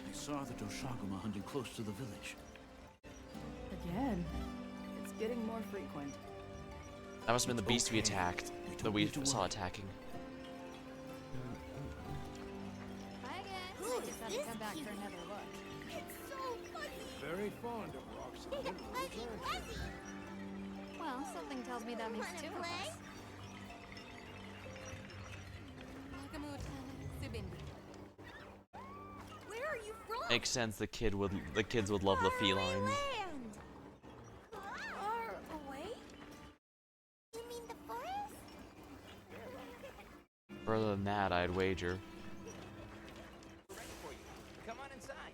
I saw the Doshaguma hunting close to the village. Again, it's getting more frequent. That must have been the beast we attacked. That we saw attacking. Hi again. I just had to come back for another look. It's so funny. Very fond of rocks. Fuzzy, fuzzy. Well, something tells me that means Wanna two of play? us. Where are you from? Makes sense. The kids would love the felines. Land. Far away? You mean the forest? Further than that, I'd wager. Come on inside.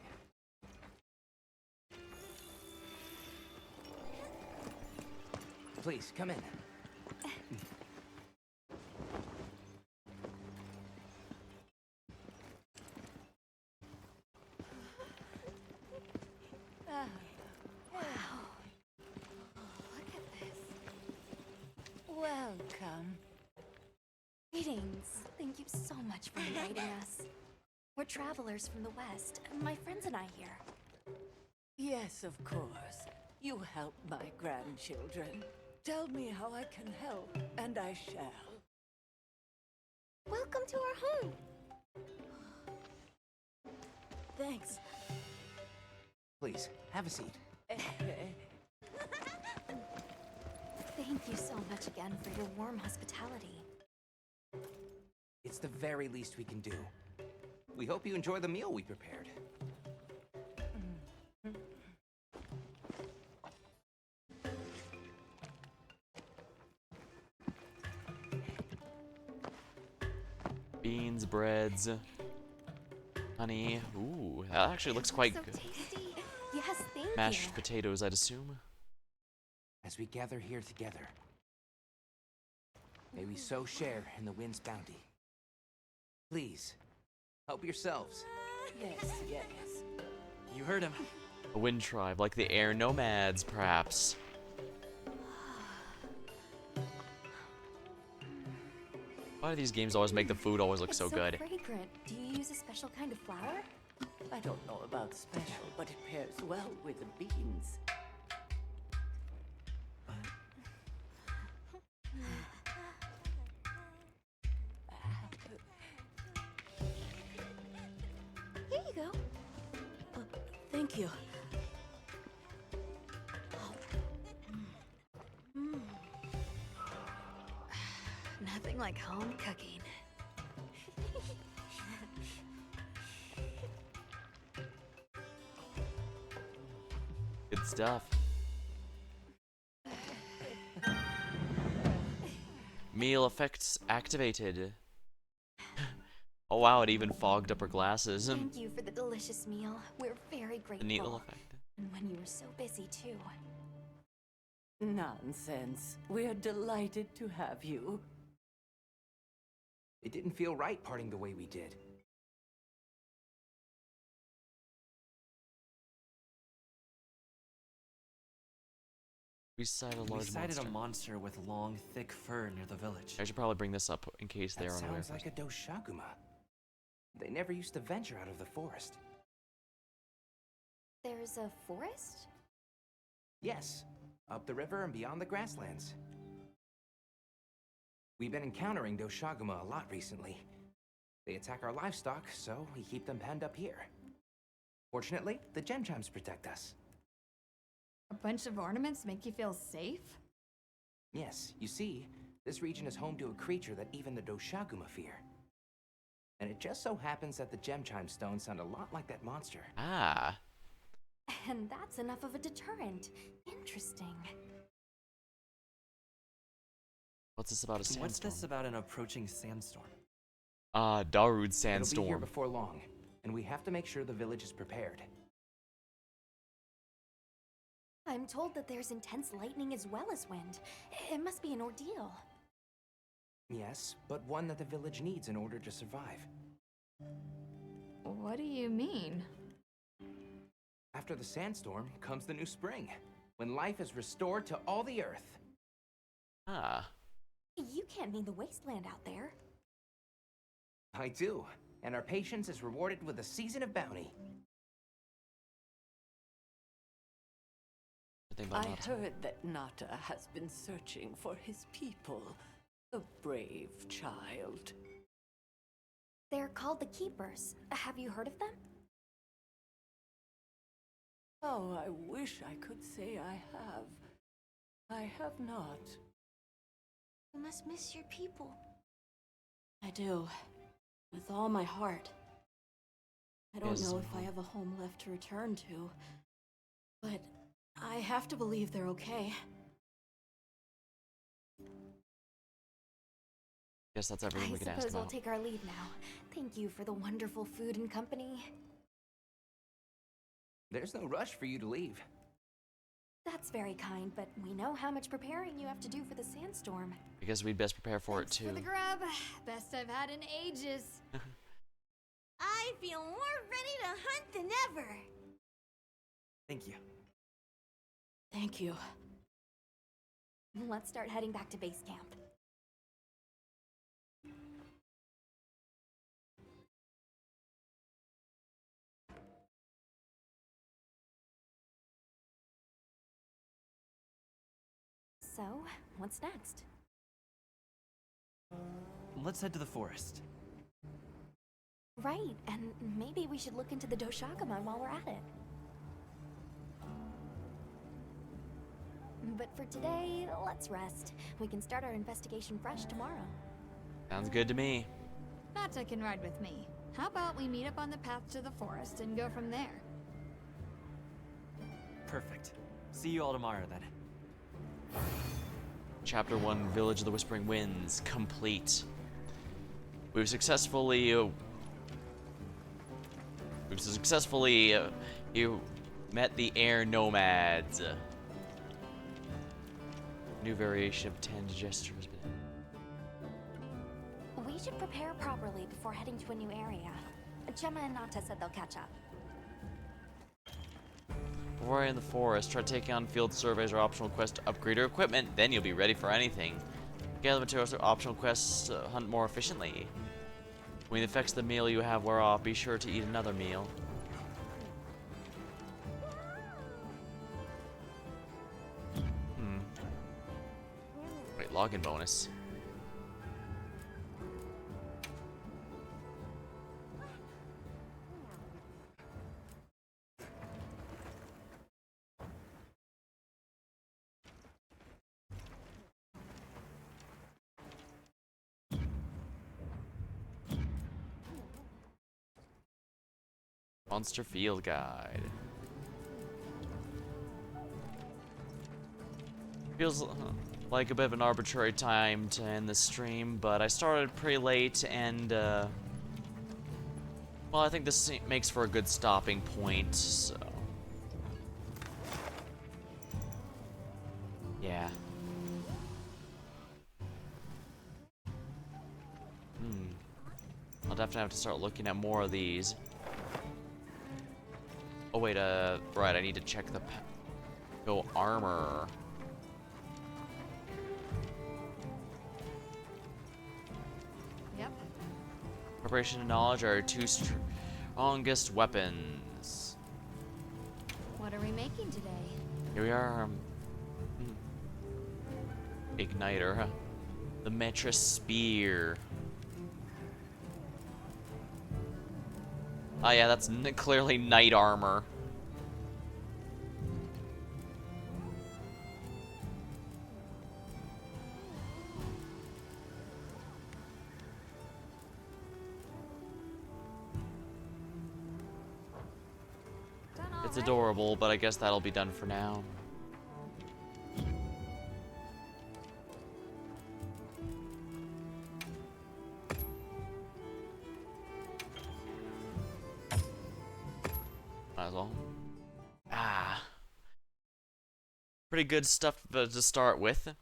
Please, come in. Look at this. Welcome. Greetings. Thank you so much for inviting us. We're travelers from the West, my friends and I here. Yes, of course. You help my grandchildren. Tell me how I can help, and I shall. Welcome to our home. Thanks. Please, have a seat. Thank you so much again for your warm hospitality. It's the very least we can do. We hope you enjoy the meal we prepared. Beans, breads, honey. Ooh, that actually looks quite So good. tasty. Yes, thank you. Mashed potatoes, I'd assume. As we gather here together, may we so share in the wind's bounty. Please, help yourselves. Yes, yes. You heard him. A wind tribe, like the air nomads, perhaps. Why do these games always make the food always look It's so good? fragrant. Do you use a special kind of flour? I don't know about special, but it pairs well with the beans. Here you go. Thank you. Nothing like home cooking. Good stuff. Meal effects activated. Oh wow, it even fogged up her glasses. Thank you for the delicious meal. We're very grateful. A neat little effect. And when you were so busy too. Nonsense. We're delighted to have you. It didn't feel right parting the way we did. We sighted a We large sighted monster. a monster with long, thick fur near the village. I should probably bring this up in case they're That unaware. sounds like a Doshaguma. They never used to venture out of the forest. There's a forest? Yes, up the river and beyond the grasslands. We've been encountering Doshaguma a lot recently. They attack our livestock, so we keep them penned up here. Fortunately, the gem chimes protect us. A bunch of ornaments make you feel safe? Yes, you see, this region is home to a creature that even the Doshaguma fear. And it just so happens that the gem chime stones sound a lot like that monster. Ah. And that's enough of a deterrent. Interesting. What's this about a sandstorm? What's this about an approaching sandstorm? Darude It'll be sandstorm. here before long, and we have to make sure the village is prepared. I'm told that there's intense lightning as well as wind. It must be an ordeal. Yes, but one that the village needs in order to survive. What do you mean? After the sandstorm comes the new spring, when life is restored to all the earth. Ah. You can't mean the wasteland out there. I do, and our patience is rewarded with a season of bounty. I heard that Nata has been searching for his people. A brave child. They're called the Keepers. Have you heard of them? Oh, I wish I could say I have. I have not. You must miss your people. I do. With all my heart. I don't Yes. know if I have a home left to return to. But I have to believe they're okay. Guess that's everything I we can ask suppose we'll about. take our leave now. Thank you for the wonderful food and company. There's no rush for you to leave. That's very kind, but we know how much preparing you have to do for the sandstorm. I guess we'd best prepare for it too. For the grub. Best I've had in ages. I feel more ready to hunt than ever. Thank you. Thank you. Let's start heading back to base camp. So, what's next? Let's head to the forest. Right, and maybe we should look into the Doshaguma while we're at it. But for today, let's rest. We can start our investigation fresh tomorrow. Sounds good to me. Nata can ride with me. How about we meet up on the path to the forest and go from there? Perfect. See you all tomorrow then. Chapter 1, Village of the Whispering Winds, complete. We've successfully... you met the air nomads. New variation of 10 gestures. We should prepare properly before heading to a new area. Gemma and Nata said they'll catch up. Before you're in the forest, try taking on field surveys or optional quests to upgrade your equipment, then you'll be ready for anything. Gather materials or optional quests to hunt more efficiently. When the effects of the meal you have wear off, be sure to eat another meal. login bonus. Monster Field Guide. Feels like a bit of an arbitrary time to end the stream, but I started pretty late and, well, I think this makes for a good stopping point, so... yeah. I'll definitely have to start looking at more of these. Oh wait, right, I need to check the armor. Yep. Preparation and knowledge are our two strongest weapons. What are we making today? Here we are. Igniter, huh? The Metra Spear. Oh yeah, that's clearly knight armor. It's adorable, but I guess that'll be done for now. Might as well. Pretty good stuff to start with.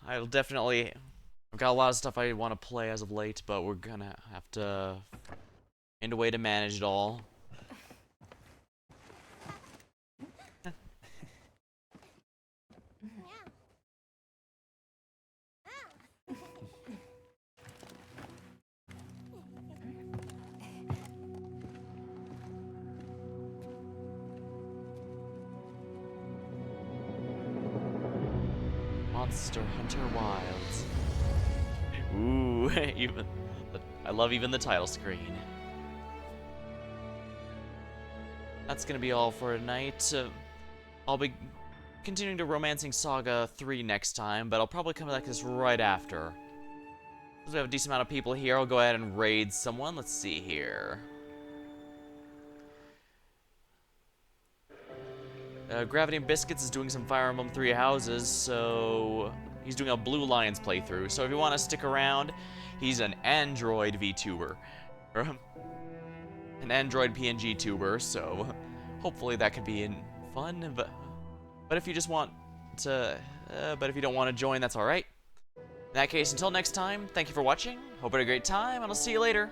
I've got a lot of stuff I want to play as of late, but we're gonna have to find a way to manage it all. Monster Hunter Wilds. Ooh, I love even the title screen. That's gonna be all for tonight. I'll be continuing to Romancing Saga 3 next time, but I'll probably come back to this right after. Since we have a decent amount of people here, I'll go ahead and raid someone. Let's see here. Gravity and Biscuits is doing some Fire Emblem 3 Houses, so he's doing a Blue Lions playthrough. So if you want to stick around, he's an Android VTuber. An Android PNG tuber, so hopefully that could be fun. But if you just want to, but if you don't want to join, that's alright. In that case, until next time, thank you for watching. Hope you had a great time, and I'll see you later.